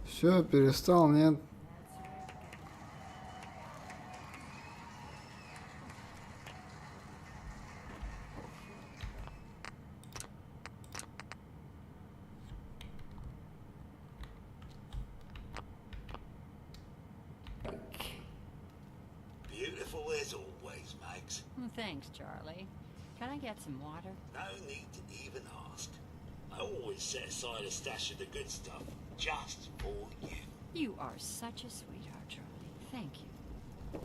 Все, перестал, нет? Beautiful as always, Max. Thanks, Charlie. Can I get some water? No need to even ask. I always set aside a stash of the good stuff, just for you. You are such a sweetheart, Charlie. Thank you.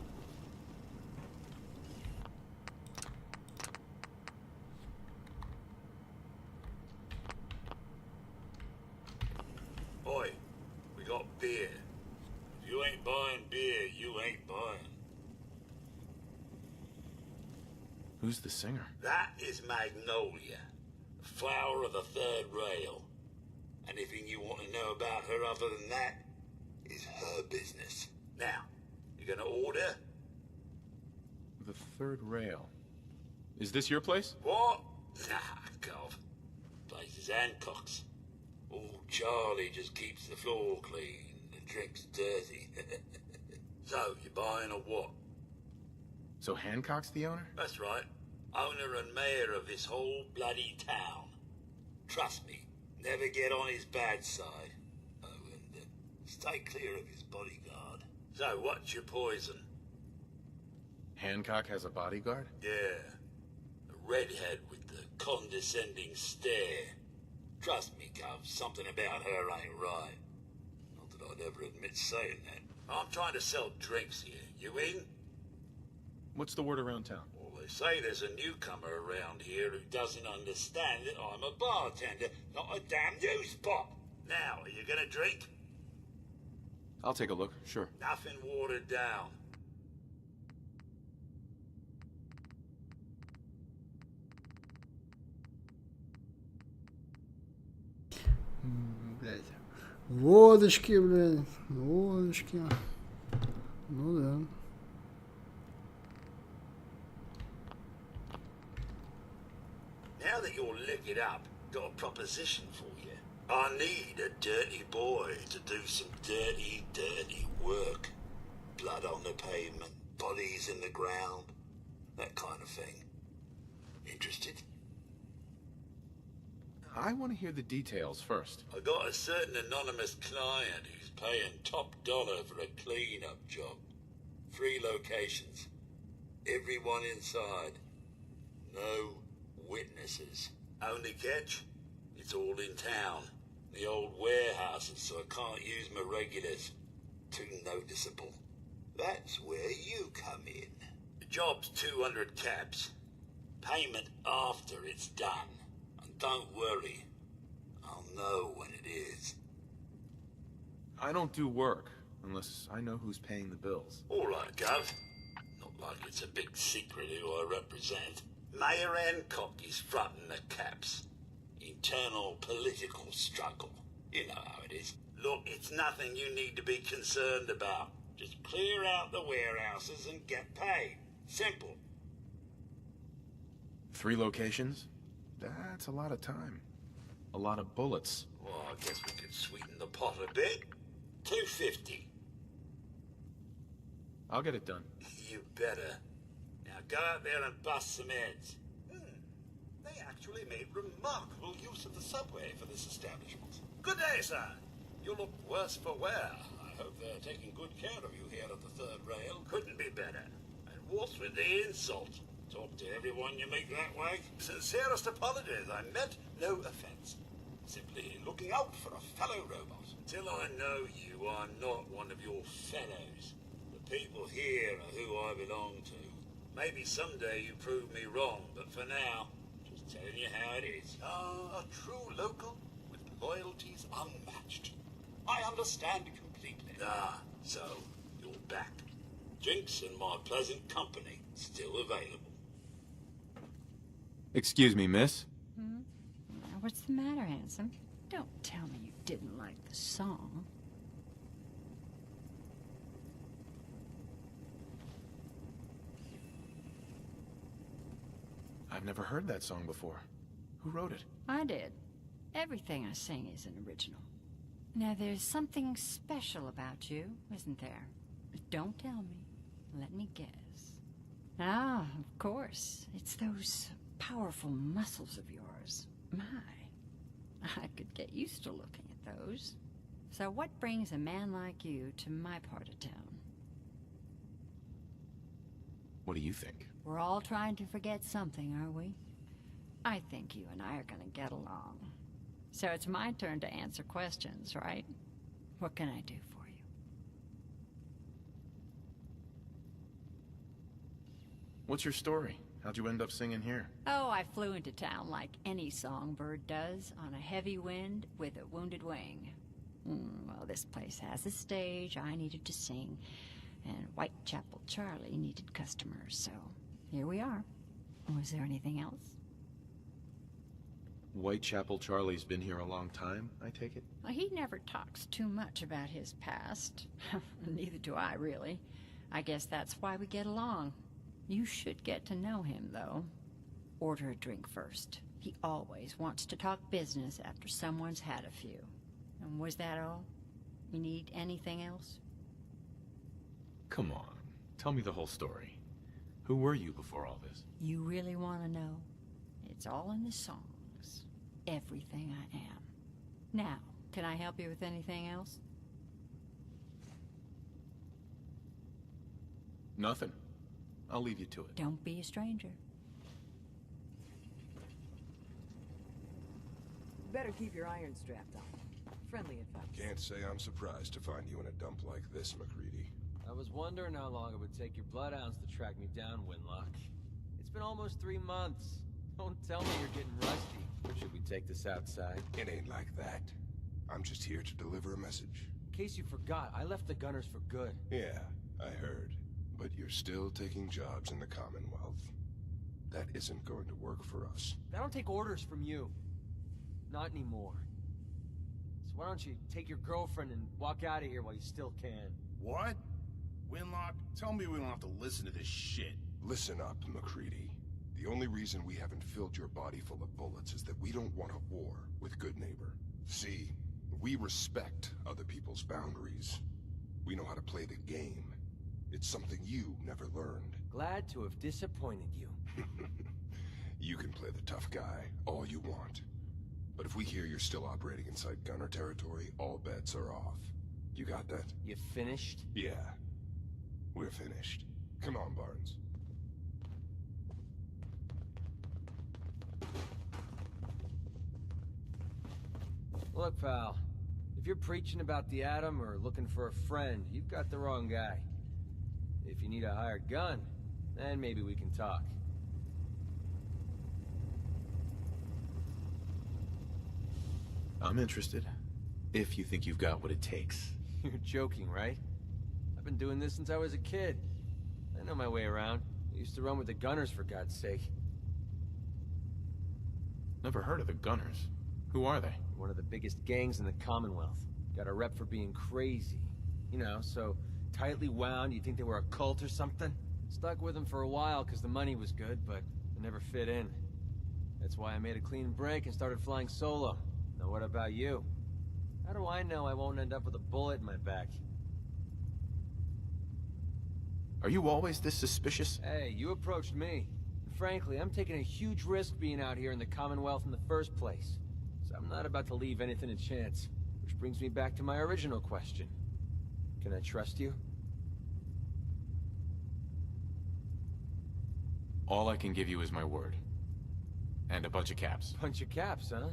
Oi, we got beer. If you ain't buying beer, you ain't buying. Who's the singer? That is Magnolia, the flower of the third rail. Anything you want to know about her other than that is her business. Now, you gonna order? The third rail. Is this your place? What? Nah, God. Place is Hancock's. Old Charlie just keeps the floor clean and drinks dirty. So, you buying or what? So Hancock's the owner? That's right. Owner and mayor of this whole bloody town. Trust me, never get on his bad side. Oh, and stay clear of his bodyguard. So, what's your poison? Hancock has a bodyguard? Yeah. A redhead with the condescending stare. Trust me, Cub, something about her ain't right. Not that I'd ever admit saying that. I'm trying to sell drinks here. You in? What's the word around town? Well, They say there's a newcomer around here who doesn't understand that I'm a bartender, not a damn news bot. Now, are you gonna drink? I'll take a look, sure. Nothing watered down. Блять. Водочки, блядь. Водочки. Ну да. Now that you're liquored up, got a proposition for you. I need a dirty boy to do some dirty, dirty work. Blood on the pavement, bodies in the ground, that kind of thing. Interested? I want to hear the details first. I got a certain anonymous client who's paying top dollar for a clean-up job. 3 locations. Everyone inside. No witnesses. Only catch? It's all in town. The old warehouses, so I can't use my regulars. Too noticeable. That's where you come in. The job's 200 caps. Payment after it's done. And don't worry, I'll know when it is. I don't do work unless I know who's paying the bills. All right, Gov. Not like it's a big secret who I represent. Mayor Hancock is fronting the caps. Internal political struggle. You know how it is. Look, it's nothing you need to be concerned about. Just clear out the warehouses and get paid. Simple. 3 locations? That's a lot of time. A lot of bullets. Well, I guess we could sweeten the pot a bit. 250. I'll get it done. You better. Now go out there and bust some heads. They actually made remarkable use of the subway for this establishment. Good day, sir. You look worse for wear. I hope they're taking good care of you here at the third rail. Couldn't be better. And what's with the insult? Talk to everyone you meet that way. Sincerest apologies. I meant no offense. Simply looking out for a fellow robot. Until I know you, I'm not one of your fellows. The people here are who I belong to. Maybe someday you prove me wrong, but for now, just telling you how it is. A true local with loyalties unmatched. I understand completely. So you're back. Drinks and my pleasant company still available. Excuse me, miss? What's the matter, handsome? Don't tell me you didn't like the song. I've never heard that song before. Who wrote it? I did. Everything I sing is an original. Now, there's something special about you, isn't there? Don't tell me. Let me guess. Ah, of course. It's those powerful muscles of yours. My, I could get used to looking at those. So what brings a man like you to my part of town? What do you think? We're all trying to forget something, are we? I think you and I are gonna get along. So it's my turn to answer questions, right? What can I do for you? What's your story? How'd you end up singing here? Oh, I flew into town like any songbird does, on a heavy wind with a wounded wing. Well, this place has a stage, I needed to sing, and Whitechapel Charlie needed customers, so here we are. Was there anything else? Whitechapel Charlie's been here a long time, I take it? Well, he never talks too much about his past. Neither do I, really. I guess that's why we get along. You should get to know him, though. Order a drink first. He always wants to talk business after someone's had a few. And was that all? You need anything else? Come on, tell me the whole story. Who were you before all this? You really want to know? It's all in the songs. Everything I am. Now, can I help you with anything else? Nothing. I'll leave you to it. Don't be a stranger. Better keep your iron strapped on. Friendly advice. Can't say I'm surprised to find you in a dump like this, McCready. I was wondering how long it would take your bloodhounds to track me down, Winlock. It's been almost 3 months. Don't tell me you're getting rusty. Should we take this outside? It ain't like that. I'm just here to deliver a message. In case you forgot, I left the Gunners for good. Yeah, I heard. But you're still taking jobs in the Commonwealth. That isn't going to work for us. I don't take orders from you. Not anymore. So why don't you take your girlfriend and walk out of here while you still can? What? Winlock, tell me we don't have to listen to this shit. Listen up, MacCready. The only reason we haven't filled your body full of bullets is that we don't want a war with Good Neighbor. See, we respect other people's boundaries. We know how to play the game. It's something you never learned. Glad to have disappointed you. You can play the tough guy all you want. But if we hear you're still operating inside Gunner territory, all bets are off. You got that? You finished? Yeah. We're finished. Come on, Barnes. Look, pal. If you're preaching about the atom or looking for a friend, you've got the wrong guy. If you need a hired gun, then maybe we can talk. I'm interested. If you think you've got what it takes. You're joking, right? I've been doing this since I was a kid. I know my way around. I used to run with the Gunners, for God's sake. Never heard of the Gunners. Who are they? One of the biggest gangs in the Commonwealth. Got a rep for being crazy. You know, so tightly wound, you'd think they were a cult or something. Stuck with them for a while because the money was good, but I never fit in. That's why I made a clean break and started flying solo. Now what about you? How do I know I won't end up with a bullet in my back? Are you always this suspicious? Hey, you approached me. And frankly, I'm taking a huge risk being out here in the Commonwealth in the first place. So I'm not about to leave anything to chance. Which brings me back to my original question. Can I trust you? All I can give you is my word. And a bunch of caps. Bunch of caps, huh?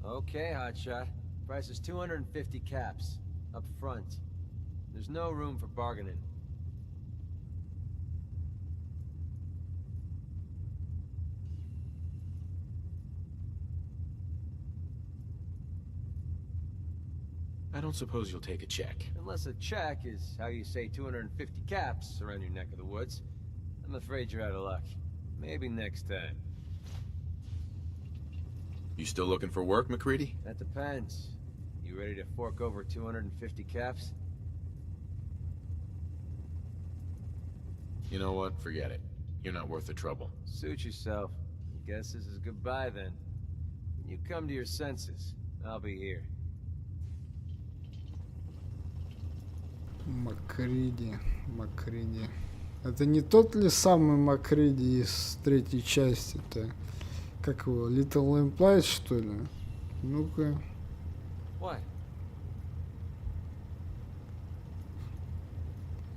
Okay, hotshot. Price is 250 caps. Up front. There's no room for bargaining. I don't suppose you'll take a check. Unless a check is how you say 250 caps around your neck of the woods. I'm afraid you're out of luck. Maybe next time. You still looking for work, MacCready? That depends. You ready to fork over 250 caps? You know what? Forget it. You're not worth the trouble. Suit yourself. Guess this is goodbye then. When you come to your senses, I'll be here. Макриди. Это не тот ли самый Макриди из третьей части-то? Как его? Little Implied, что ли? Ну-ка. What?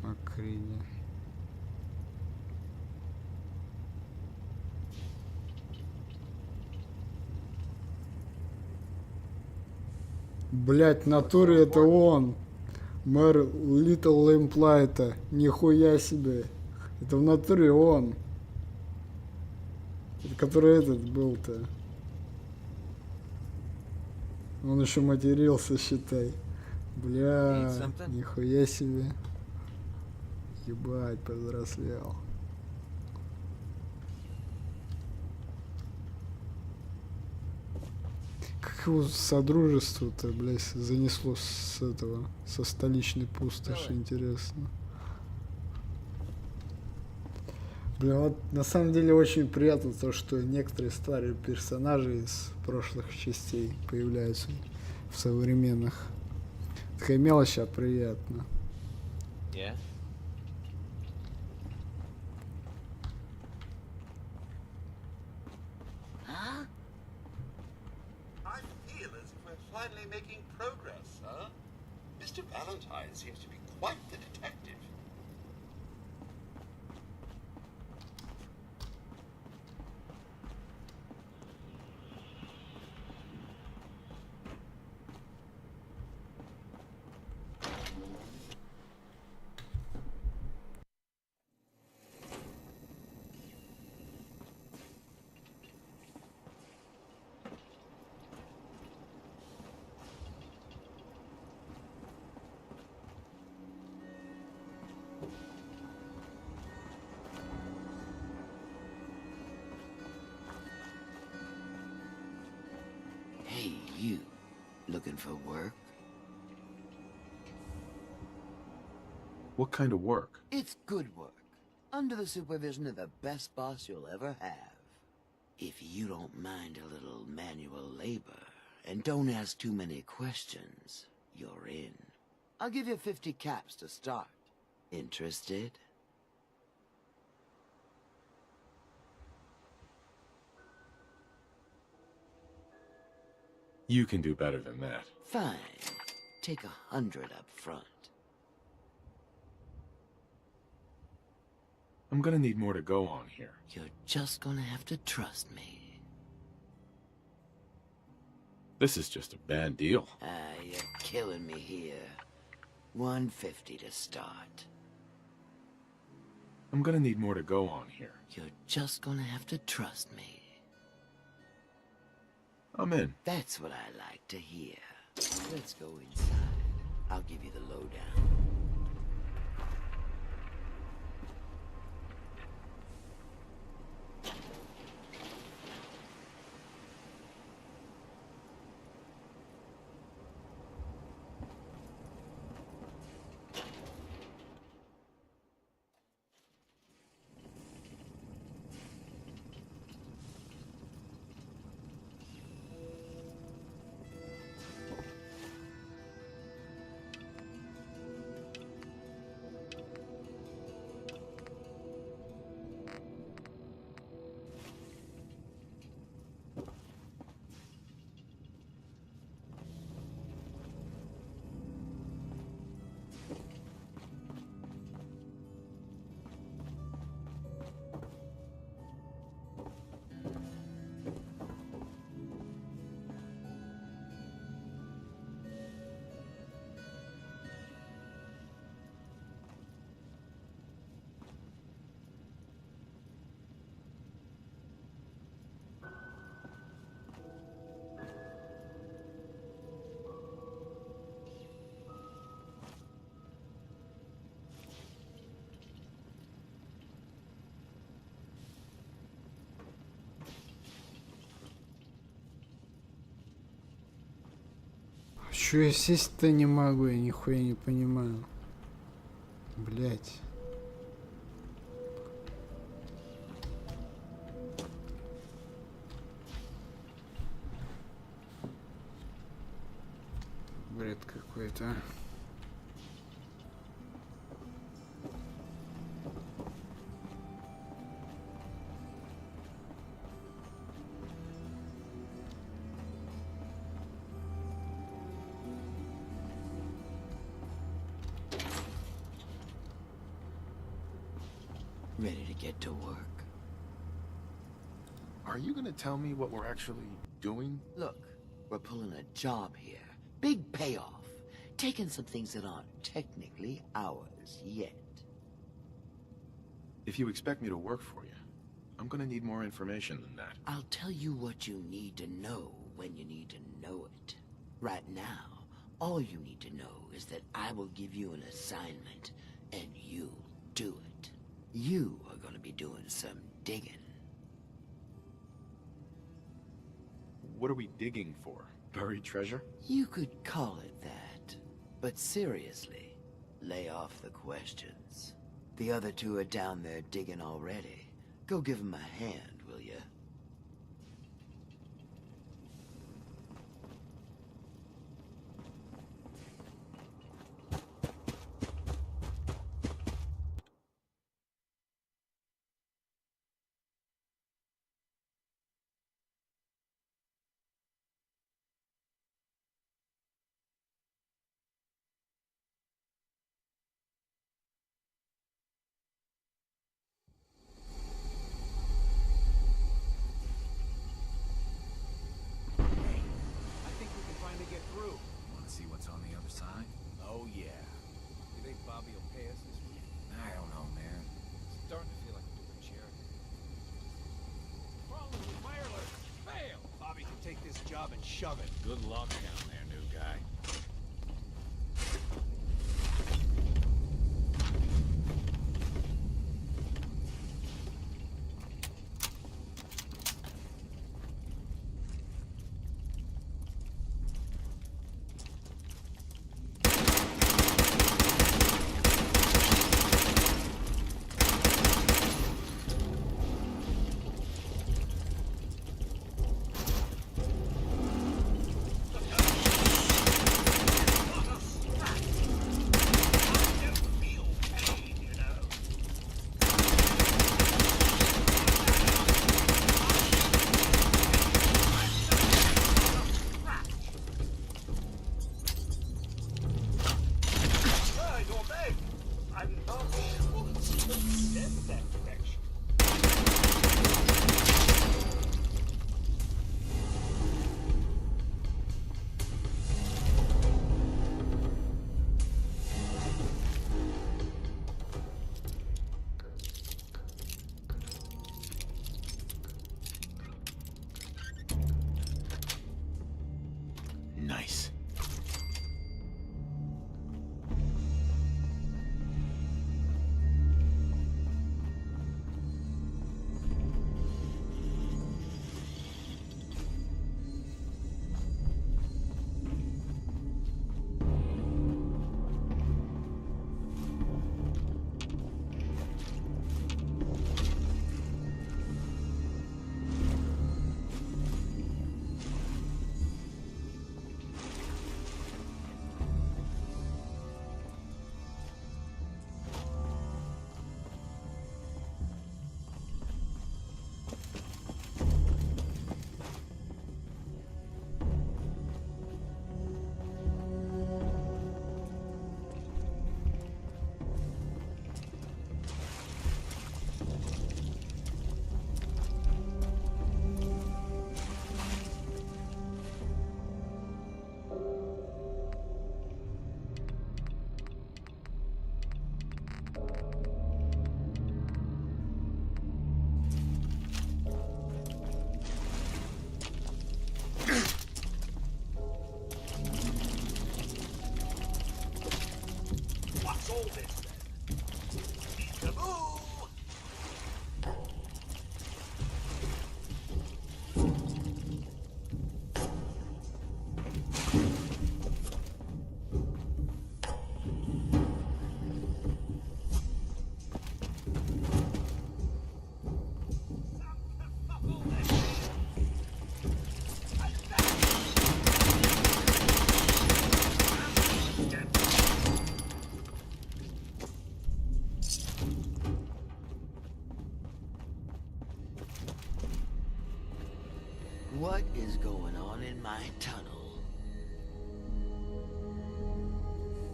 Макриди. Блять, в натуре это он. Мэр Little Implied. Нихуя себе. Это в натуре он. Это который этот был-то. Он еще матерился, считай. Бля, нихуя себе. Ебать, повзрослел. Как его содружество-то, блядь, занесло с этого, со столичной пустоши, интересно. Бля, вот на самом деле очень приятно то, что некоторые старые персонажи из прошлых частей появляются в современных. Такая мелочь, а приятно. Yeah? Huh? I feel as if we're finally making progress, huh? Mr. Valentine seems to be quite the detective. looking for work? What kind of work? It's good work, under the supervision of the best boss you'll ever have. If you don't mind a little manual labor, and don't ask too many questions, you're in. I'll give you 50 caps to start. Interested? You can do better than that. Fine. Take 100 up front. I'm gonna need more to go on here. You're just gonna have to trust me. This is just a bad deal. You're killing me here. 150 to start. I'm gonna need more to go on here. You're just gonna have to trust me. I'm in. That's what I like to hear. Let's go inside. I'll give you the lowdown. Чё я сесть-то не могу, я нихуя не понимаю. Блять. Бред какой-то, а. Ready to get to work? Are you gonna tell me what we're actually doing? Look, we're pulling a job here. Big payoff. Taking some things that aren't technically ours yet. If you expect me to work for you, I'm gonna need more information than that. I'll tell you what you need to know when you need to know it. Right now, all you need to know is that I will give you an assignment, and you'll do it. You are gonna be doing some digging. What are we digging for? Buried treasure? You could call it that. But seriously, lay off the questions. The other two are down there digging already. Go give them a hand, will ya? Oh, yeah. You think Bobby will pay us this week? I don't know, man. It's starting to feel like we're doing charity. Problem with fire alert. Fail! Bobby can take this job and shove it. Good luck down there, new guy. I'm not sure it's in that direction. Nice. What's all this then? Peekaboo! What is going on in my tunnel?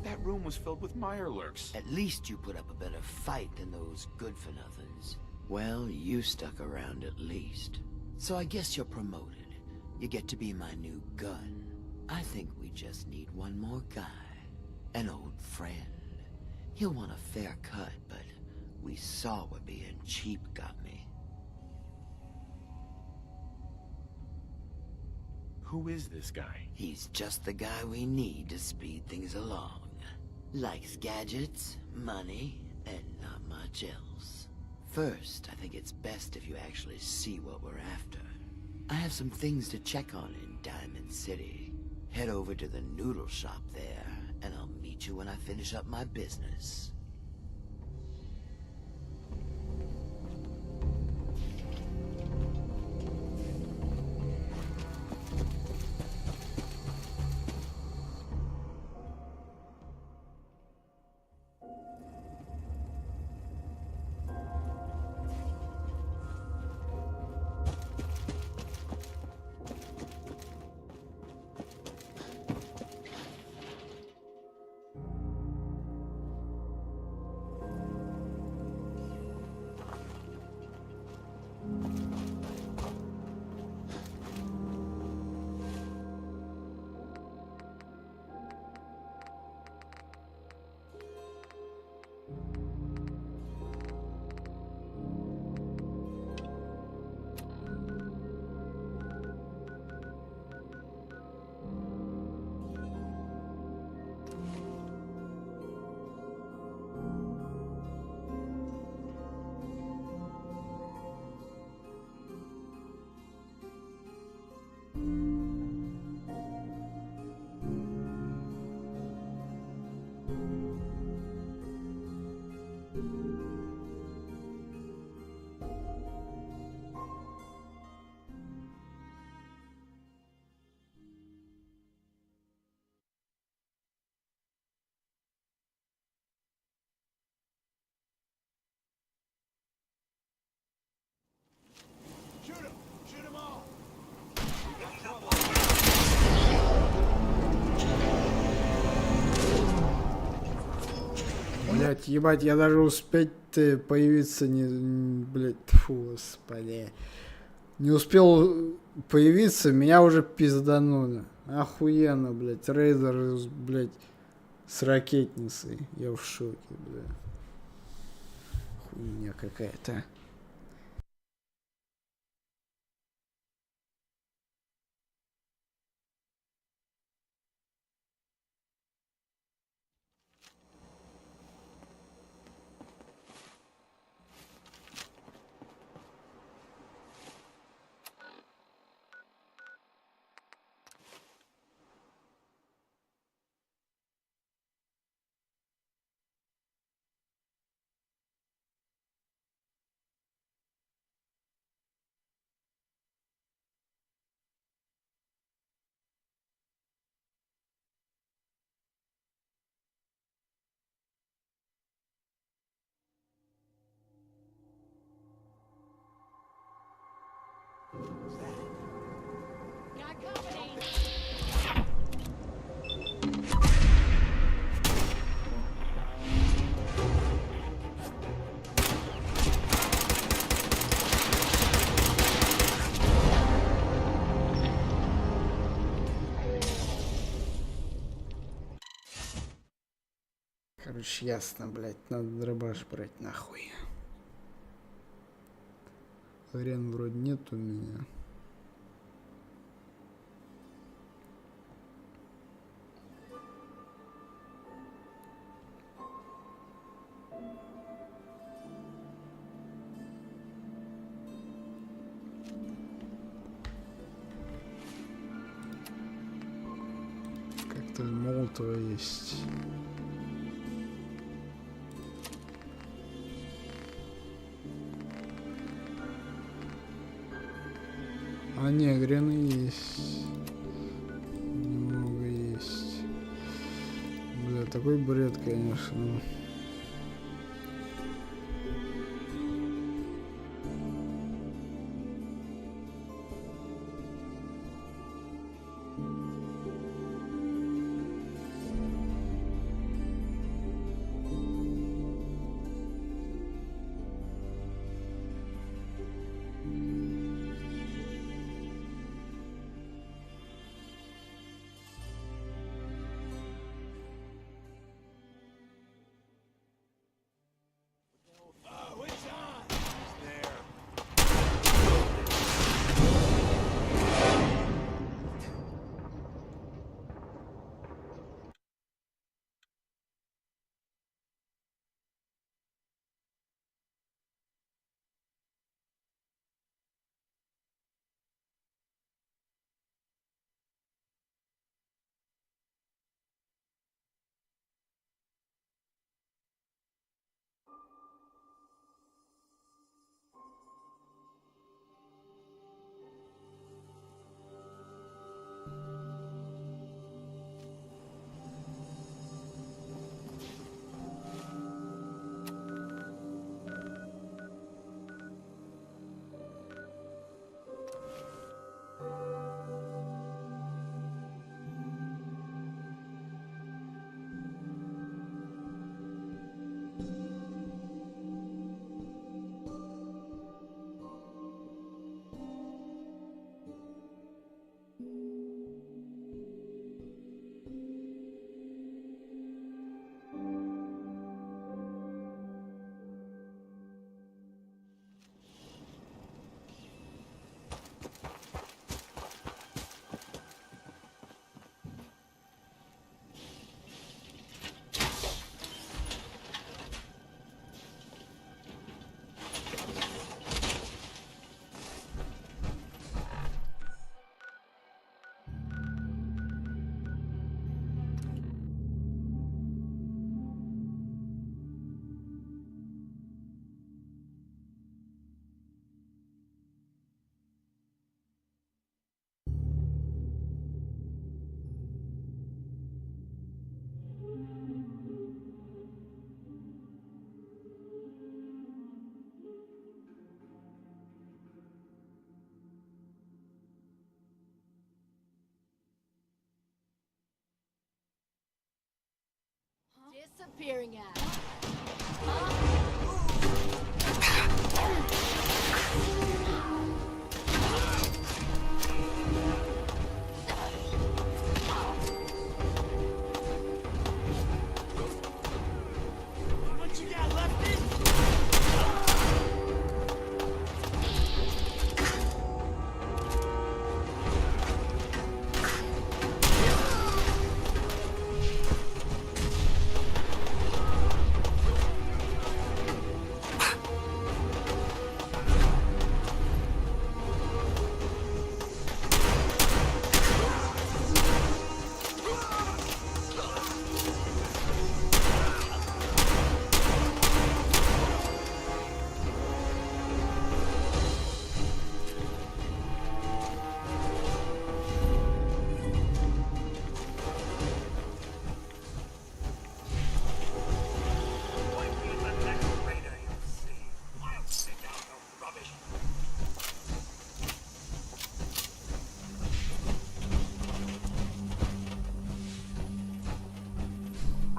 That room was filled with Mirelurks. At least you put up a better fight than those good-for-nothings. Well, you stuck around at least. So I guess you're promoted. You get to be my new gun. I think we just need one more guy. An old friend. He'll want a fair cut, but we saw what being cheap got me. Who is this guy? He's just the guy we need to speed things along. Likes gadgets, money, and not much else. First, I think it's best if you actually see what we're after. I have some things to check on in Diamond City. Head over to the noodle shop there, and I'll meet you when I finish up my business. Блять, ебать, я даже успеть появиться не... Блять, фу, господи. Не успел появиться, меня уже пизданули. Охуенно, блять. Рейдер, блять, с ракетницей. Я в шоке, блядь. Хуйня какая-то. Короче, ясно, блядь, надо дробаш брать нахуй. Хрен вроде нет у меня. Как-то молотого есть. А не, грены есть. Немного есть. Бля, такой бред, конечно. Disappearing act.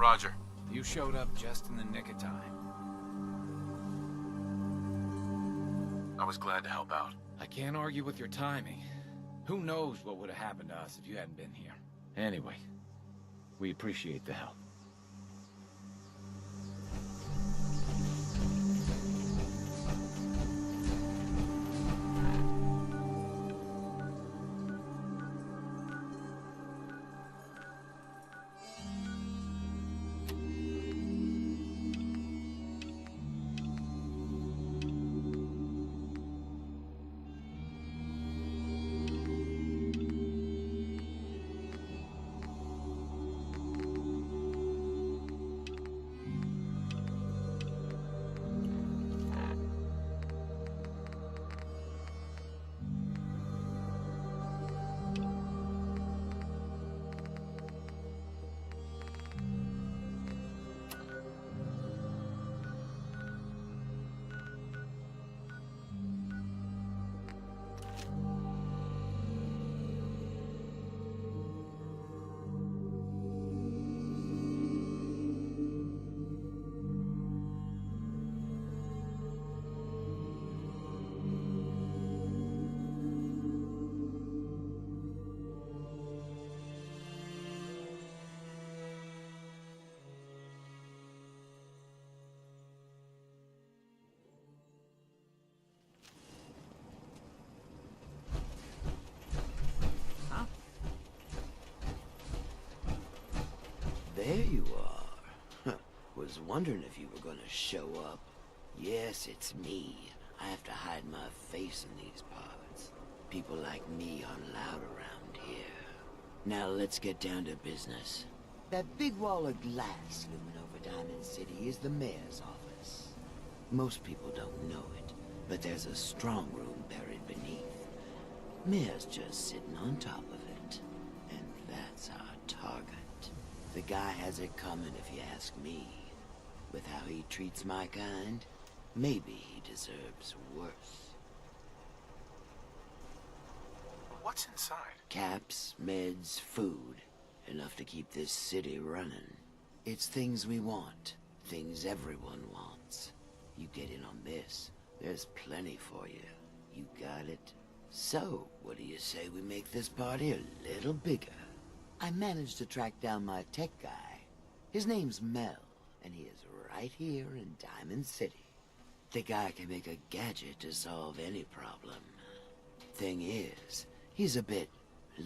Roger. You showed up just in the nick of time. I was glad to help out. I can't argue with your timing. Who knows what would have happened to us if you hadn't been here. Anyway, we appreciate the help. There you are. Was wondering if you were gonna show up. Yes, it's me. I have to hide my face in these parts. People like me aren't allowed around here. Now let's get down to business. That big wall of glass looming over Diamond City is the mayor's office. Most people don't know it, but there's a strong room buried beneath. Mayor's just sitting on top of it. And that's our target. The guy has it coming if you ask me. With how he treats my kind, maybe he deserves worse. What's inside? Caps, meds, food. Enough to keep this city running. It's things we want. Things everyone wants. You get in on this, there's plenty for you. You got it? So, what do you say we make this party a little bigger? I managed to track down my tech guy. His name's Mel, and he is right here in Diamond City. The guy can make a gadget to solve any problem. Thing is, he's a bit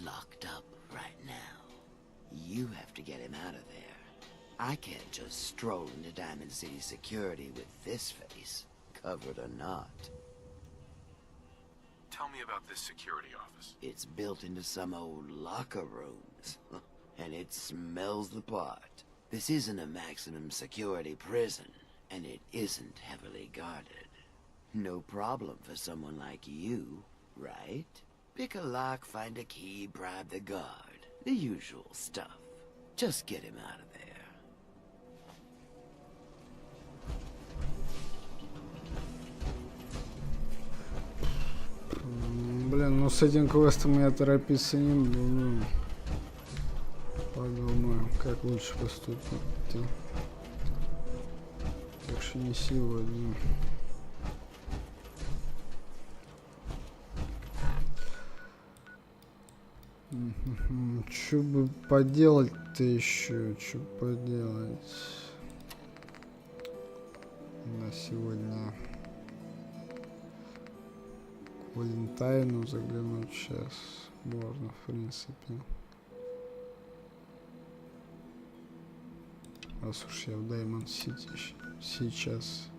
locked up right now. You have to get him out of there. I can't just stroll into Diamond City security with this face, covered or not. Tell me about this security office. It's built into some old locker rooms, and it smells the part. This isn't a maximum security prison, and it isn't heavily guarded. No problem for someone like you, right? Pick a lock, find a key, bribe the guard. The usual stuff. Just get him out of there. Блин, ну с этим квестом я торопиться не буду. Ну, подумаю, как лучше поступить. Так что не сегодня. Что бы поделать-то еще? Что поделать на сегодня? Валентайну заглянуть сейчас можно, в принципе. Раз уж я в Даймонд Сити сейчас.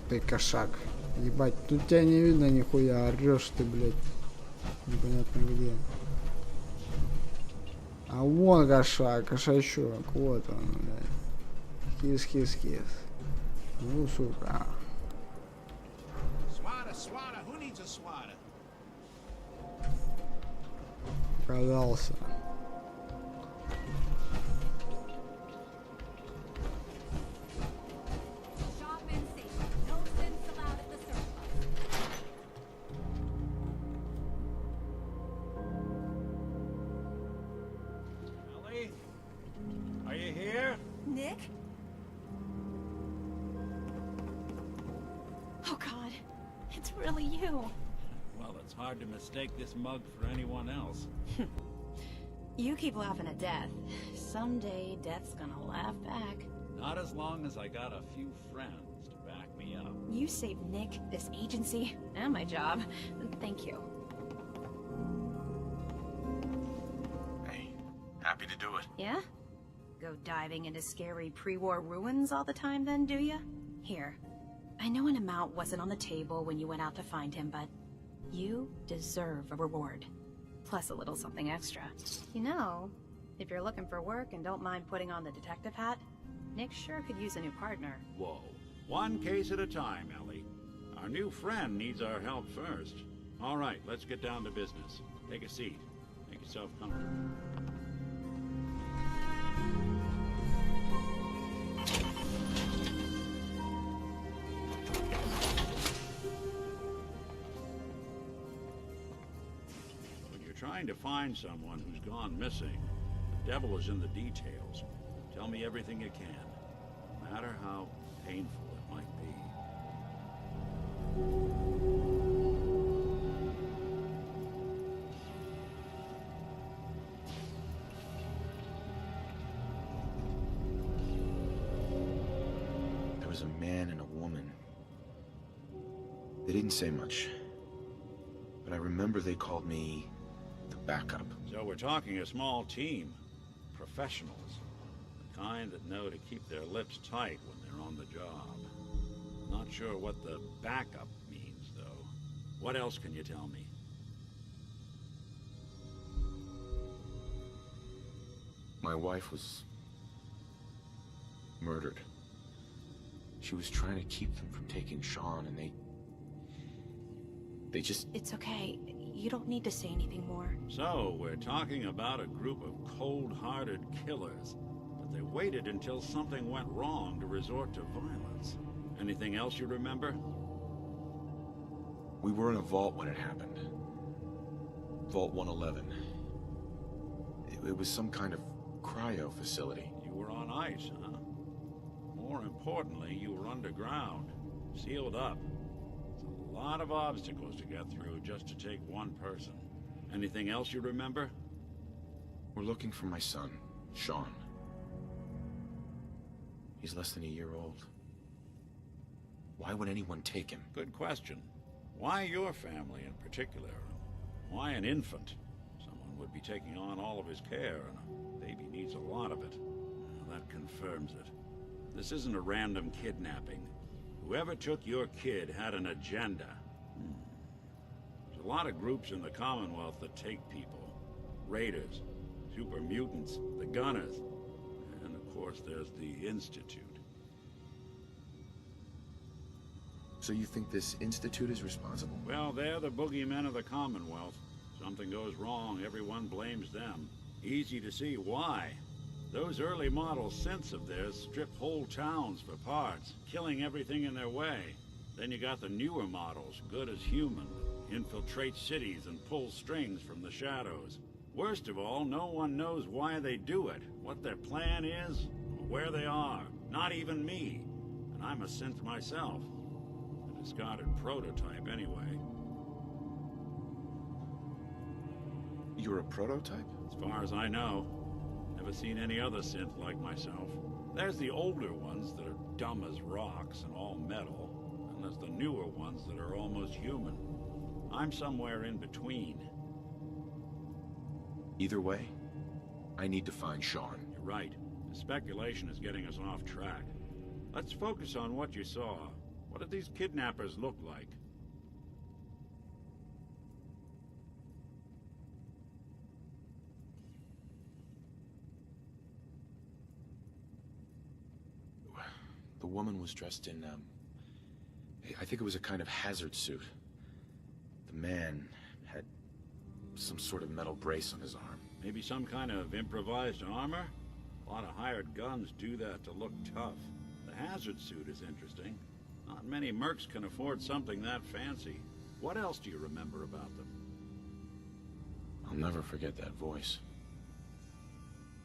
Ты кошак. Ебать, тут тебя не видно нихуя, орешь ты, блядь. Непонятно где. А вон кошак, кошачок, вот он, блядь. Кис-кис-кис. Ну, сука. Swatter, swatter, who needs a swatter? Продался. Ellie? Are you here? Nick? Oh God, it's really you. Well, it's hard to mistake this mug for anyone else. You keep laughing at death. Someday, death's gonna laugh back. Not as long as I got a few friends to back me up. You saved Nick, this agency, and my job. Thank you. Hey, happy to do it. Yeah? Go diving into scary pre-war ruins all the time then, do ya? Here. I know an amount wasn't on the table when you went out to find him, but you deserve a reward. Plus a little something extra. You know, if you're looking for work and don't mind putting on the detective hat, Nick sure could use a new partner. Whoa. One case at a time, Ellie. Our new friend needs our help first. All right, let's get down to business. Take a seat. Make yourself comfortable. Trying to find someone who's gone missing. The devil is in the details. Tell me everything you can, no matter how painful it might be. There was a man and a woman. They didn't say much, but I remember they called me the backup. So we're talking a small team. Professionals. The kind that know to keep their lips tight when they're on the job. Not sure what the backup means, though. What else can you tell me? My wife was murdered. She was trying to keep them from taking Sean, and they just... It's okay. You don't need to say anything more. So, we're talking about a group of cold-hearted killers, but they waited until something went wrong to resort to violence. Anything else you remember? We were in a vault when it happened. Vault 111. It was some kind of cryo facility. You were on ice, huh? More importantly, you were underground, sealed up. It's a lot of obstacles to get through just to take one person. Anything else you remember? We're looking for my son, Sean. He's less than a year old. Why would anyone take him? Good question. Why your family in particular? Why an infant? Someone would be taking on all of his care, and a baby needs a lot of it. Well, that confirms it. This isn't a random kidnapping. Whoever took your kid had an agenda. There's a lot of groups in the Commonwealth that take people. Raiders, super mutants, the Gunners, and of course there's the Institute. So you think this Institute is responsible? Well, they're the boogeymen of the Commonwealth. Something goes wrong, everyone blames them. Easy to see why. Those early model synths of theirs strip whole towns for parts, killing everything in their way. Then you got the newer models, good as human, infiltrate cities and pull strings from the shadows. Worst of all, no one knows why they do it, what their plan is, or where they are. Not even me. And I'm a synth myself. A discarded prototype, anyway. You're a prototype? As far as I know. Never seen any other synth like myself. There's the older ones that are dumb as rocks and all metal, and there's the newer ones that are almost human. I'm somewhere in between. Either way, I need to find Sean. You're right. The speculation is getting us off track. Let's focus on what you saw. What did these kidnappers look like? The woman was dressed in, I think it was a kind of hazard suit. The man had some sort of metal brace on his arm. Maybe some kind of improvised armor? A lot of hired guns do that to look tough. The hazard suit is interesting. Not many mercs can afford something that fancy. What else do you remember about them? I'll never forget that voice.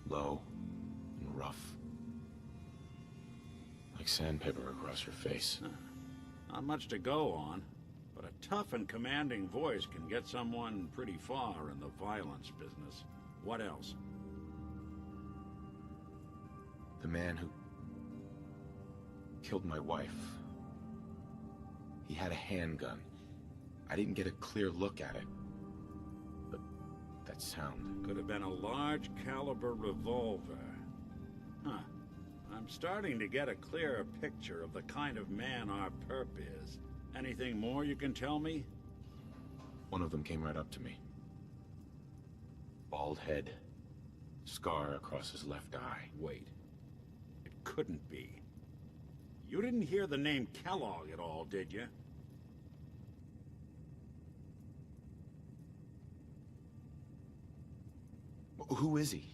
Low and rough. Like sandpaper across your face. Not much to go on, but a tough and commanding voice can get someone pretty far in the violence business. What else? The man who killed my wife. He had a handgun. I didn't get a clear look at it. But that sound. Could have been a large caliber revolver. Huh. I'm starting to get a clearer picture of the kind of man our perp is. Anything more you can tell me? One of them came right up to me. Bald head. Scar across his left eye. Wait. It couldn't be. You didn't hear the name Kellogg at all, did you? Who is he?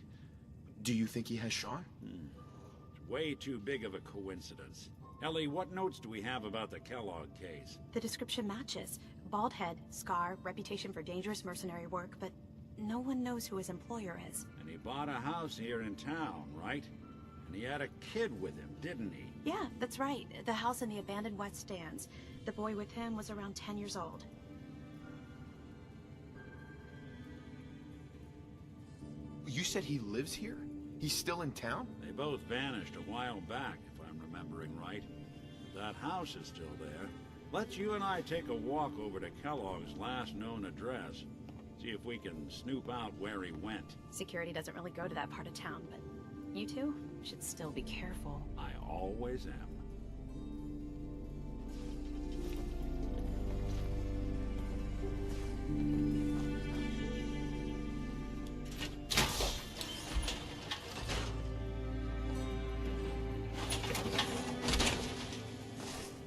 Do you think he has Sean? It's way too big of a coincidence. Ellie, what notes do we have about the Kellogg case? The description matches. Bald head, scar, reputation for dangerous mercenary work, but no one knows who his employer is. And he bought a house here in town, right? And he had a kid with him, didn't he? Yeah, that's right. The house in the abandoned West Stands. The boy with him was around 10 years old. You said he lives here? He's still in town? They both vanished a while back, if I'm remembering right. That house is still there. Let's you and I take a walk over to Kellogg's last known address. See if we can snoop out where he went. Security doesn't really go to that part of town, but you two should still be careful. I always am.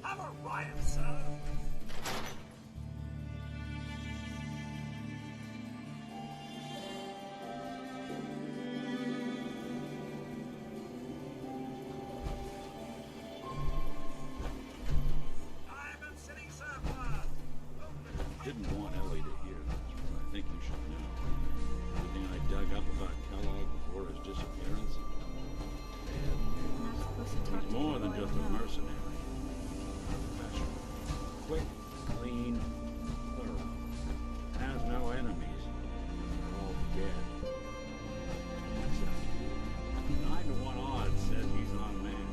Have a riot, sir. Didn't want Ellie to hear this, but I think you should know. Everything I dug up about Kellogg before his disappearance. He's more than just a mercenary. A professional. Quick, clean, thorough. Has no enemies. They're all dead. Except 9-to-1 odds says he's on man.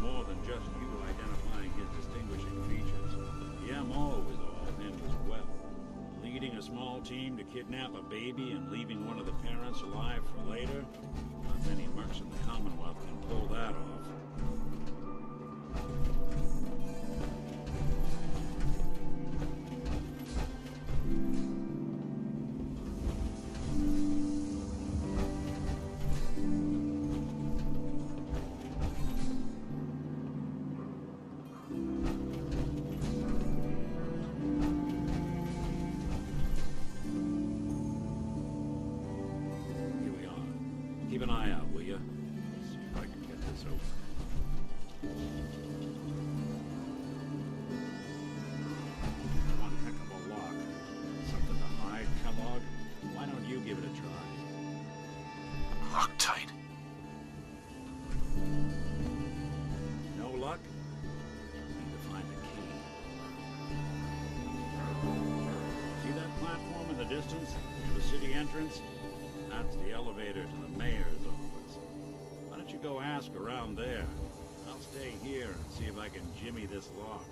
More than just you identifying his distinguishing features. The MO is all him as well. Leading a small team to kidnap a baby and leaving one of the parents alive for later? Not many mercs in the Commonwealth can pull that off. Keep an eye out, will you? See if I can get this open. One heck of a lock. Something to hide, Kellogg? Why don't you give it a try? Lock tight. No luck? Need to find the key. See that platform in the distance? Near the city entrance? That's the elevator to the mayor's office. Why don't you go ask around there? I'll stay here and see if I can jimmy this lock.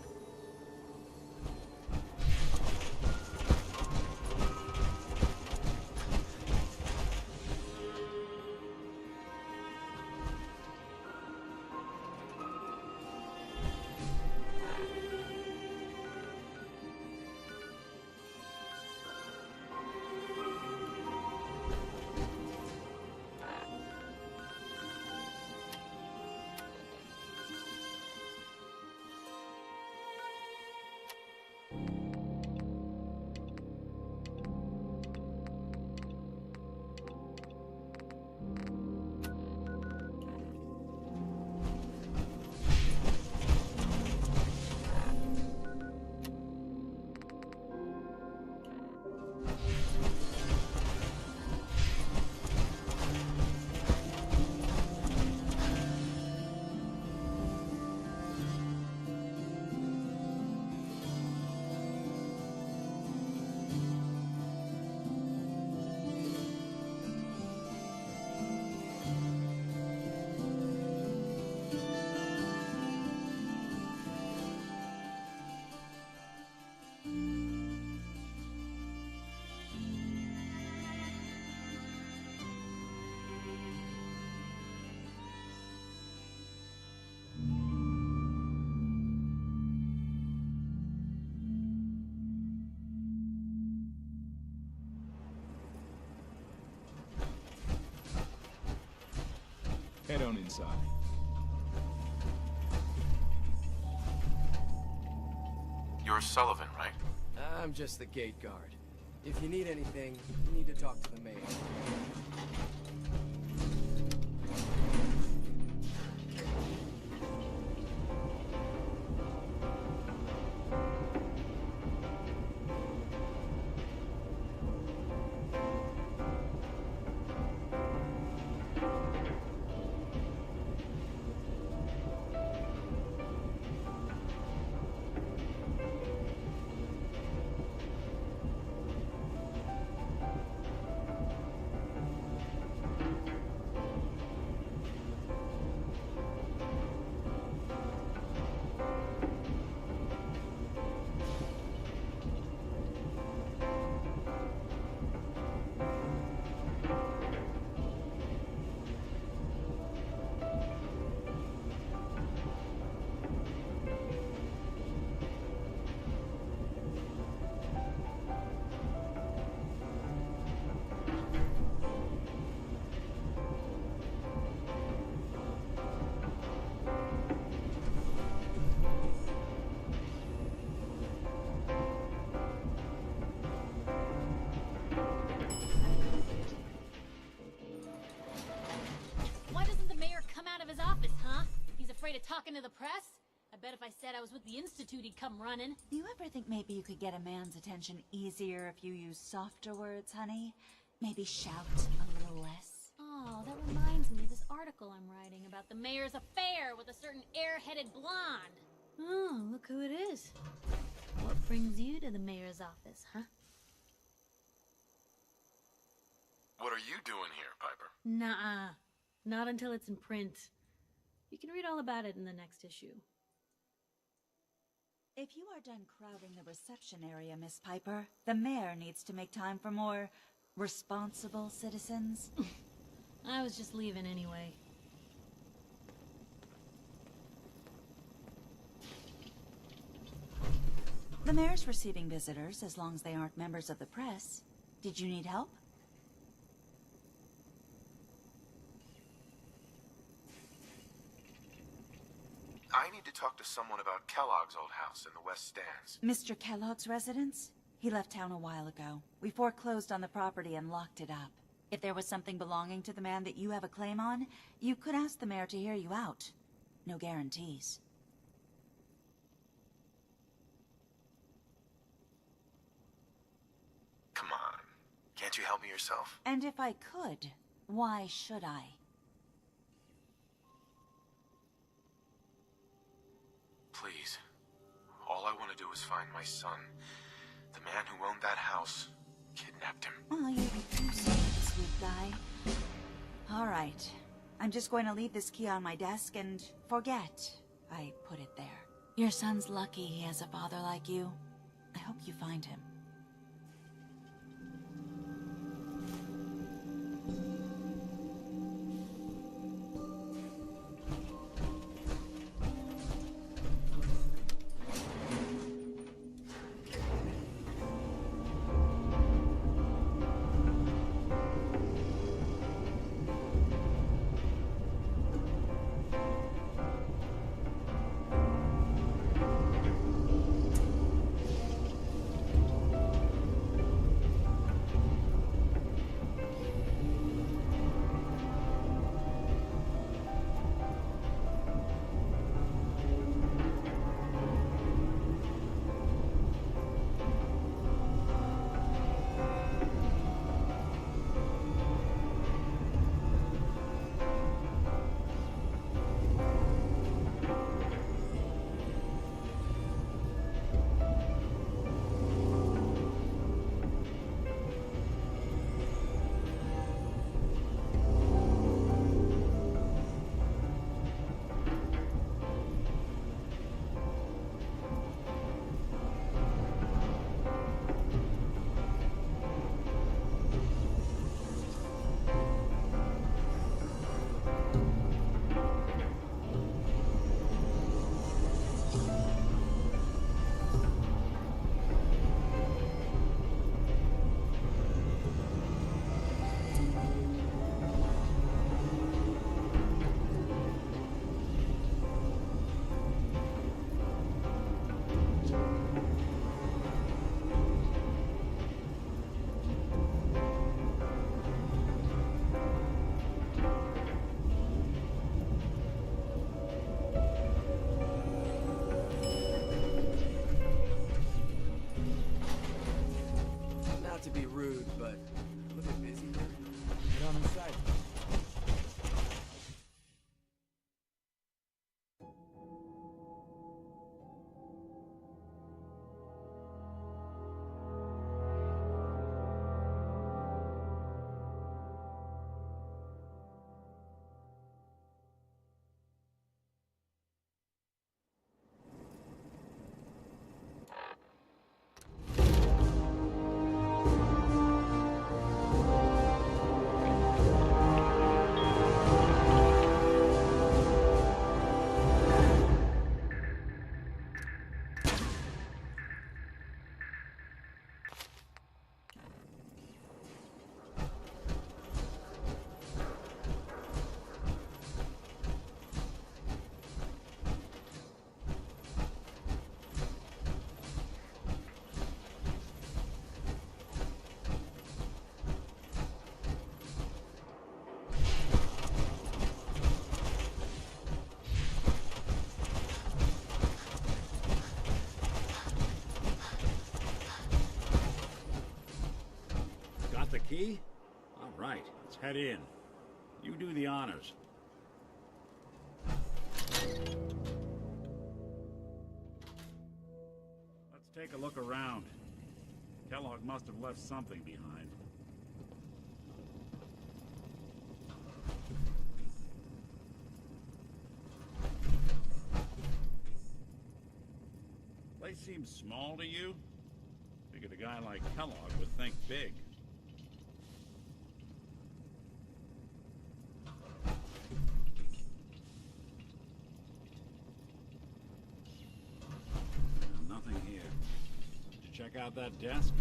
down inside. You're Sullivan, right? I'm just the gate guard. If you need anything, you need to talk to the mayor. Talking to the press? I bet if I said I was with the Institute, he'd come running. Do you ever think maybe you could get a man's attention easier if you use softer words, honey? Maybe shout a little less? Oh, that reminds me of this article I'm writing about the mayor's affair with a certain air-headed blonde. Oh, look who it is. What brings you to the mayor's office, huh? What are you doing here, Piper? Nuh-uh. Not until it's in print. You can read all about it in the next issue. If you are done crowding the reception area, Miss Piper, the mayor needs to make time for more responsible citizens. I was just leaving anyway. The mayor's receiving visitors as long as they aren't members of the press. Did you need help? I need to talk to someone about Kellogg's old house in the West Stands. Mr. Kellogg's residence? He left town a while ago. We foreclosed on the property and locked it up. If there was something belonging to the man that you have a claim on, you could ask the mayor to hear you out. No guarantees. Come on. Can't you help me yourself? And if I could, why should I? Please. All I want to do is find my son. The man who owned that house kidnapped him. Oh, you're too sweet guy. All right. I'm just going to leave this key on my desk and forget I put it there. Your son's lucky he has a father like you. I hope you find him. key? All right, let's head in. You do the honors. Let's take a look around. Kellogg must have left something behind. Place seems small to you? Figured a guy like Kellogg would think big. Nothing here. Did you check out that desk?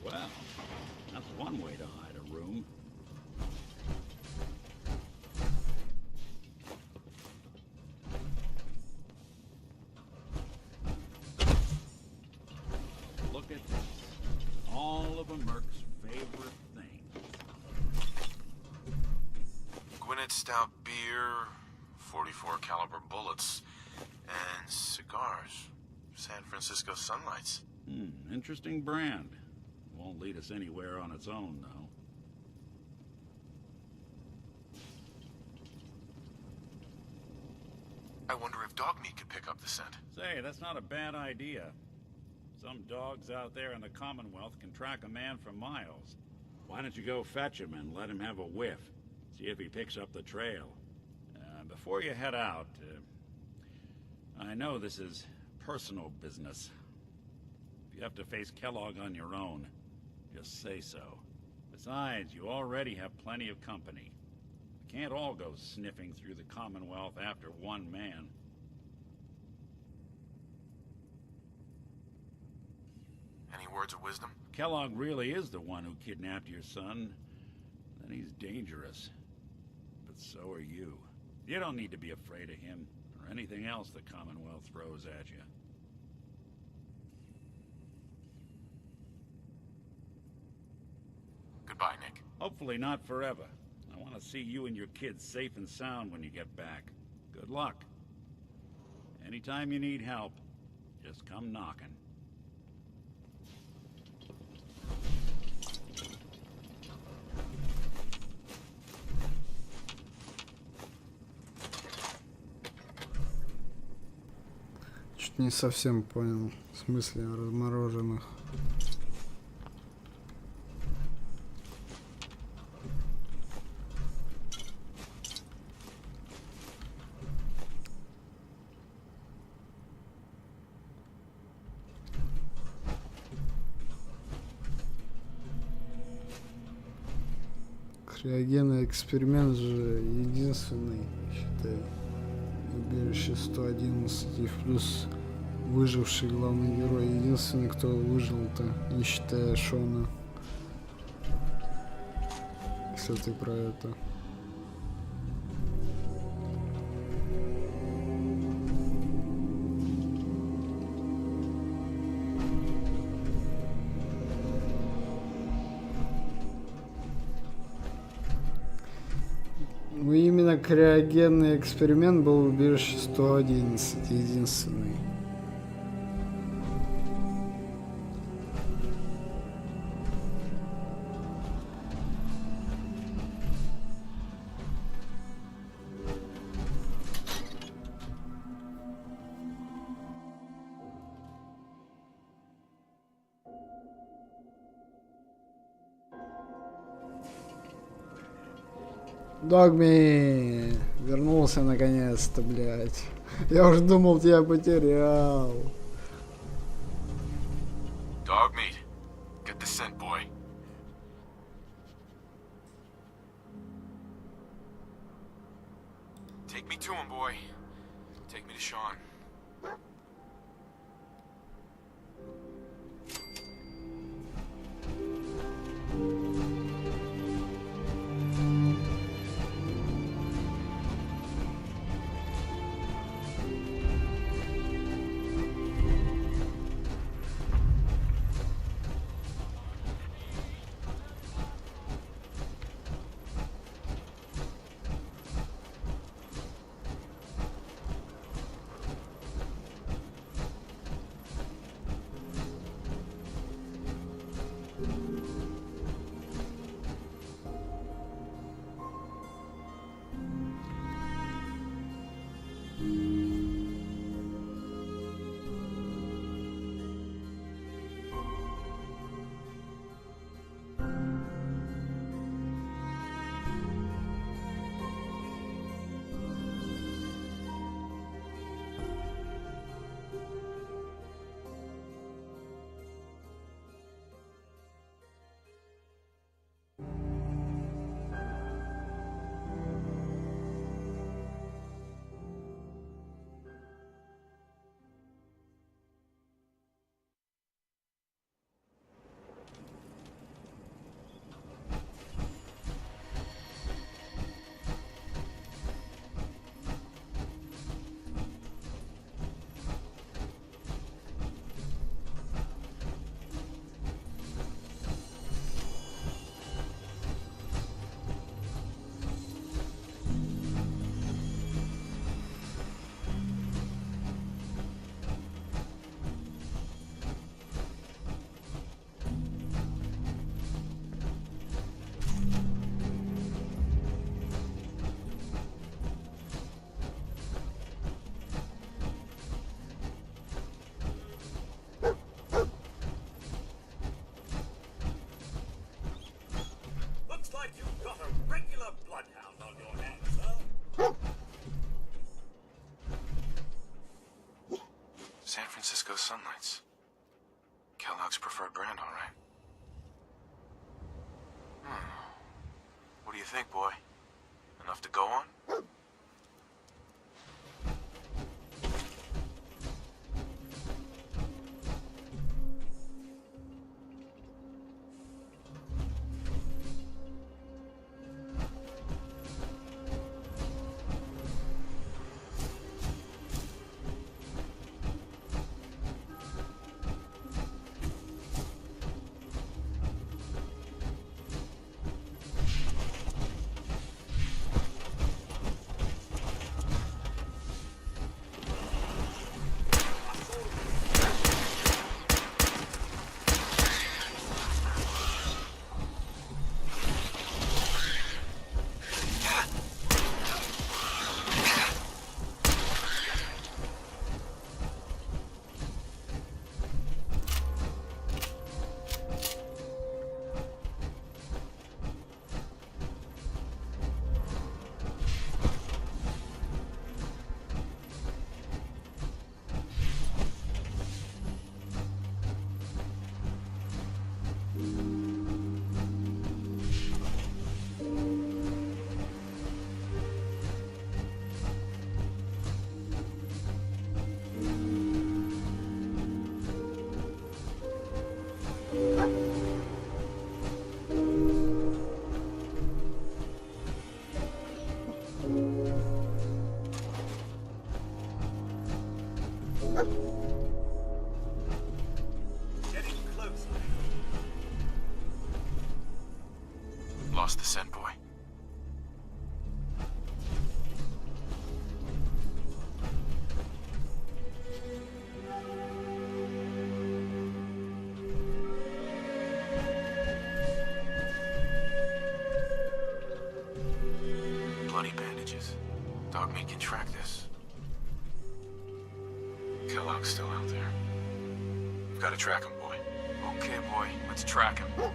Well, that's one way to hide a room. Look at this. All of a Merc's favorite things. Gwinnett stout beer, 44 caliber bullets, and cigars. San Francisco Sunlights. Interesting brand. Won't lead us anywhere on its own, though. I wonder if Dogmeat could pick up the scent. Say, that's not a bad idea. Some dogs out there in the Commonwealth can track a man for miles. Why don't you go fetch him and let him have a whiff? See if he picks up the trail. Before you head out, I know this is personal business. If you have to face Kellogg on your own, just say so. Besides, you already have plenty of company. You can't all go sniffing through the Commonwealth after one man. Any words of wisdom? Kellogg really is the one who kidnapped your son. Then he's dangerous. But so are you. You don't need to be afraid of him, or anything else the Commonwealth throws at you. Goodbye, Nick. Hopefully not forever. I want to see you and your kids safe and sound when you get back. Good luck. Anytime you need help, just come knocking. Чуть не совсем понял в смысле размороженных. Криогенный эксперимент же единственный, считаю, убежище 111 и плюс выживший главный герой, единственный, кто выжил-то, не считая Шона. Если ты про это. Ну, именно криогенный эксперимент был в убежище 111, единственный. Догми! Вернулся наконец-то, блядь. Я уже думал, тебя потерял. Dogmeat, get the scent, boy. Take me to him, boy. Take me to Sean. sunlights. Kellogg's preferred brand, all right. What do you think, boy? Enough to go on? Lost the scent, boy. Bloody bandages. Dogmeat can track this. Kellogg's still out there. We've got to track him, boy. Okay, boy. Let's track him.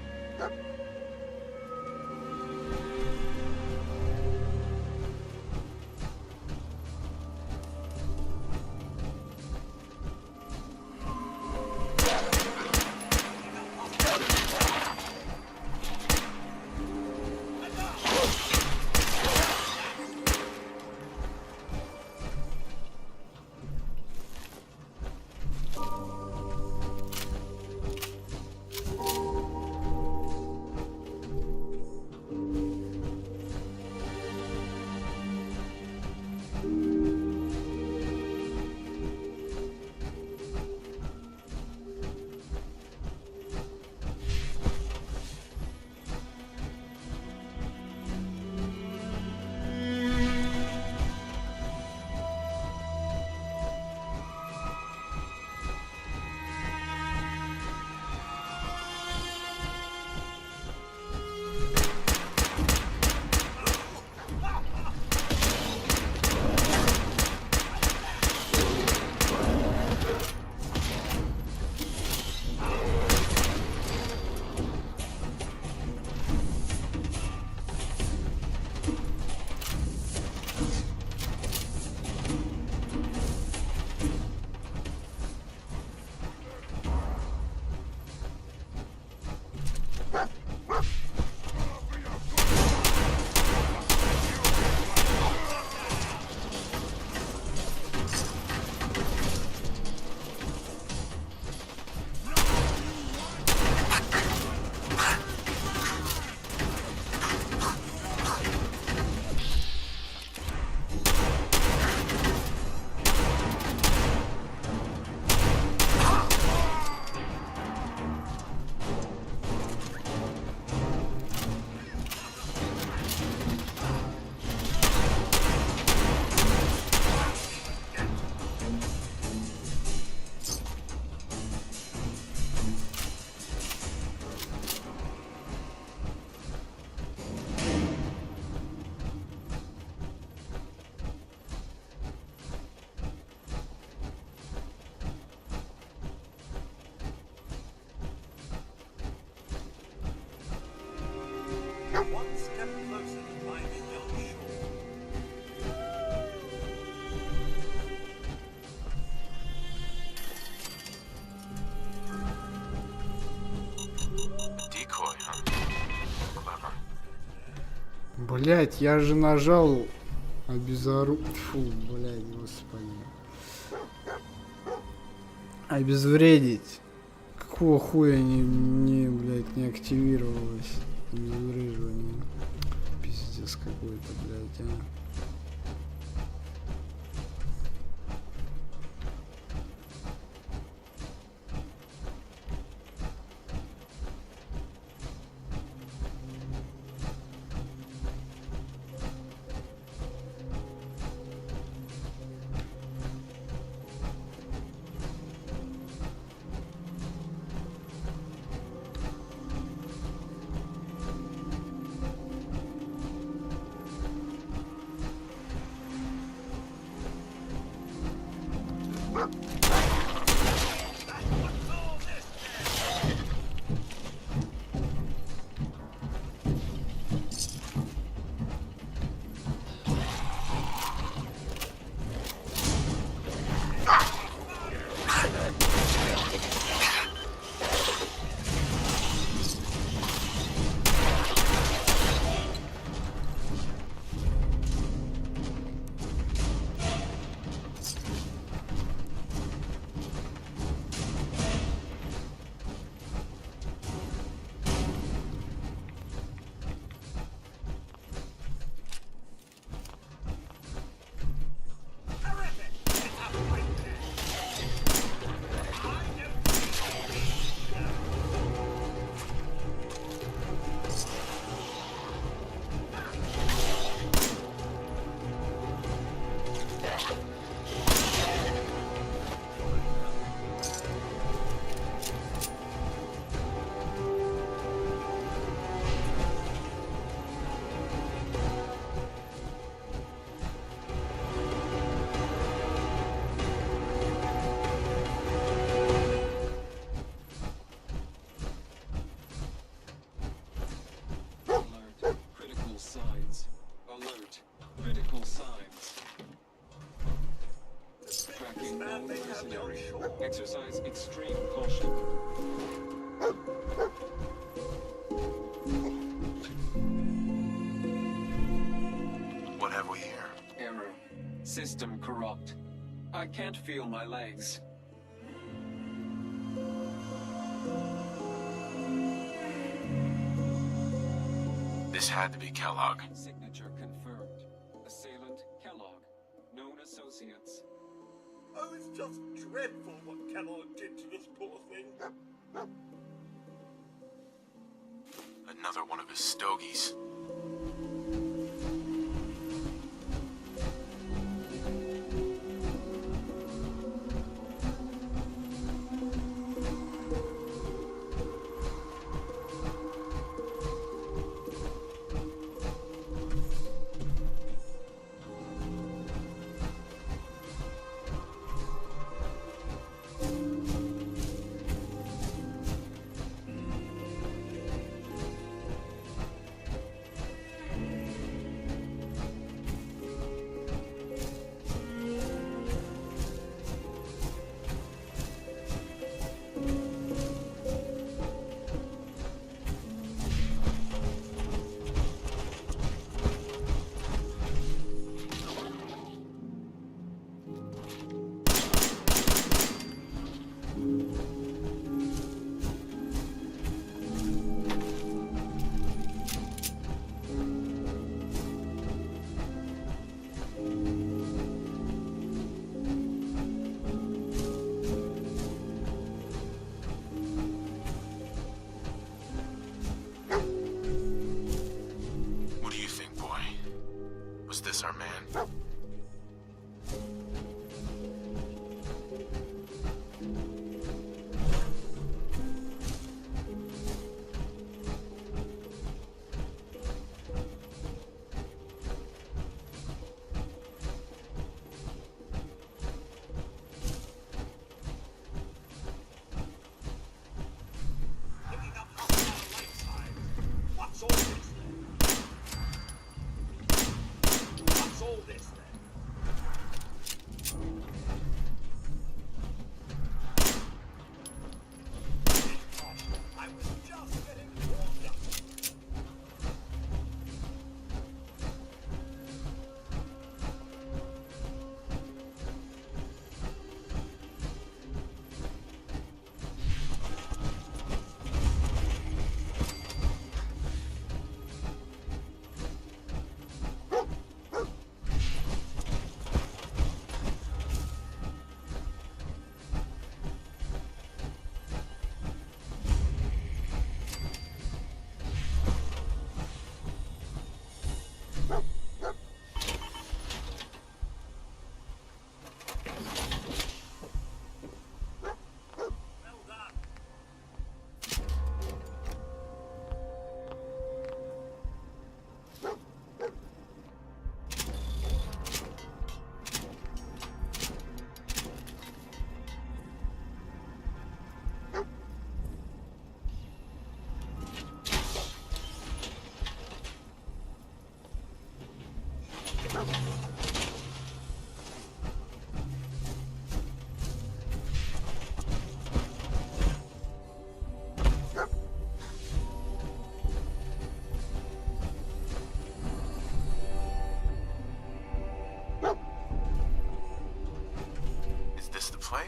Блять, я же нажал Фу, блять, господи. Обезвредить. Какого хуя блядь, не активировалось? Обезвреживание. Пиздец какой-то, блядь, а. Exercise extreme caution. What have we here? Error. System corrupt. I can't feel my legs. This had to be Kellogg. Signature confirmed. Assailant Kellogg. Known associates. Oh, it's just dreadful what Kellogg did to this poor thing. Another one of his stogies. Was this our man? What's all this? What's all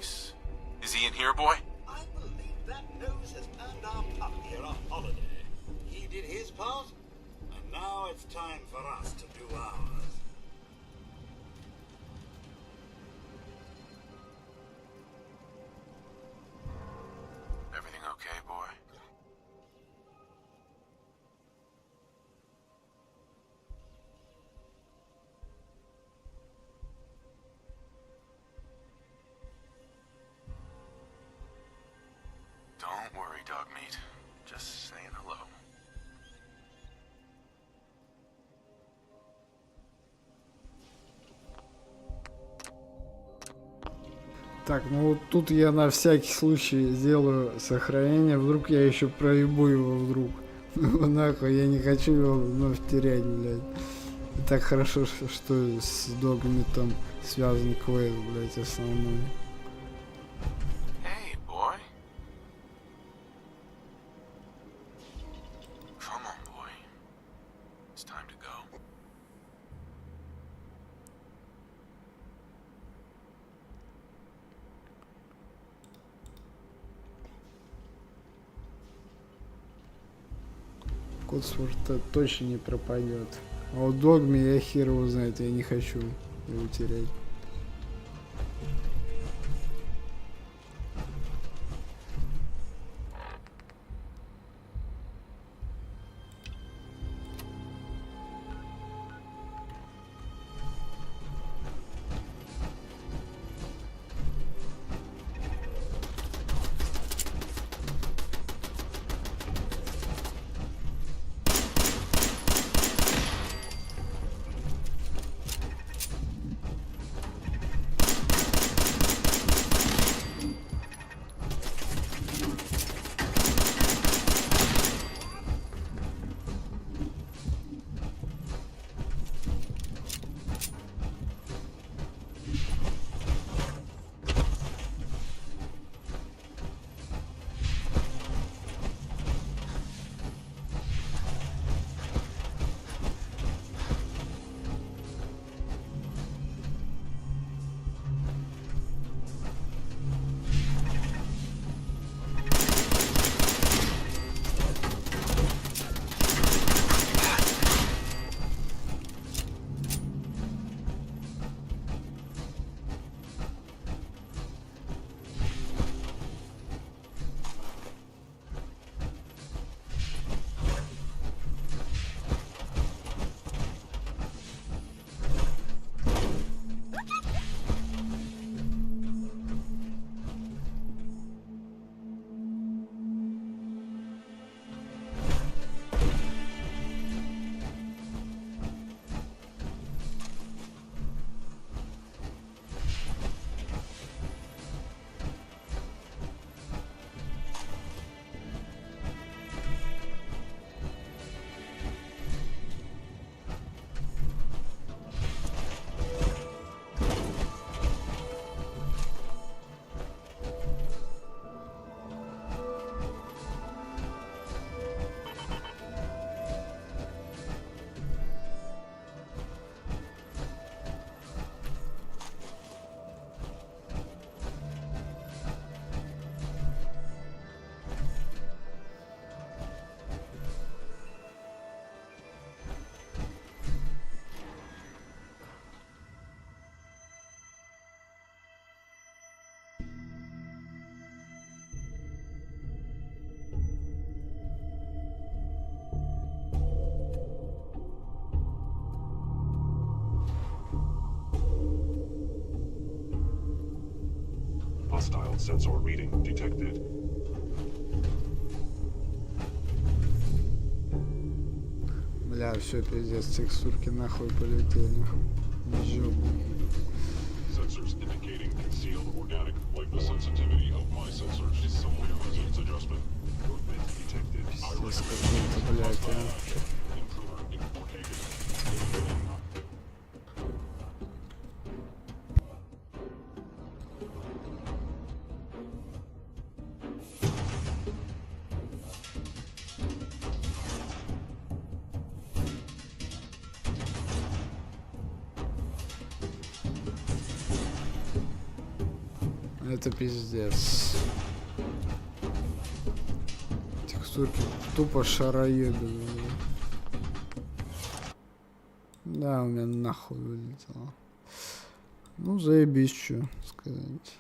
place. Is he in here, boy? I believe that nose has earned our puppy a holiday. He did his part, and now it's time for us to do ours. Everything okay, boy? Don't worry, dog meat. Just saying hello. Так, ну вот тут я на всякий случай сделаю сохранение, вдруг я еще проебу его вдруг. Ну нахуй, я не хочу его вновь терять, блядь. И так хорошо, что с догами там связан квест, блядь, основной. Hey, boy. Come on, boy. It's time to go. Кодсворт точно не пропадет. А вот догми я хер его знает, я не хочу его терять. Hostile sensor reading detected. Бля, все, пиздец, текстурки нахуй полетели. Жопу. Sensors indicating concealed organic, like the sensitivity of my sensors is somewhere within its adjustment. Movement detected. Пиздец, какой-то, блядь, а. Это пиздец. Текстурки тупо шароебы. Да, у меня нахуй вылетело. Ну, заебись, что сказать.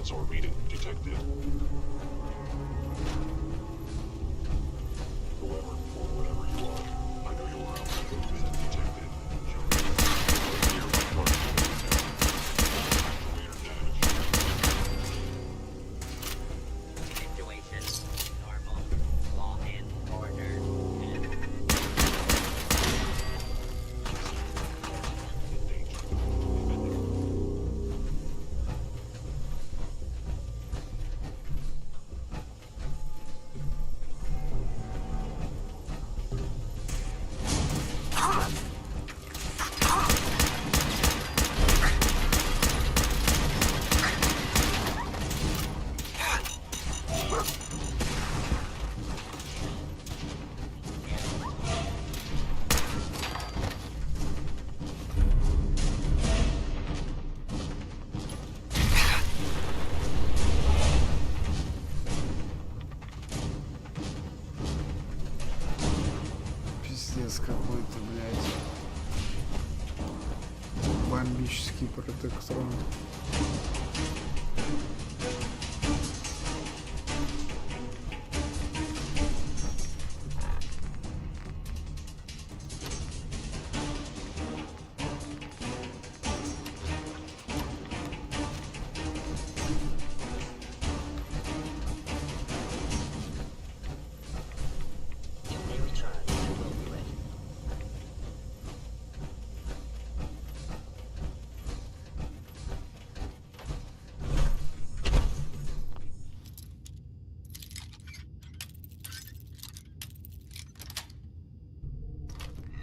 files are reading detected. Whoever or whatever you are, I know you're out there. Movement detected. Situation normal. Law and order. Пиздец какой-то, блядь. Бомбический протекторон.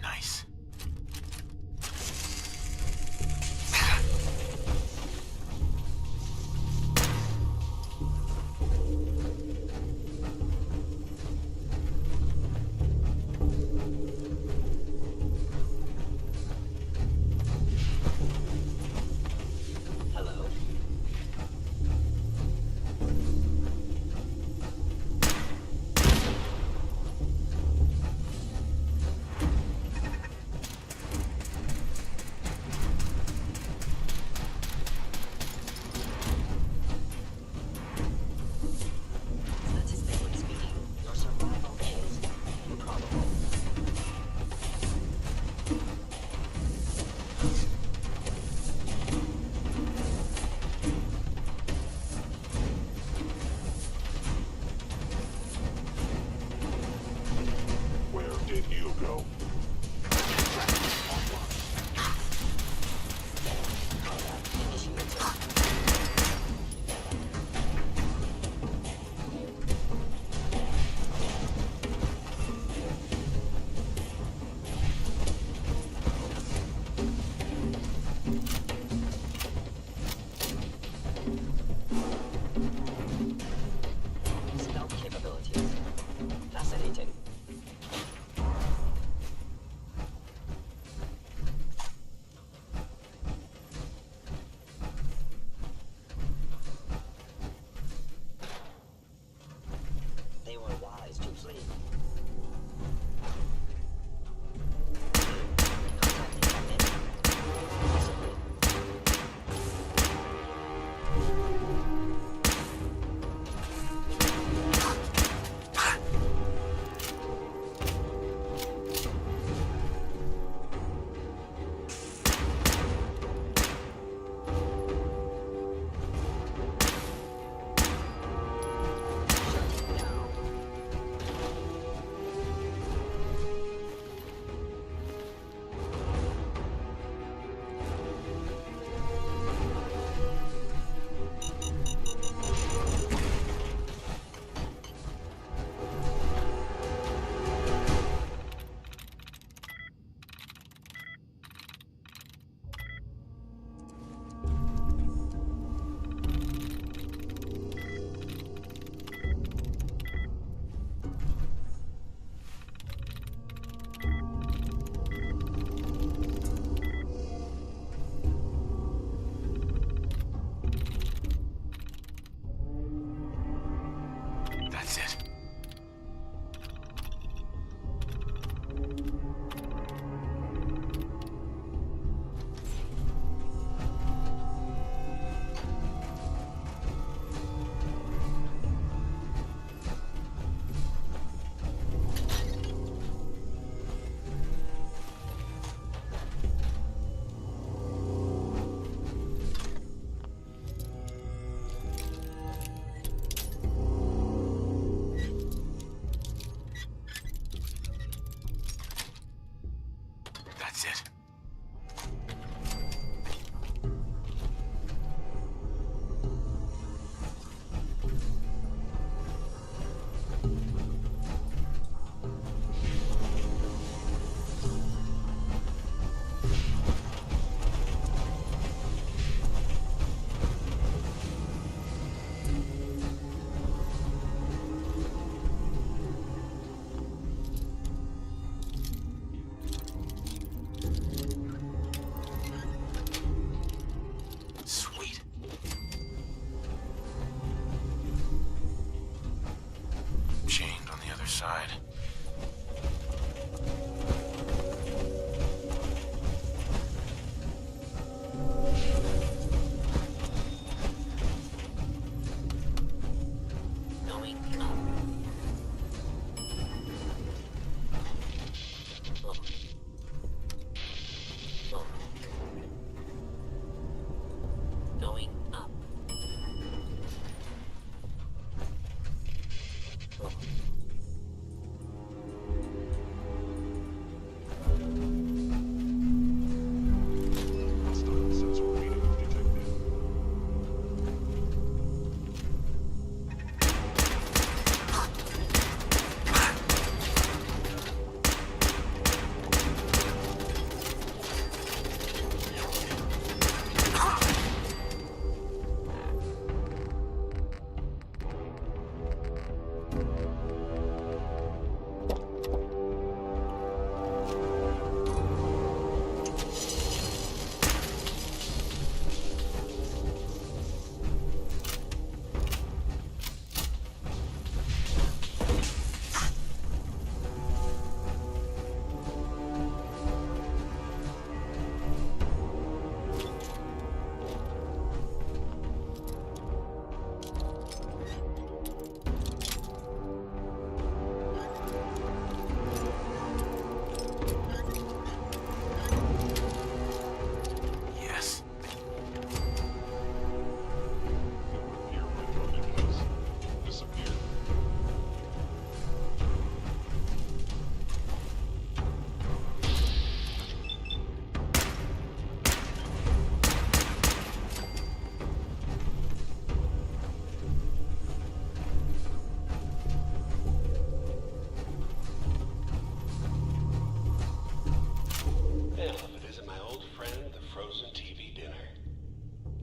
Nice. Hello. That's it. Side.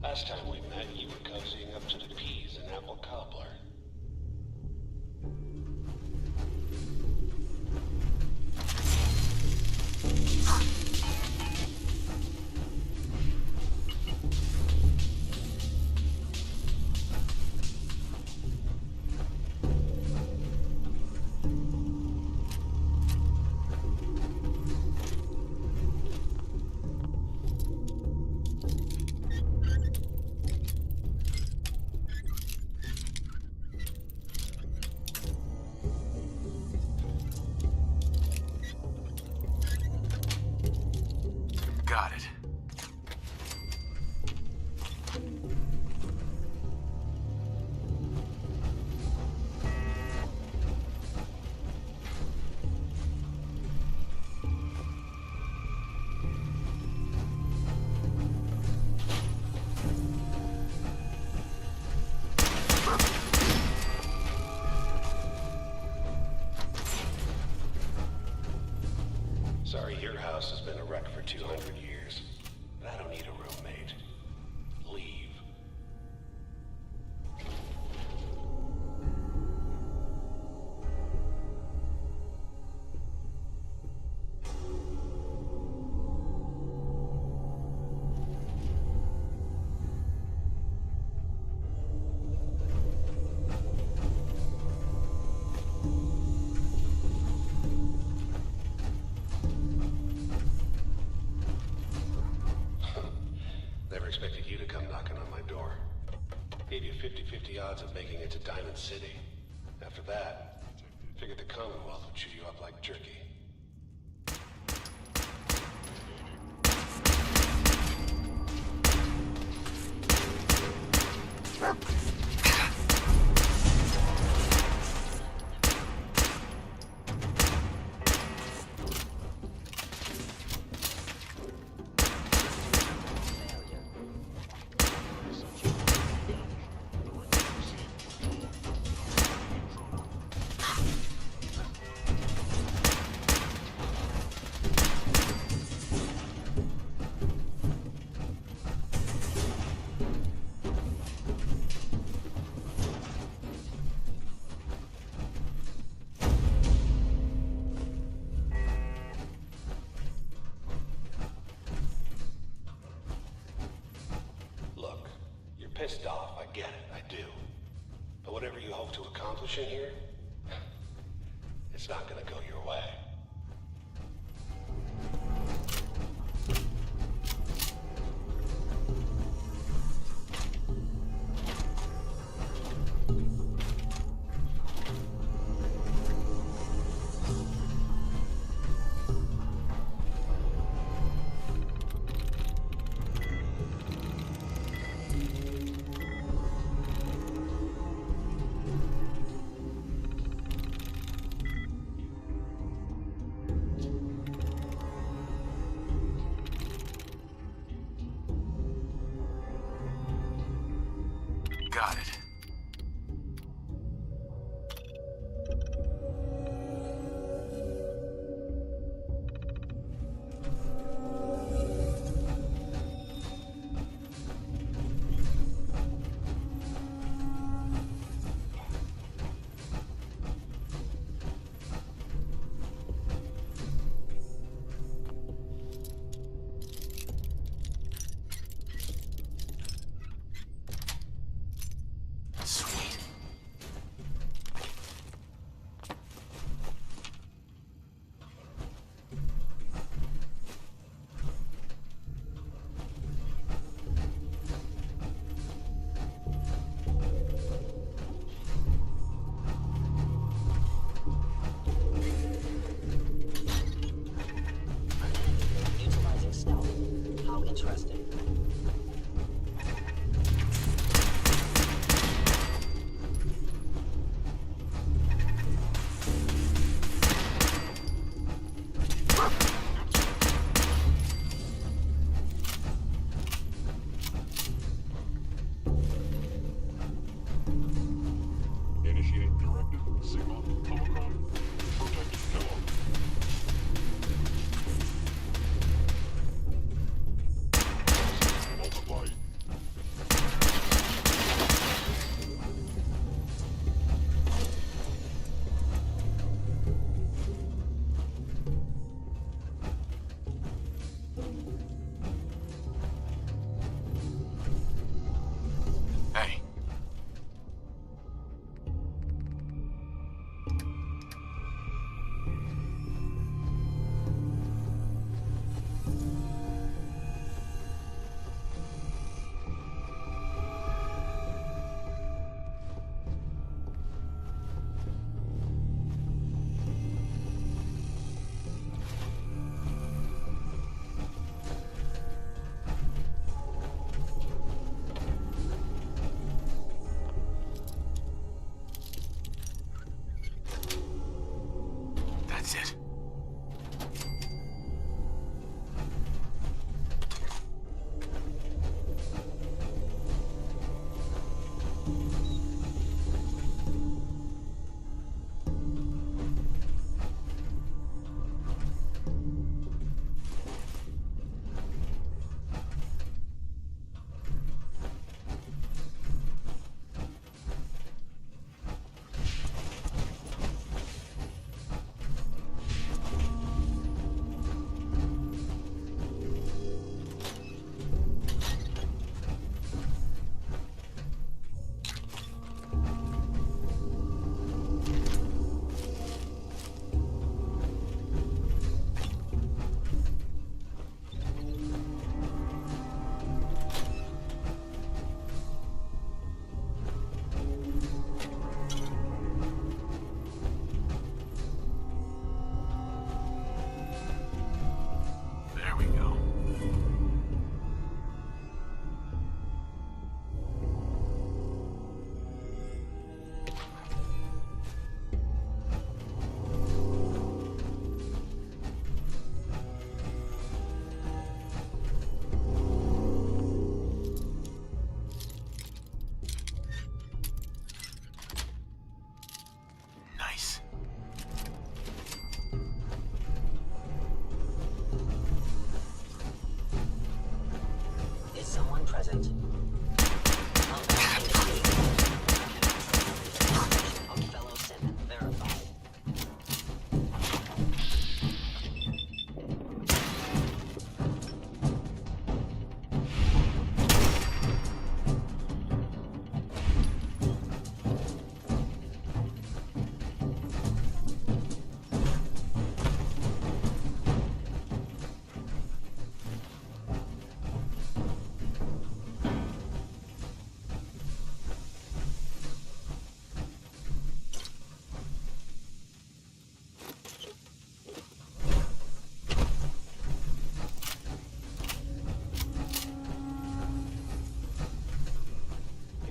Last time we met, you were cozying up to the peas and apple cobbler. Got it. Sorry, your house has been a wreck for 200 years. But I don't need a roommate. Leave. Never expected you to come knocking on my door. Gave you 50-50 odds of making it to Diamond City. After that, figured the Commonwealth would chew you up like jerky. pissed off, I get it, I do. But whatever you hope to accomplish in here, it's not gonna go your way. Got it. Sweet. Utilizing stealth. How interesting. Initiate directive, Sigma, Omicron. Protected kill.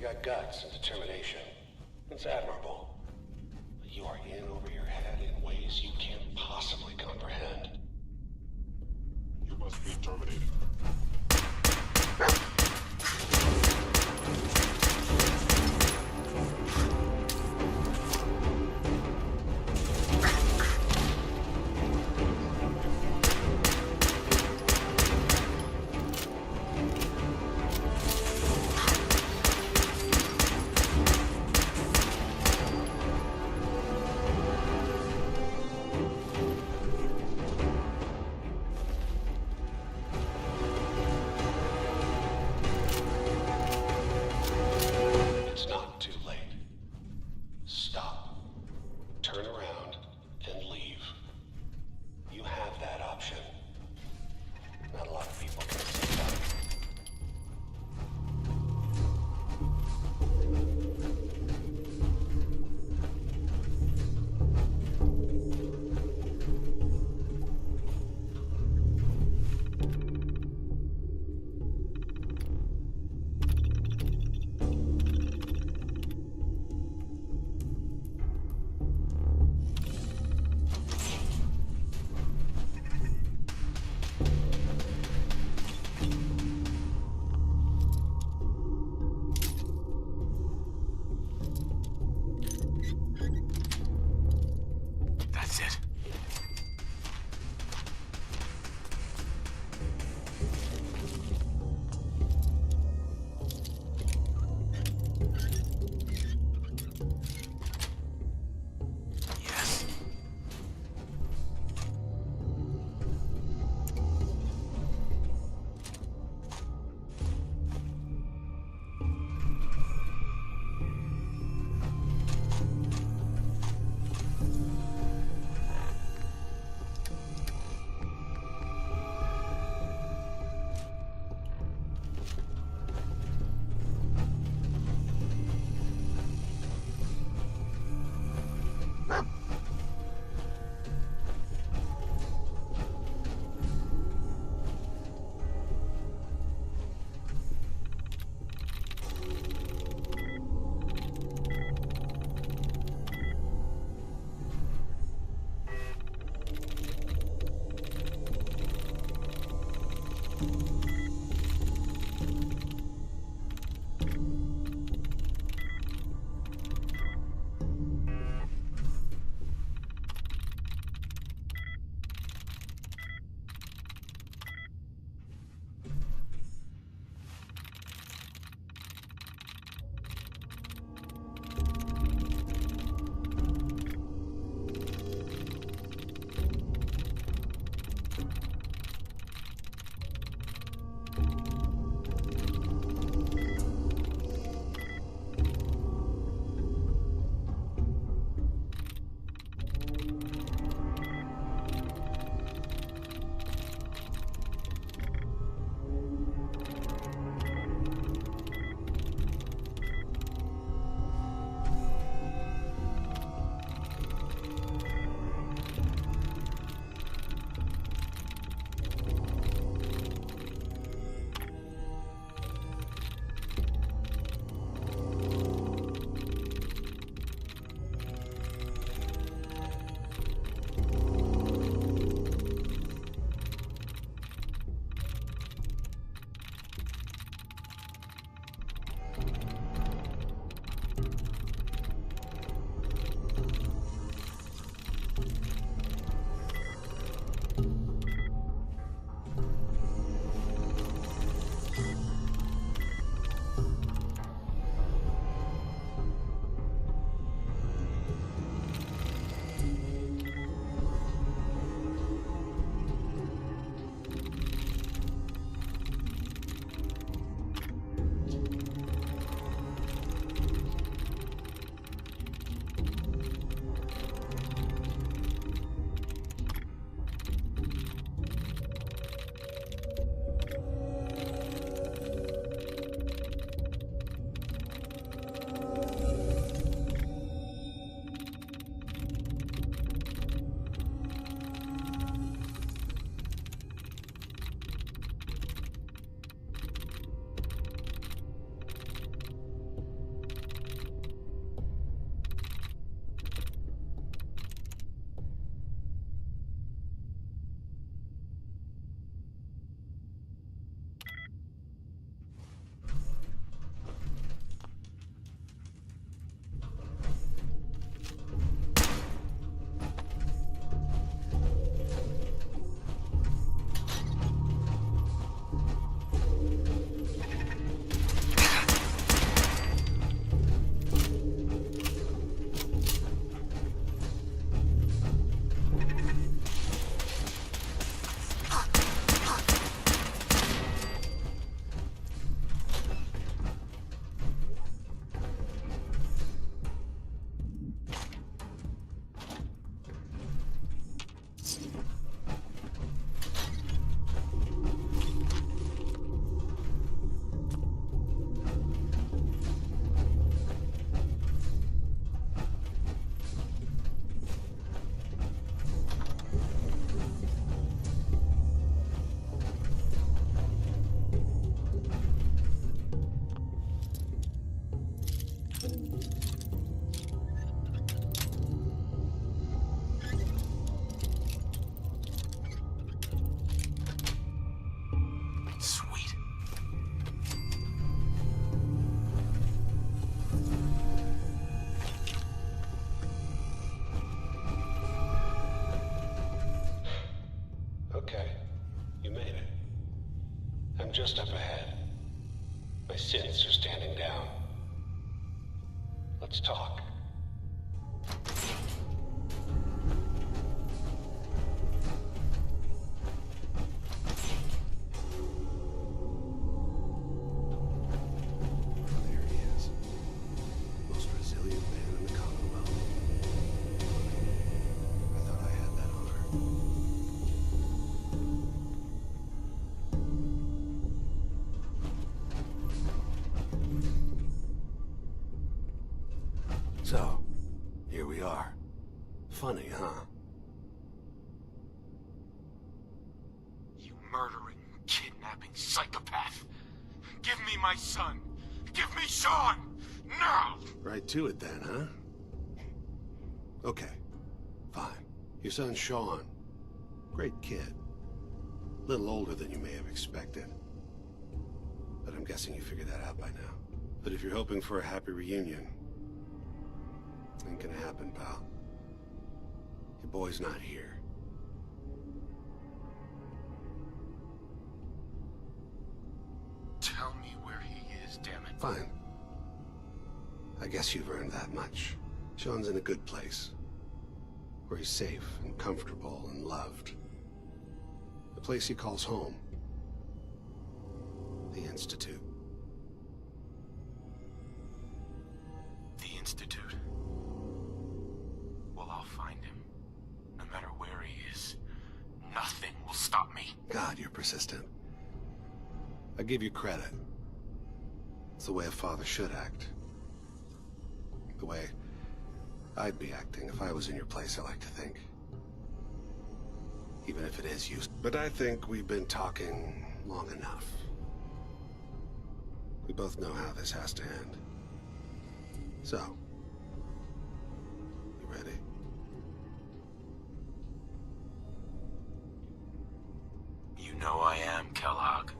got guts and determination. It's admirable. But you are in over your head in ways you can't possibly comprehend. You must be terminated. just up ahead. My sins are standing down. Let's talk. There he is. Most resilient man in the Commonwealth. I thought I had that honor. So, here we are. Funny, huh? You murdering, kidnapping psychopath. Give me my son. Give me Sean. Now! Right to it then, huh? Okay. Fine. Your son Sean. Great kid. Little older than you may have expected. But I'm guessing you figured that out by now. But if you're hoping for a happy reunion, ain't gonna happen, pal. Your boy's not here. Tell me where he is, damn it. Fine. I guess you've earned that much. Sean's in a good place. Where he's safe and comfortable and loved. The place he calls home. The Institute. The Institute. Well, I'll find him. No matter where he is. Nothing will stop me. God, you're persistent. I give you credit. It's the way a father should act. The way I'd be acting if I was in your place, I like to think. Even if it is used. But I think we've been talking long enough. We both know how this has to end. So, you ready? You know I am, Kellogg.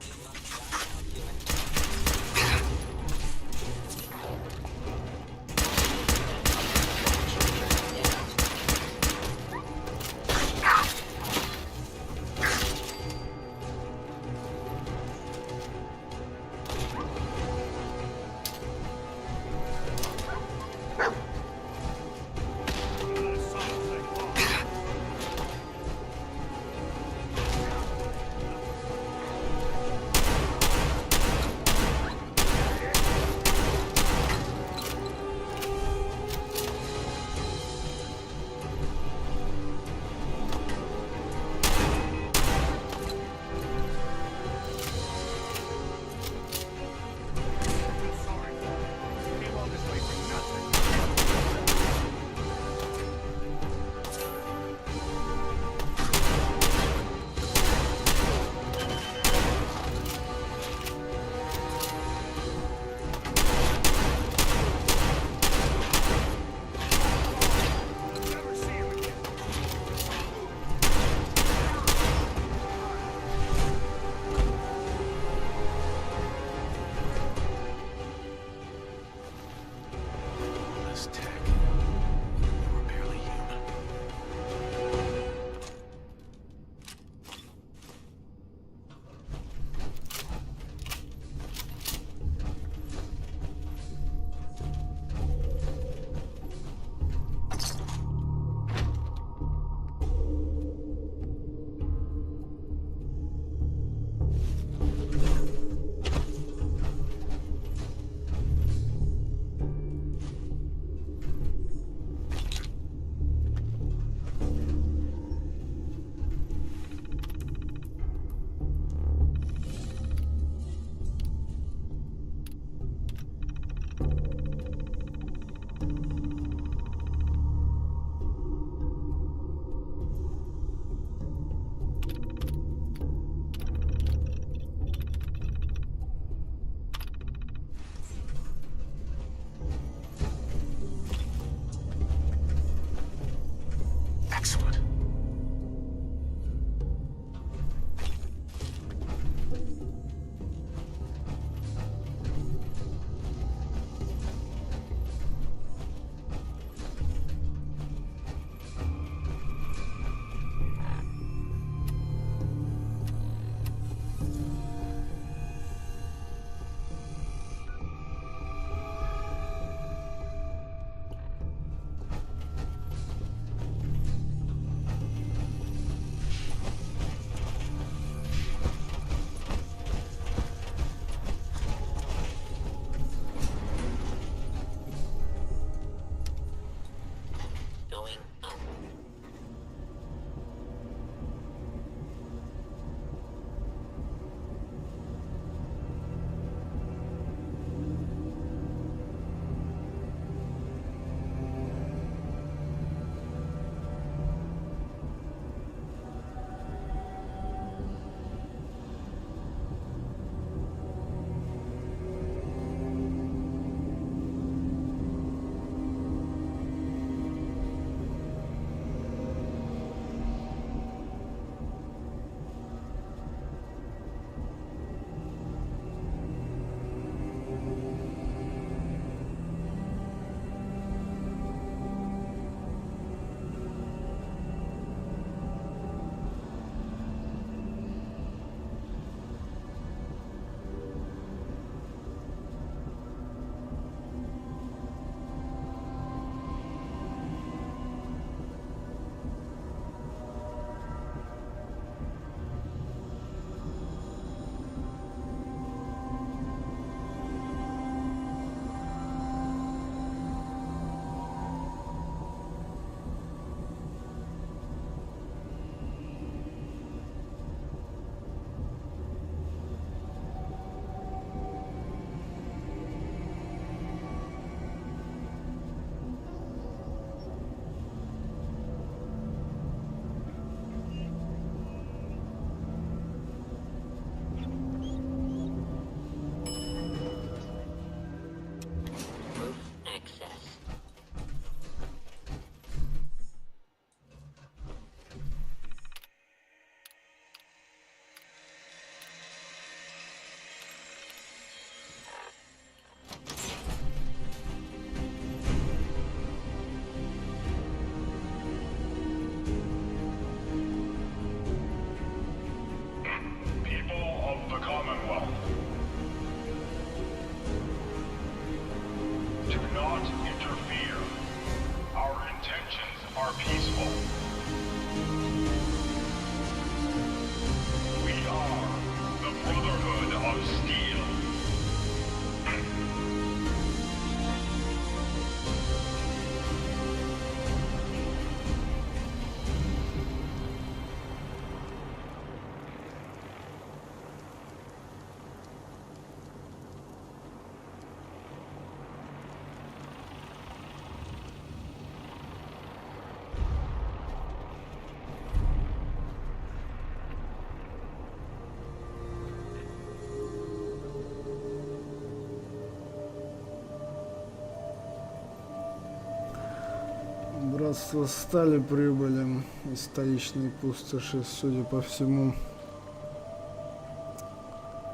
Братство стали прибыли из столичной пустоши, судя по всему.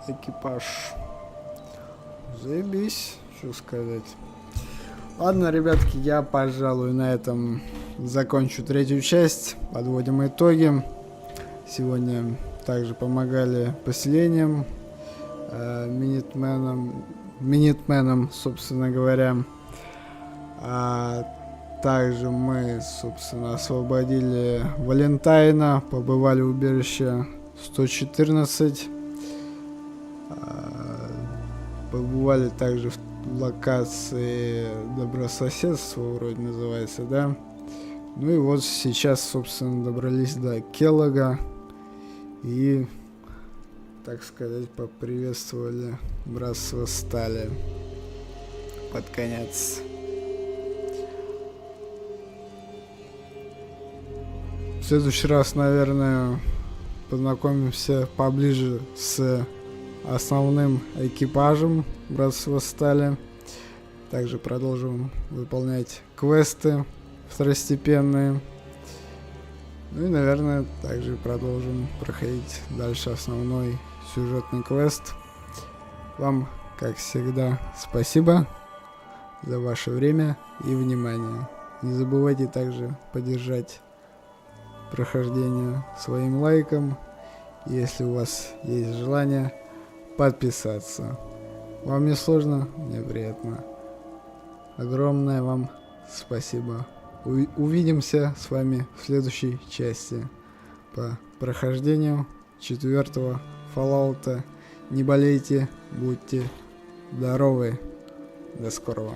Экипаж. Заебись, что сказать. Ладно, ребятки, я, пожалуй, на этом закончу третью часть. Подводим итоги. Сегодня также помогали поселениям, минитменам, собственно говоря. Также мы, собственно, освободили Валентайна, побывали в убежище 114. Побывали также в локации добрососедства, вроде называется, да. Ну и вот сейчас, собственно, добрались до Келлога и, так сказать, поприветствовали братство стали под конец. В следующий раз, наверное, познакомимся поближе с основным экипажем братства стали. Также продолжим выполнять квесты второстепенные. Ну и, наверное, также продолжим проходить дальше основной сюжетный квест. Вам, как всегда, спасибо за ваше время и внимание. Не забывайте также поддержать прохождение своим лайком. Если у вас есть желание, подписаться. Вам не сложно, мне приятно. Огромное вам спасибо. Увидимся с вами в следующей части по прохождению 4-го Fallout. Не болейте, будьте здоровы. До скорого.